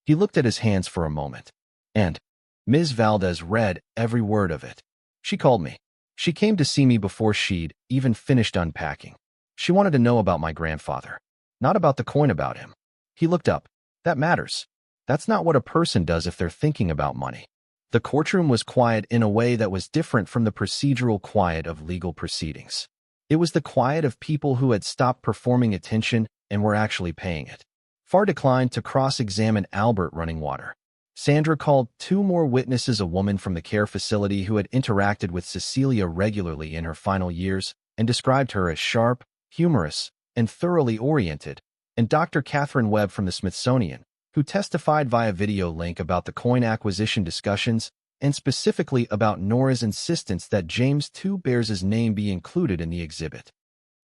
He looked at his hands for a moment. "And Ms. Valdez read every word of it. She called me. She came to see me before she'd even finished unpacking. She wanted to know about my grandfather, not about the coin about him." He looked up. "That matters. That's not what a person does if they're thinking about money." The courtroom was quiet in a way that was different from the procedural quiet of legal proceedings. It was the quiet of people who had stopped performing attention and were actually paying it. Farr declined to cross-examine Albert running water. Sandra called 2 more witnesses, a woman from the care facility who had interacted with Cecilia regularly in her final years and described her as sharp, humorous, and thoroughly oriented, and Dr. Catherine Webb from the Smithsonian, who testified via video link about the coin acquisition discussions and specifically about Nora's insistence that James Two Bears' name be included in the exhibit.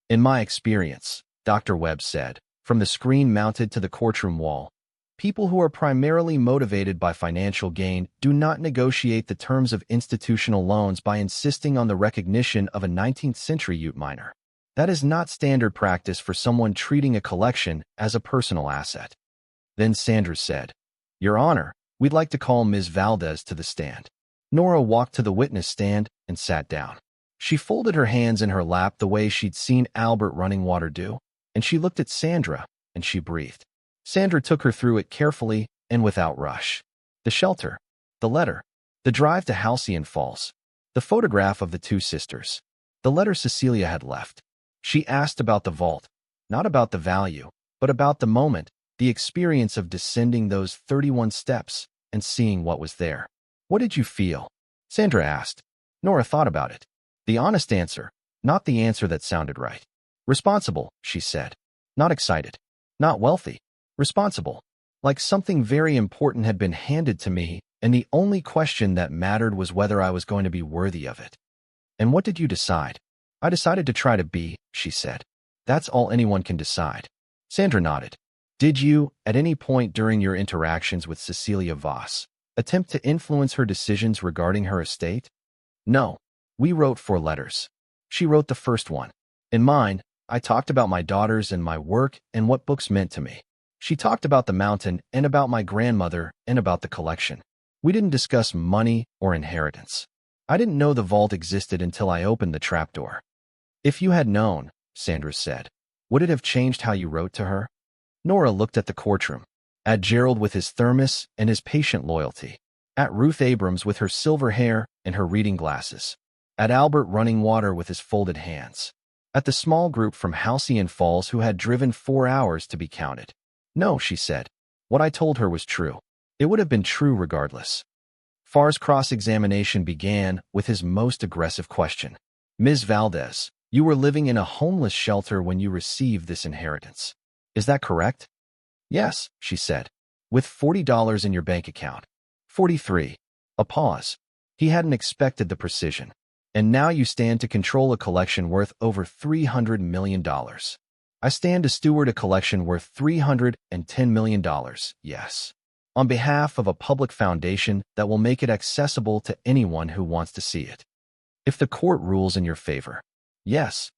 "In my experience," Dr. Webb said, from the screen mounted to the courtroom wall, "people who are primarily motivated by financial gain do not negotiate the terms of institutional loans by insisting on the recognition of a 19th-century Ute miner. That is not standard practice for someone treating a collection as a personal asset." Then Sandra said, "Your Honor, we'd like to call Ms. Valdez to the stand." Nora walked to the witness stand and sat down. She folded her hands in her lap the way she'd seen Albert running water do, and she looked at Sandra, and she breathed. Sandra took her through it carefully and without rush. The shelter, the letter, the drive to Halcyon Falls, the photograph of the 2 sisters. The letter Cecilia had left. She asked about the vault, not about the value, but about the moment, the experience of descending those 31 steps and seeing what was there. What did you feel? Sandra asked. Nora thought about it. The honest answer, not the answer that sounded right. Responsible, she said. Not excited. Not wealthy. Responsible. Like something very important had been handed to me, and the only question that mattered was whether I was going to be worthy of it. And what did you decide? I decided to try to be, she said. That's all anyone can decide. Sandra nodded. Did you, at any point during your interactions with Cecilia Voss, attempt to influence her decisions regarding her estate? No. We wrote 4 letters. She wrote the first one. In mine, I talked about my daughters and my work and what books meant to me. She talked about the mountain and about my grandmother and about the collection. We didn't discuss money or inheritance. I didn't know the vault existed until I opened the trapdoor. If you had known, Sandra said, would it have changed how you wrote to her? Nora looked at the courtroom, at Gerald with his thermos and his patient loyalty, at Ruth Abrams with her silver hair and her reading glasses, at Albert running water with his folded hands, at the small group from Halcyon Falls who had driven 4 hours to be counted. No, she said. What I told her was true. It would have been true regardless. Farr's cross-examination began with his most aggressive question. Ms. Valdez, you were living in a homeless shelter when you received this inheritance. Is that correct? Yes, she said. With $40 in your bank account. 43. A pause. He hadn't expected the precision. And now you stand to control a collection worth over $300 million. I stand to steward a collection worth $310 million, yes. On behalf of a public foundation that will make it accessible to anyone who wants to see it. If the court rules in your favor. Yes.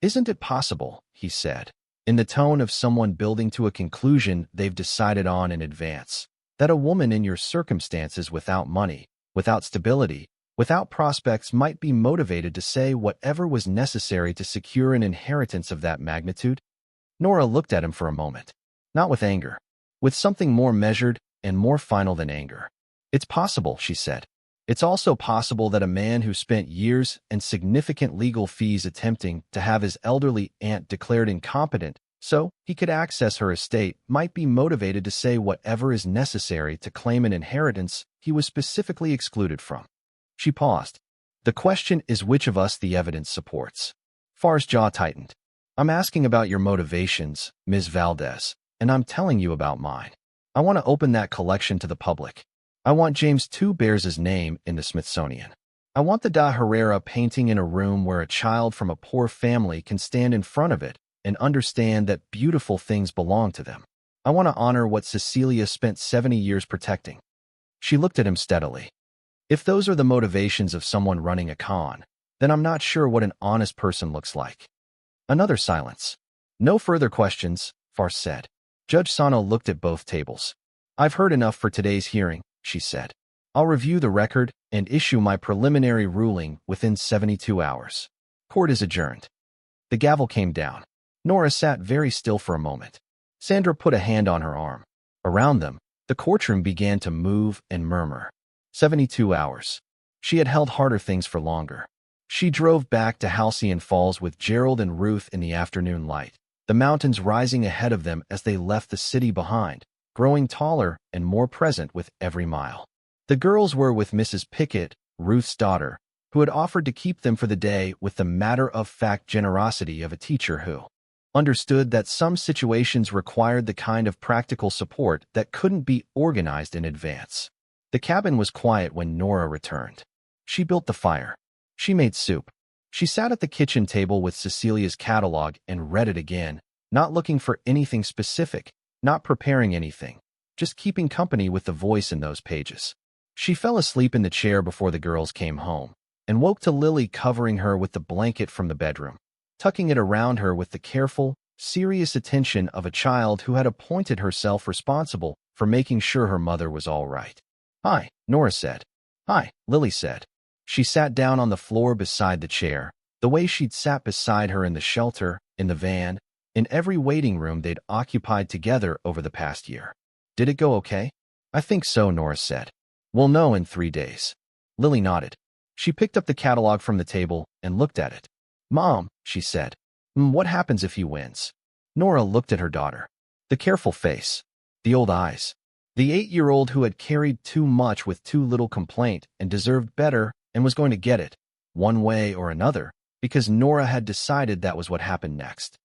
Isn't it possible, he said, in the tone of someone building to a conclusion they've decided on in advance, that a woman in your circumstances without money, without stability, without prospects might be motivated to say whatever was necessary to secure an inheritance of that magnitude? Nora looked at him for a moment, not with anger, with something more measured and more final than anger. It's possible, she said. It's also possible that a man who spent years and significant legal fees attempting to have his elderly aunt declared incompetent so he could access her estate might be motivated to say whatever is necessary to claim an inheritance he was specifically excluded from. She paused. The question is which of us the evidence supports. Farr's jaw tightened. I'm asking about your motivations, Ms. Valdez, and I'm telling you about mine. I want to open that collection to the public. I want James II Bears' name in the Smithsonian. I want the Da Herrera painting in a room where a child from a poor family can stand in front of it and understand that beautiful things belong to them. I want to honor what Cecilia spent 70 years protecting. She looked at him steadily. If those are the motivations of someone running a con, then I'm not sure what an honest person looks like. Another silence. No further questions, Farr said. Judge Sano looked at both tables. I've heard enough for today's hearing, she said. I'll review the record and issue my preliminary ruling within 72 hours. Court is adjourned. The gavel came down. Nora sat very still for a moment. Sandra put a hand on her arm. Around them, the courtroom began to move and murmur. 72 hours. She had held harder things for longer. She drove back to Halcyon Falls with Gerald and Ruth in the afternoon light, the mountains rising ahead of them as they left the city behind, growing taller and more present with every mile. The girls were with Mrs. Pickett, Ruth's daughter, who had offered to keep them for the day with the matter-of-fact generosity of a teacher who understood that some situations required the kind of practical support that couldn't be organized in advance. The cabin was quiet when Nora returned. She built the fire. She made soup. She sat at the kitchen table with Cecilia's catalog and read it again, not looking for anything specific, not preparing anything, just keeping company with the voice in those pages. She fell asleep in the chair before the girls came home, and woke to Lily covering her with the blanket from the bedroom, tucking it around her with the careful, serious attention of a child who had appointed herself responsible for making sure her mother was all right. Hi, Nora said. Hi, Lily said. She sat down on the floor beside the chair, the way she'd sat beside her in the shelter, in the van, in every waiting room they'd occupied together over the past year. Did it go okay? I think so, Nora said. We'll know in 3 days. Lily nodded. She picked up the catalog from the table and looked at it. "Mom," she said, "what happens if he wins?" Nora looked at her daughter. The careful face. The old eyes. The 8-year-old who had carried too much with too little complaint and deserved better and was going to get it, one way or another, because Nora had decided that was what happened next.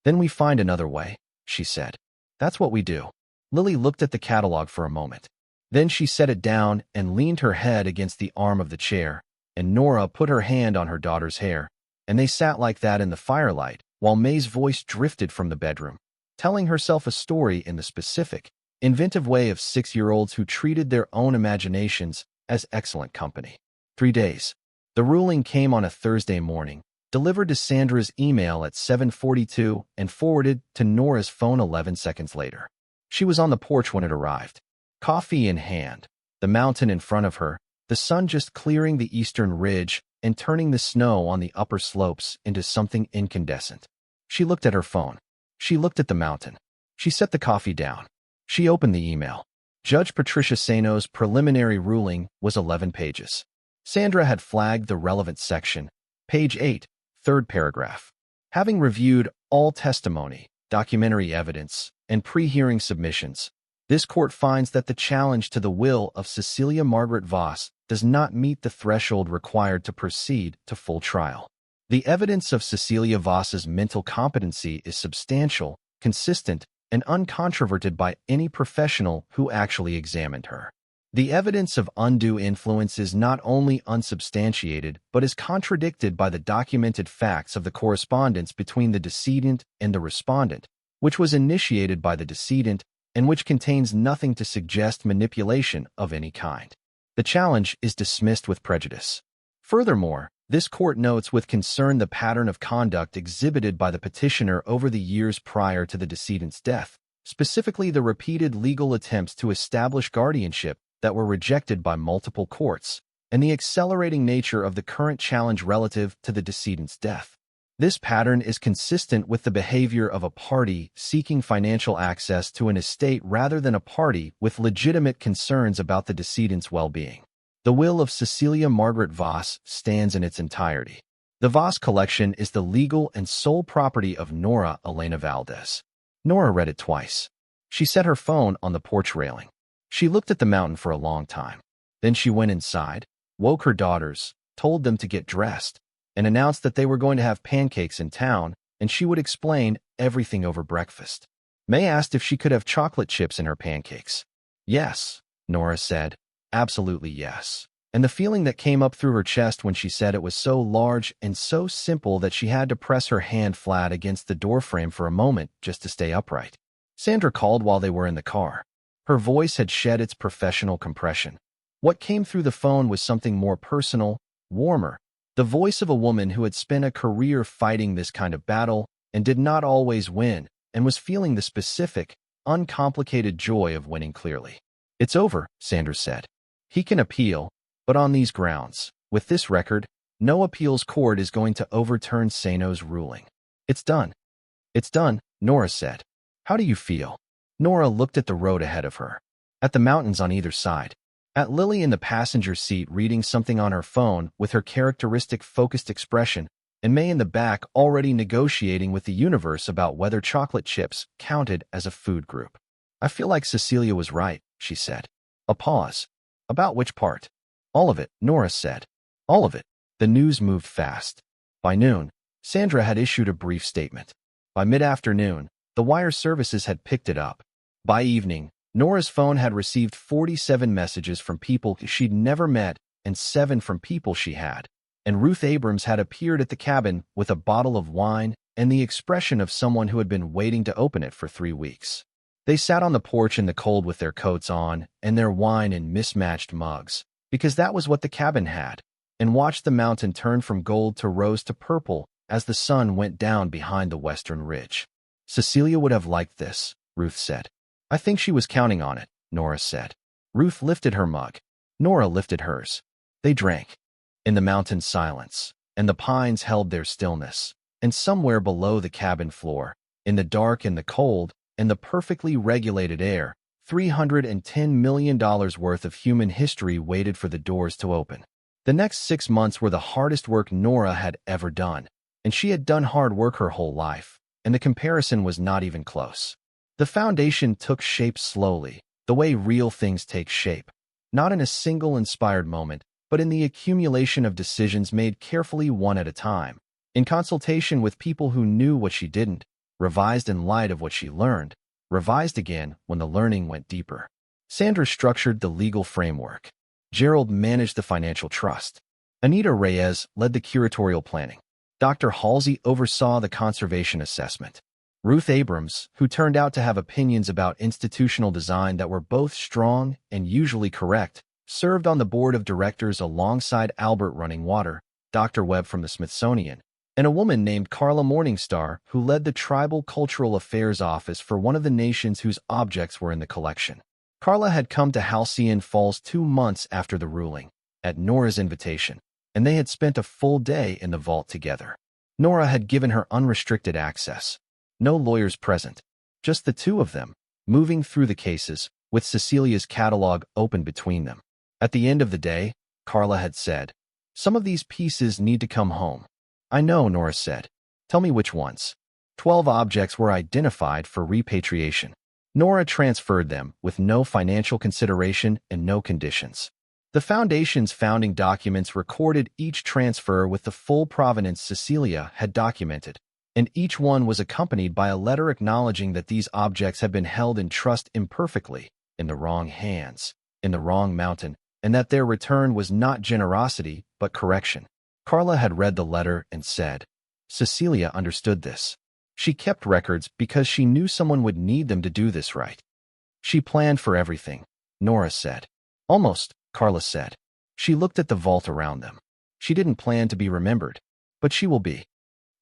"Then we find another way," she said. "That's what we do." Lily looked at the catalog for a moment. Then she set it down and leaned her head against the arm of the chair, and Nora put her hand on her daughter's hair, and they sat like that in the firelight while May's voice drifted from the bedroom, telling herself a story in the specific, inventive way of 6-year-olds who treated their own imaginations as excellent company. 3 days. The ruling came on a Thursday morning, delivered to Sandra's email at 7:42 and forwarded to Nora's phone 11 seconds later. She was on the porch when it arrived, coffee in hand, the mountain in front of her, the sun just clearing the eastern ridge and turning the snow on the upper slopes into something incandescent. She looked at her phone. She looked at the mountain. She set the coffee down. She opened the email. Judge Patricia Sano's preliminary ruling was 11 pages. Sandra had flagged the relevant section. Page 8, third paragraph. Having reviewed all testimony, documentary evidence, and pre-hearing submissions, this court finds that the challenge to the will of Cecilia Margaret Voss does not meet the threshold required to proceed to full trial. The evidence of Cecilia Voss's mental competency is substantial, consistent, and uncontroverted by any professional who actually examined her. The evidence of undue influence is not only unsubstantiated but is contradicted by the documented facts of the correspondence between the decedent and the respondent, which was initiated by the decedent and which contains nothing to suggest manipulation of any kind. The challenge is dismissed with prejudice. Furthermore, this court notes with concern the pattern of conduct exhibited by the petitioner over the years prior to the decedent's death, specifically the repeated legal attempts to establish guardianship that were rejected by multiple courts, and the accelerating nature of the current challenge relative to the decedent's death. This pattern is consistent with the behavior of a party seeking financial access to an estate rather than a party with legitimate concerns about the decedent's well-being. The will of Cecilia Margaret Voss stands in its entirety. The Voss collection is the legal and sole property of Nora Valdez. Nora read it twice. She set her phone on the porch railing. She looked at the mountain for a long time. Then she went inside, woke her daughters, told them to get dressed, and announced that they were going to have pancakes in town, and she would explain everything over breakfast. May asked if she could have chocolate chips in her pancakes. "Yes," Nora said. "Absolutely yes." And the feeling that came up through her chest when she said it was so large and so simple that she had to press her hand flat against the doorframe for a moment just to stay upright. Sandra called while they were in the car. Her voice had shed its professional compression. What came through the phone was something more personal, warmer, the voice of a woman who had spent a career fighting this kind of battle and did not always win, and was feeling the specific, uncomplicated joy of winning clearly. "It's over," Sandra said. "He can appeal, but on these grounds, with this record, no appeals court is going to overturn Sano's ruling. It's done." "It's done," Nora said. "How do you feel?" Nora looked at the road ahead of her, at the mountains on either side, at Lily in the passenger seat reading something on her phone with her characteristic focused expression, and May in the back already negotiating with the universe about whether chocolate chips counted as a food group. "I feel like Cecilia was right," she said. A pause. "About which part?" "All of it," Nora said. "All of it." The news moved fast. By noon, Sandra had issued a brief statement. By mid-afternoon, the wire services had picked it up. By evening, Nora's phone had received 47 messages from people she'd never met and 7 from people she had. And Ruth Abrams had appeared at the cabin with a bottle of wine and the expression of someone who had been waiting to open it for 3 weeks. They sat on the porch in the cold with their coats on and their wine in mismatched mugs, because that was what the cabin had, and watched the mountain turn from gold to rose to purple as the sun went down behind the western ridge. "Cecilia would have liked this," Ruth said. "I think she was counting on it," Nora said. Ruth lifted her mug. Nora lifted hers. They drank. In the mountain silence, and the pines held their stillness, and somewhere below the cabin floor, in the dark and the cold, and the perfectly regulated air, $310 million worth of human history waited for the doors to open. The next 6 months were the hardest work Nora had ever done, and she had done hard work her whole life, and the comparison was not even close. The foundation took shape slowly, the way real things take shape, not in a single inspired moment, but in the accumulation of decisions made carefully one at a time, in consultation with people who knew what she didn't, revised in light of what she learned, revised again when the learning went deeper. Sandra structured the legal framework. Gerald managed the financial trust. Anita Reyes led the curatorial planning. Dr. Halsey oversaw the conservation assessment. Ruth Abrams, who turned out to have opinions about institutional design that were both strong and usually correct, served on the board of directors alongside Albert Running Water, Dr. Webb from the Smithsonian, and a woman named Carla Morningstar, who led the Tribal Cultural Affairs Office for one of the nations whose objects were in the collection. Carla had come to Halcyon Falls 2 months after the ruling, at Nora's invitation, and they had spent a full day in the vault together. Nora had given her unrestricted access. No lawyers present, just the two of them, moving through the cases, with Cecilia's catalog open between them. At the end of the day, Carla had said, "Some of these pieces need to come home." "I know," Nora said. "Tell me which ones." 12 objects were identified for repatriation. Nora transferred them with no financial consideration and no conditions. The Foundation's founding documents recorded each transfer with the full provenance Cecilia had documented, and each one was accompanied by a letter acknowledging that these objects had been held in trust imperfectly, in the wrong hands, in the wrong mountain, and that their return was not generosity but correction. Carla had read the letter and said, Cecilia understood this. She kept records because she knew someone would need them to do this right. She planned for everything, Nora said. Almost, Carla said. She looked at the vault around them. She didn't plan to be remembered, but she will be.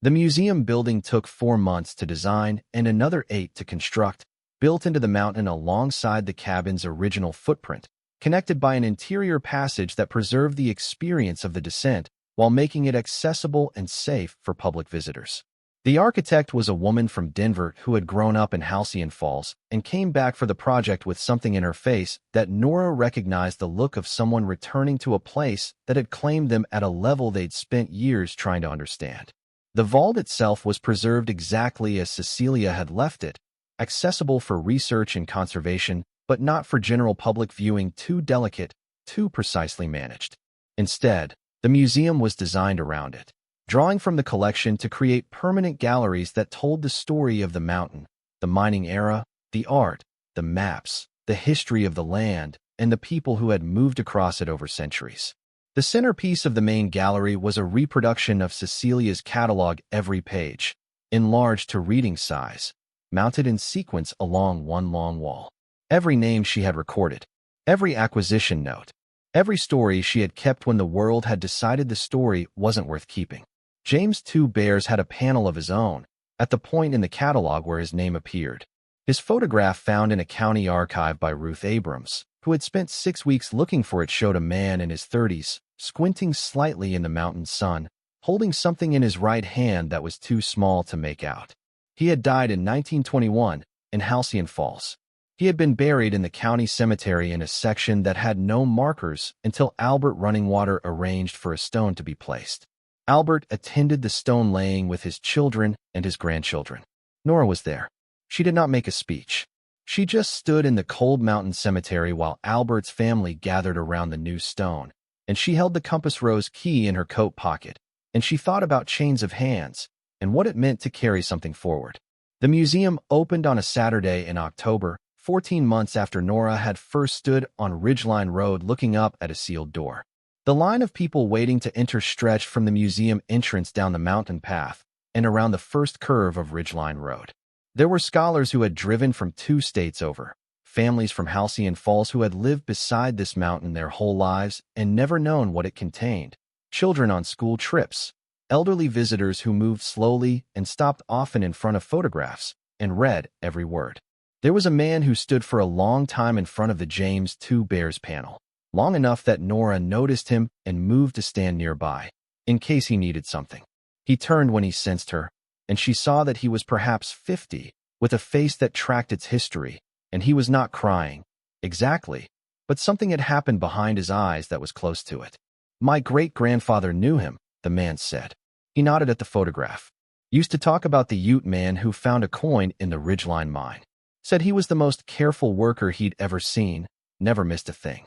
The museum building took 4 months to design and another 8 to construct, built into the mountain alongside the cabin's original footprint, connected by an interior passage that preserved the experience of the descent while making it accessible and safe for public visitors. The architect was a woman from Denver who had grown up in Halcyon Falls and came back for the project with something in her face that Nora recognized, the look of someone returning to a place that had claimed them at a level they'd spent years trying to understand. The vault itself was preserved exactly as Cecilia had left it, accessible for research and conservation, but not for general public viewing, too delicate, too precisely managed. Instead, the museum was designed around it, drawing from the collection to create permanent galleries that told the story of the mountain, the mining era, the art, the maps, the history of the land, and the people who had moved across it over centuries. The centerpiece of the main gallery was a reproduction of Cecilia's catalog, every page, enlarged to reading size, mounted in sequence along one long wall. Every name she had recorded, every acquisition note, every story she had kept when the world had decided the story wasn't worth keeping. James Two Bears had a panel of his own, at the point in the catalog where his name appeared. His photograph, found in a county archive by Ruth Abrams, who had spent 6 weeks looking for it, showed a man in his 30s, squinting slightly in the mountain sun, holding something in his right hand that was too small to make out. He had died in 1921 in Halcyon Falls. He had been buried in the county cemetery in a section that had no markers until Albert Running Water arranged for a stone to be placed. Albert attended the stone laying with his children and his grandchildren. Nora was there. She did not make a speech. She just stood in the cold mountain cemetery while Albert's family gathered around the new stone, and she held the compass rose key in her coat pocket, and she thought about chains of hands and what it meant to carry something forward. The museum opened on a Saturday in October, 14 months after Nora had first stood on Ridgeline Road looking up at a sealed door. The line of people waiting to enter stretched from the museum entrance down the mountain path and around the first curve of Ridgeline Road. There were scholars who had driven from 2 states over, families from Halcyon Falls who had lived beside this mountain their whole lives and never known what it contained, children on school trips, elderly visitors who moved slowly and stopped often in front of photographs and read every word. There was a man who stood for a long time in front of the James Two Bears panel, long enough that Nora noticed him and moved to stand nearby, in case he needed something. He turned when he sensed her, and she saw that he was perhaps 50, with a face that tracked its history, and he was not crying, exactly, but something had happened behind his eyes that was close to it. "My great-grandfather knew him," the man said. He nodded at the photograph. Used to talk about the Ute man who found a coin in the Ridgeline mine. Said he was the most careful worker he'd ever seen, never missed a thing.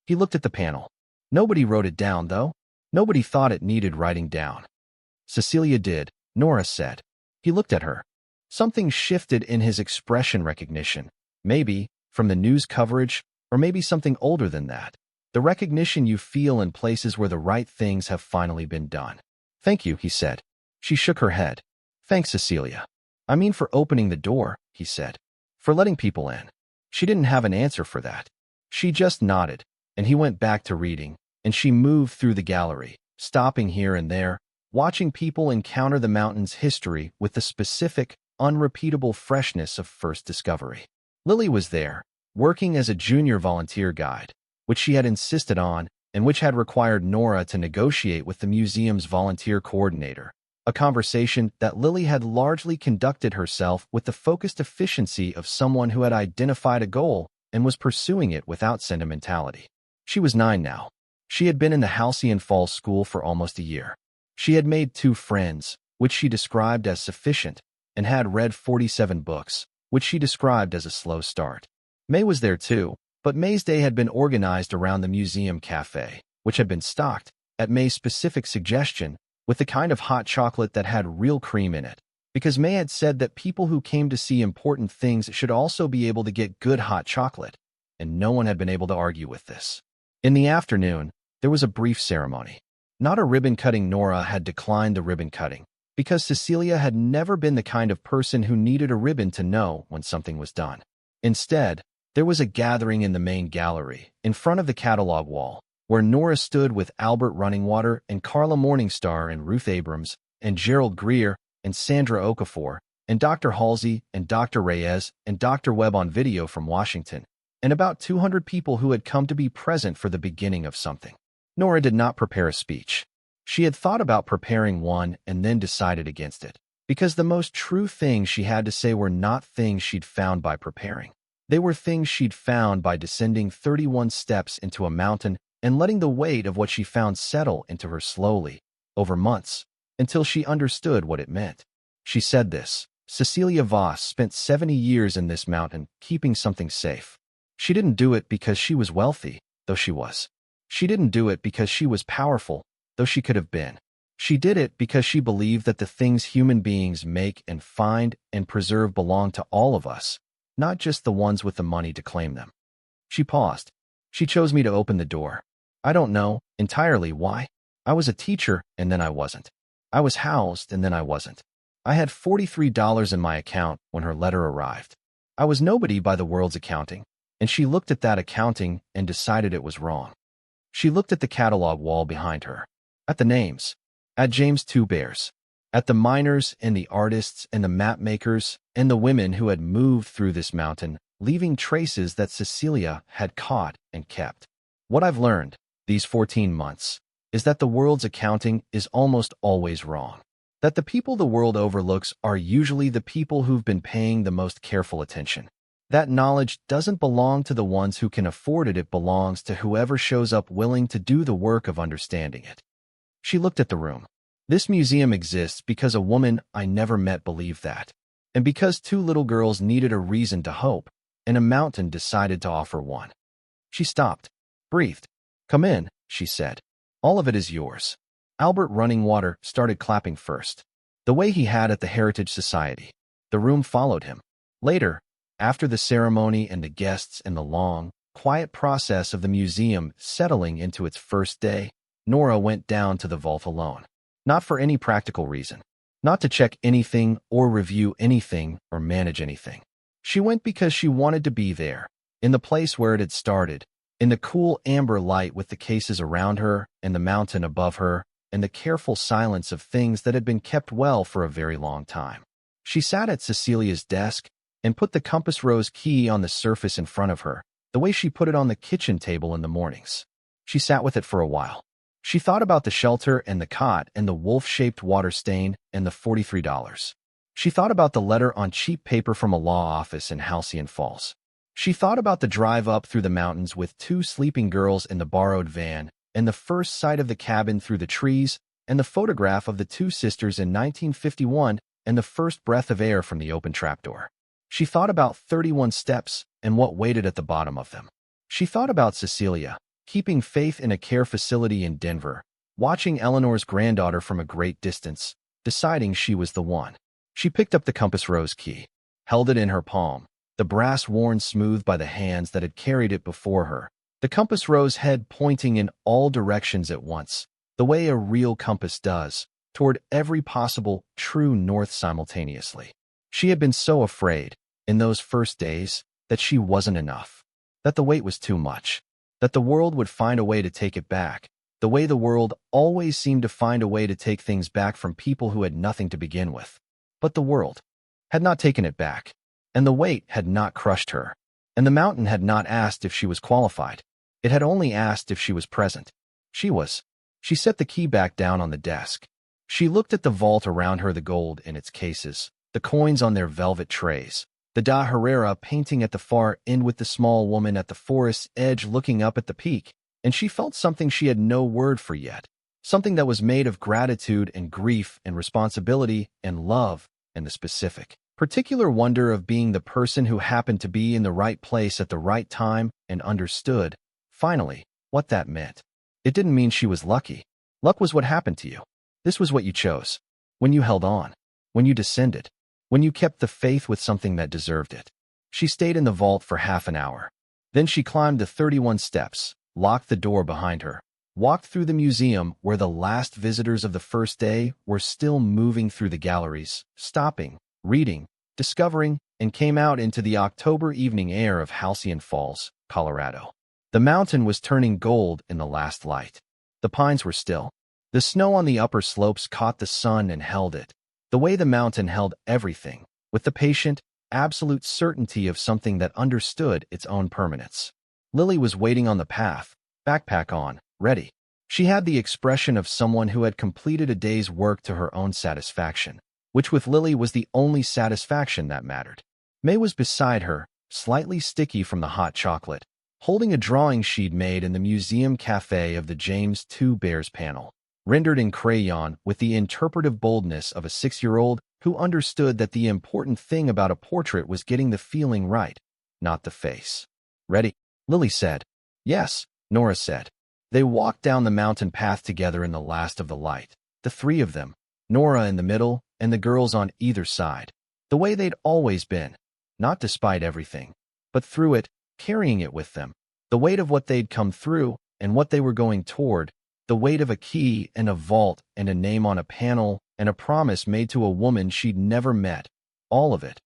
He looked at the panel. Nobody wrote it down, though. Nobody thought it needed writing down. Cecilia did, Nora said. He looked at her. Something shifted in his expression recognition. Maybe, from the news coverage, or maybe something older than that. The recognition you feel in places where the right things have finally been done. Thank you, he said. She shook her head. Thanks, Cecilia. I mean for opening the door, he said. For letting people in. She didn't have an answer for that. She just nodded, and he went back to reading, and she moved through the gallery, stopping here and there, watching people encounter the mountain's history with the specific, unrepeatable freshness of first discovery. Lily was there, working as a junior volunteer guide, which she had insisted on and which had required Nora to negotiate with the museum's volunteer coordinator, a conversation that Lily had largely conducted herself with the focused efficiency of someone who had identified a goal and was pursuing it without sentimentality. She was 9 now. She had been in the Halcyon Falls school for almost a year. She had made 2 friends, which she described as sufficient, and had read 47 books, which she described as a slow start. May was there too, but May's day had been organized around the museum cafe, which had been stocked, at May's specific suggestion, with the kind of hot chocolate that had real cream in it, because May had said that people who came to see important things should also be able to get good hot chocolate, and no one had been able to argue with this. In the afternoon, there was a brief ceremony. Not a ribbon cutting. Nora had declined the ribbon cutting, because Cecilia had never been the kind of person who needed a ribbon to know when something was done. Instead, there was a gathering in the main gallery, in front of the catalog wall, where Nora stood with Albert Runningwater and Carla Morningstar and Ruth Abrams and Gerald Greer and Sandra Okafor and Dr. Halsey and Dr. Reyes and Dr. Webb on video from Washington, and about 200 people who had come to be present for the beginning of something. Nora did not prepare a speech. She had thought about preparing one and then decided against it, because the most true things she had to say were not things she'd found by preparing. They were things she'd found by descending 31 steps into a mountain and letting the weight of what she found settle into her slowly, over months, until she understood what it meant. She said this. Cecilia Voss spent 70 years in this mountain, keeping something safe. She didn't do it because she was wealthy, though she was. She didn't do it because she was powerful, though she could have been. She did it because she believed that the things human beings make and find and preserve belong to all of us, not just the ones with the money to claim them. She paused. She chose me to open the door. I don't know entirely why. I was a teacher, and then I wasn't. I was housed, and then I wasn't. I had $43 in my account when her letter arrived. I was nobody by the world's accounting, and she looked at that accounting and decided it was wrong. She looked at the catalog wall behind her, at the names, at James Two Bears, at the miners and the artists and the map makers and the women who had moved through this mountain, leaving traces that Cecilia had caught and kept. What I've learned, these 14 months, is that the world's accounting is almost always wrong. That the people the world overlooks are usually the people who've been paying the most careful attention. That knowledge doesn't belong to the ones who can afford it. It belongs to whoever shows up willing to do the work of understanding it. She looked at the room. This museum exists because a woman I never met believed that, and because 2 little girls needed a reason to hope, and a mountain decided to offer one. She stopped, breathed. Come in, she said. All of it is yours. Albert Runningwater started clapping first, the way he had at the Heritage Society. The room followed him. Later, after the ceremony and the guests and the long, quiet process of the museum settling into its first day, Nora went down to the vault alone. Not for any practical reason. Not to check anything or review anything or manage anything. She went because she wanted to be there, in the place where it had started, in the cool amber light with the cases around her and the mountain above her and the careful silence of things that had been kept well for a very long time. She sat at Cecilia's desk and put the compass rose key on the surface in front of her, the way she put it on the kitchen table in the mornings. She sat with it for a while. She thought about the shelter and the cot and the wolf-shaped water stain and the $43. She thought about the letter on cheap paper from a law office in Halcyon Falls. She thought about the drive up through the mountains with 2 sleeping girls in the borrowed van and the first sight of the cabin through the trees and the photograph of the two sisters in 1951 and the first breath of air from the open trapdoor. She thought about 31 steps and what waited at the bottom of them. She thought about Cecilia, keeping faith in a care facility in Denver, watching Eleanor's granddaughter from a great distance, deciding she was the one. She picked up the compass rose key, held it in her palm, the brass worn smooth by the hands that had carried it before her, the compass rose head pointing in all directions at once, the way a real compass does, toward every possible true north simultaneously. She had been so afraid, in those first days, that she wasn't enough, that the weight was too much, that the world would find a way to take it back, the way the world always seemed to find a way to take things back from people who had nothing to begin with. But the world had not taken it back, and the weight had not crushed her, and the mountain had not asked if she was qualified. It had only asked if she was present. She was. She set the key back down on the desk. She looked at the vault around her, the gold in its cases, the coins on their velvet trays, the Da Herrera painting at the far end with the small woman at the forest's edge looking up at the peak, and she felt something she had no word for yet, something that was made of gratitude and grief and responsibility and love and the specific, particular wonder of being the person who happened to be in the right place at the right time and understood, finally, what that meant. It didn't mean she was lucky. Luck was what happened to you. This was what you chose. When you held on. When you descended. When you kept the faith with something that deserved it. She stayed in the vault for half an hour. Then she climbed the 31 steps, locked the door behind her, walked through the museum where the last visitors of the first day were still moving through the galleries, stopping, reading, discovering, and came out into the October evening air of Halcyon Falls, Colorado. The mountain was turning gold in the last light. The pines were still. The snow on the upper slopes caught the sun and held it, the way the mountain held everything, with the patient, absolute certainty of something that understood its own permanence. Lily was waiting on the path, backpack on, ready. She had the expression of someone who had completed a day's work to her own satisfaction, which with Lily was the only satisfaction that mattered. May was beside her, slightly sticky from the hot chocolate, holding a drawing she'd made in the museum cafe of the James Two Bears panel, rendered in crayon with the interpretive boldness of a 6-year-old who understood that the important thing about a portrait was getting the feeling right, not the face. Ready? Lily said. Yes, Nora said. They walked down the mountain path together in the last of the light, the three of them, Nora in the middle and the girls on either side, the way they'd always been, not despite everything, but through it, carrying it with them, the weight of what they'd come through and what they were going toward, the weight of a key and a vault and a name on a panel and a promise made to a woman she'd never met, all of it,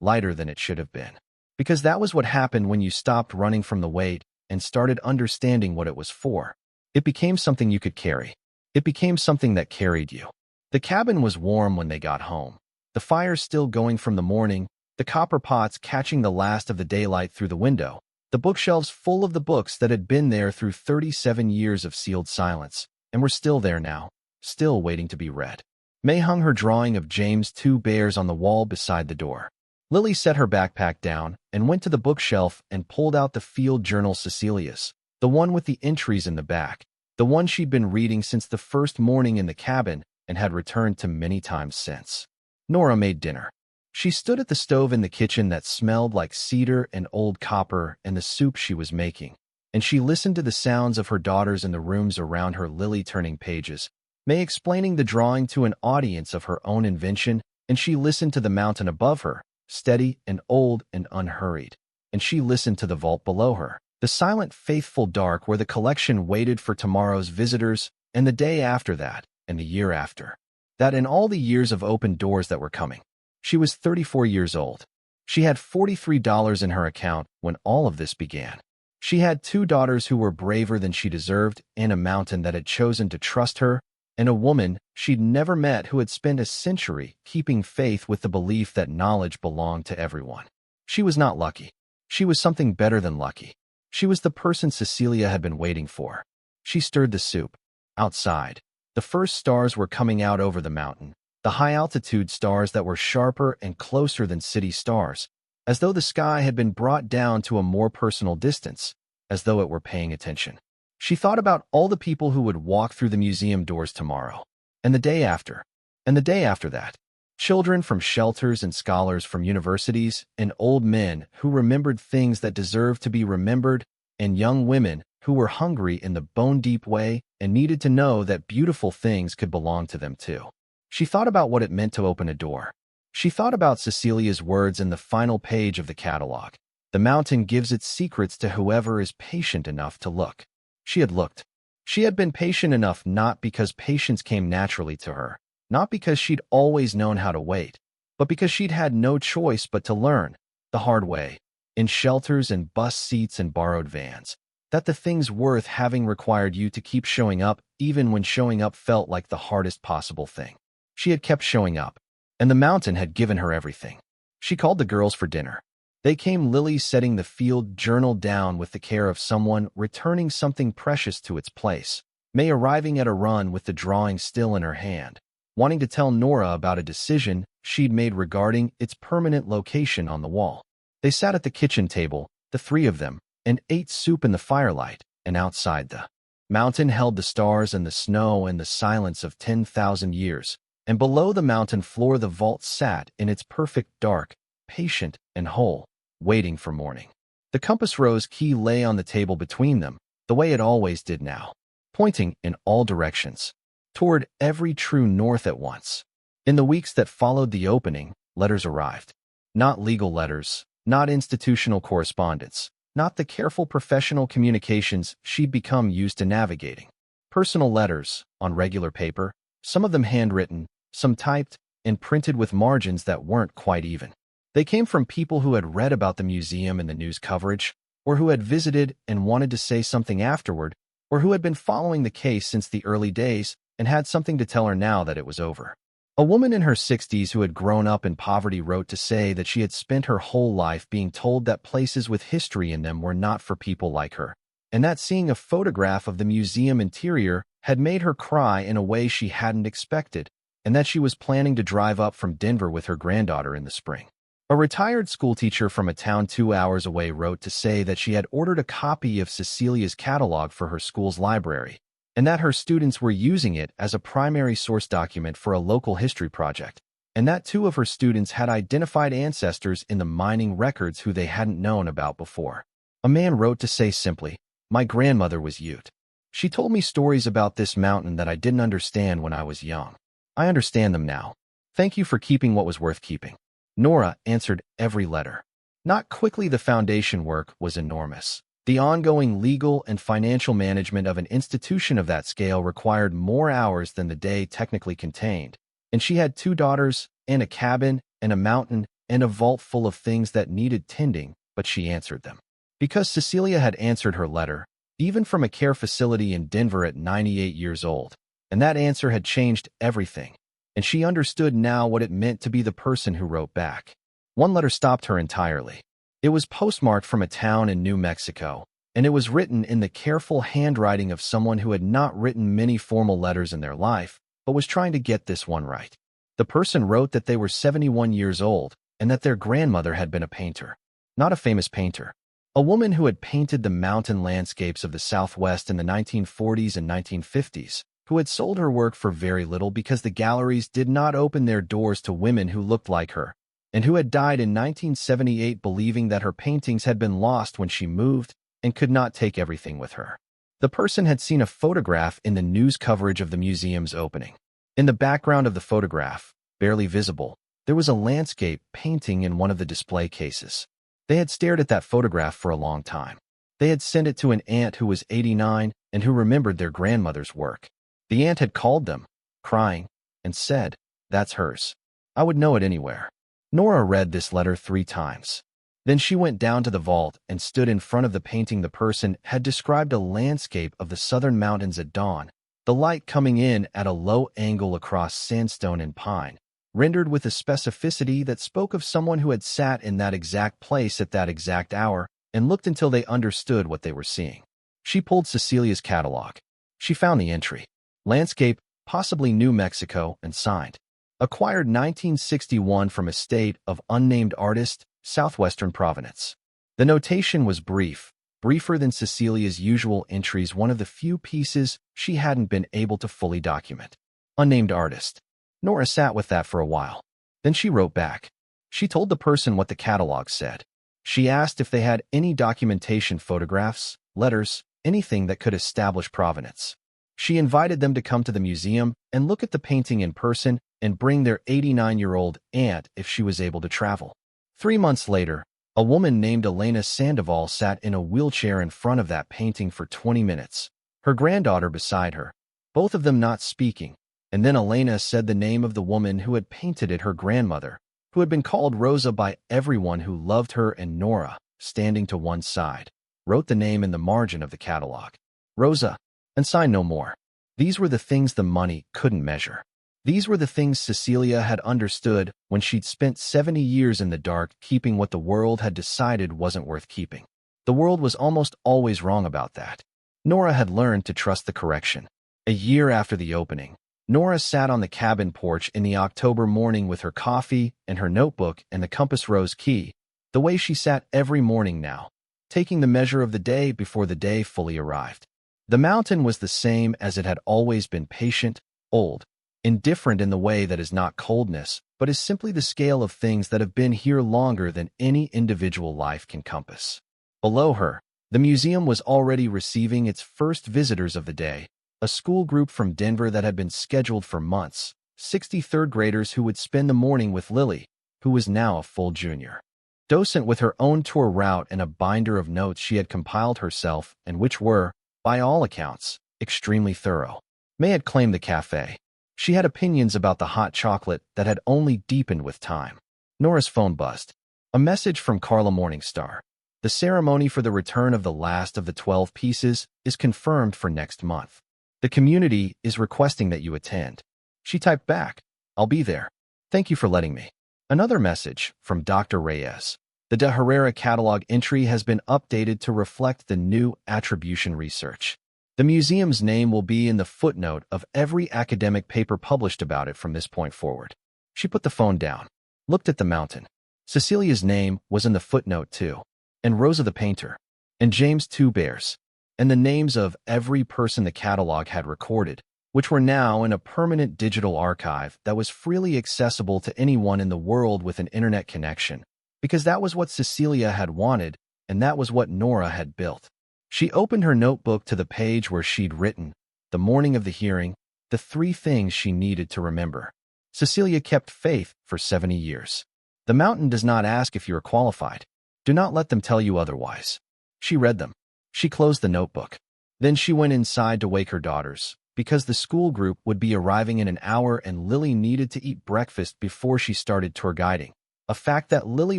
lighter than it should have been. Because that was what happened when you stopped running from the weight and started understanding what it was for. It became something you could carry. It became something that carried you. The cabin was warm when they got home, the fire still going from the morning, the copper pots catching the last of the daylight through the window, the bookshelves full of the books that had been there through 37 years of sealed silence, and were still there now, still waiting to be read. May hung her drawing of James Two Bears on the wall beside the door. Lily set her backpack down and went to the bookshelf and pulled out the field journal Cecilia's, the one with the entries in the back, the one she'd been reading since the first morning in the cabin and had returned to many times since. Nora made dinner. She stood at the stove in the kitchen that smelled like cedar and old copper and the soup she was making, and she listened to the sounds of her daughters in the rooms around her, Lily turning pages, May explaining the drawing to an audience of her own invention, and she listened to the mountain above her, steady and old and unhurried, and she listened to the vault below her, the silent, faithful dark where the collection waited for tomorrow's visitors, and the day after that, and the year after. That in all the years of open doors that were coming. She was 34 years old. She had $43 in her account when all of this began. She had 2 daughters who were braver than she deserved, and a mountain that had chosen to trust her, and a woman she'd never met who had spent a century keeping faith with the belief that knowledge belonged to everyone. She was not lucky. She was something better than lucky. She was the person Cecilia had been waiting for. She stirred the soup. Outside, the first stars were coming out over the mountain, the high-altitude stars that were sharper and closer than city stars, as though the sky had been brought down to a more personal distance, as though it were paying attention. She thought about all the people who would walk through the museum doors tomorrow, and the day after, and the day after that. Children from shelters and scholars from universities, and old men who remembered things that deserved to be remembered, and young women who were hungry in the bone-deep way and needed to know that beautiful things could belong to them too. She thought about what it meant to open a door. She thought about Cecilia's words in the final page of the catalog. The mountain gives its secrets to whoever is patient enough to look. She had looked. She had been patient enough not because patience came naturally to her, not because she'd always known how to wait, but because she'd had no choice but to learn, the hard way, in shelters and bus seats and borrowed vans, that the things worth having required you to keep showing up even when showing up felt like the hardest possible thing. She had kept showing up, and the mountain had given her everything. She called the girls for dinner. They came, Lily setting the field journal down with the care of someone returning something precious to its place, May arriving at a run with the drawing still in her hand, wanting to tell Nora about a decision she'd made regarding its permanent location on the wall. They sat at the kitchen table, the three of them, and ate soup in the firelight, and outside the mountain held the stars and the snow and the silence of 10,000 years, and below the mountain floor the vault sat in its perfect dark, patient and whole, waiting for morning. The compass rose key lay on the table between them, the way it always did now, pointing in all directions, toward every true north at once. In the weeks that followed the opening, letters arrived. Not legal letters, not institutional correspondence, not the careful professional communications she'd become used to navigating. Personal letters, on regular paper, some of them handwritten, some typed, and printed with margins that weren't quite even. They came from people who had read about the museum in the news coverage, or who had visited and wanted to say something afterward, or who had been following the case since the early days and had something to tell her now that it was over. A woman in her 60s who had grown up in poverty wrote to say that she had spent her whole life being told that places with history in them were not for people like her, and that seeing a photograph of the museum interior had made her cry in a way she hadn't expected, and that she was planning to drive up from Denver with her granddaughter in the spring. A retired schoolteacher from a town 2 hours away wrote to say that she had ordered a copy of Cecilia's catalog for her school's library, and that her students were using it as a primary source document for a local history project, and that 2 of her students had identified ancestors in the mining records who they hadn't known about before. A man wrote to say simply, "My grandmother was Ute. She told me stories about this mountain that I didn't understand when I was young. I understand them now. Thank you for keeping what was worth keeping." Nora answered every letter. Not quickly. The foundation work was enormous. The ongoing legal and financial management of an institution of that scale required more hours than the day technically contained, and she had 2 daughters, and a cabin, and a mountain, and a vault full of things that needed tending, but she answered them. Because Cecilia had answered her letter, even from a care facility in Denver at 98 years old, and that answer had changed everything, and she understood now what it meant to be the person who wrote back. One letter stopped her entirely. It was postmarked from a town in New Mexico, and it was written in the careful handwriting of someone who had not written many formal letters in their life, but was trying to get this one right. The person wrote that they were 71 years old, and that their grandmother had been a painter. Not a famous painter. A woman who had painted the mountain landscapes of the Southwest in the 1940s and 1950s, who had sold her work for very little because the galleries did not open their doors to women who looked like her, and who had died in 1978 believing that her paintings had been lost when she moved and could not take everything with her. The person had seen a photograph in the news coverage of the museum's opening. In the background of the photograph, barely visible, there was a landscape painting in one of the display cases. They had stared at that photograph for a long time. They had sent it to an aunt who was 89 and who remembered their grandmother's work. The aunt had called them, crying, and said, "That's hers. I would know it anywhere." Nora read this letter 3 times. Then she went down to the vault and stood in front of the painting. The person had described a landscape of the southern mountains at dawn, the light coming in at a low angle across sandstone and pine, rendered with a specificity that spoke of someone who had sat in that exact place at that exact hour and looked until they understood what they were seeing. She pulled Cecilia's catalog. She found the entry. Landscape, possibly New Mexico, and signed. Acquired 1961 from estate of unnamed artist, Southwestern Provenance. The notation was brief, briefer than Cecilia's usual entries, one of the few pieces she hadn't been able to fully document. Unnamed artist. Nora sat with that for a while. Then she wrote back. She told the person what the catalog said. She asked if they had any documentation, photographs, letters, anything that could establish provenance. She invited them to come to the museum and look at the painting in person and bring their 89-year-old aunt if she was able to travel. 3 months later, a woman named Elena Sandoval sat in a wheelchair in front of that painting for 20 minutes, her granddaughter beside her, both of them not speaking, and then Elena said the name of the woman who had painted it, her grandmother, who had been called Rosa by everyone who loved her, and Nora, standing to one side, wrote the name in the margin of the catalog. Rosa, and signed no more. These were the things the money couldn't measure. These were the things Cecilia had understood when she'd spent 70 years in the dark keeping what the world had decided wasn't worth keeping. The world was almost always wrong about that. Nora had learned to trust the correction. A year after the opening, Nora sat on the cabin porch in the October morning with her coffee and her notebook and the compass rose key, the way she sat every morning now, taking the measure of the day before the day fully arrived. The mountain was the same as it had always been, patient, old, indifferent in the way that is not coldness, but is simply the scale of things that have been here longer than any individual life can compass. Below her, the museum was already receiving its first visitors of the day, a school group from Denver that had been scheduled for months, 60 third graders who would spend the morning with Lily, who was now a full junior. Docent with her own tour route and a binder of notes she had compiled herself and which were, by all accounts, extremely thorough. May had claimed the cafe. She had opinions about the hot chocolate that had only deepened with time. Nora's phone buzzed. A message from Carla Morningstar. The ceremony for the return of the last of the 12 pieces is confirmed for next month. The community is requesting that you attend. She typed back, I'll be there. Thank you for letting me. Another message from Dr. Reyes. The De Herrera catalog entry has been updated to reflect the new attribution research. The museum's name will be in the footnote of every academic paper published about it from this point forward. She put the phone down, looked at the mountain. Cecilia's name was in the footnote too, and Rosa the painter, and James Two Bears, and the names of every person the catalog had recorded, which were now in a permanent digital archive that was freely accessible to anyone in the world with an internet connection, because that was what Cecilia had wanted, and that was what Nora had built. She opened her notebook to the page where she'd written, the morning of the hearing, the 3 things she needed to remember. Cecilia kept faith for 70 years. The mountain does not ask if you are qualified. Do not let them tell you otherwise. She read them. She closed the notebook. Then she went inside to wake her daughters, because the school group would be arriving in an hour and Lily needed to eat breakfast before she started tour guiding, a fact that Lily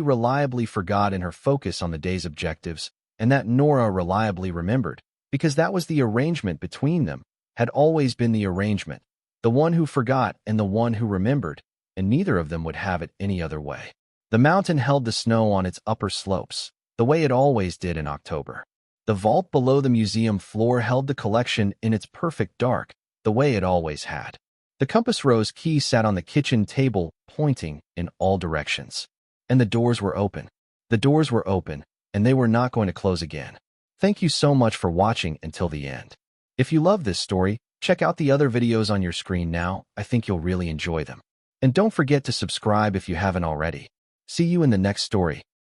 reliably forgot in her focus on the day's objectives, and that Nora reliably remembered, because that was the arrangement between them, had always been the arrangement, the one who forgot and the one who remembered, and neither of them would have it any other way. The mountain held the snow on its upper slopes, the way it always did in October. The vault below the museum floor held the collection in its perfect dark, the way it always had. The compass rose key sat on the kitchen table, pointing in all directions. And the doors were open. The doors were open, and they were not going to close again. Thank you so much for watching until the end. If you love this story, check out the other videos on your screen now. I think you'll really enjoy them. And don't forget to subscribe if you haven't already. See you in the next story.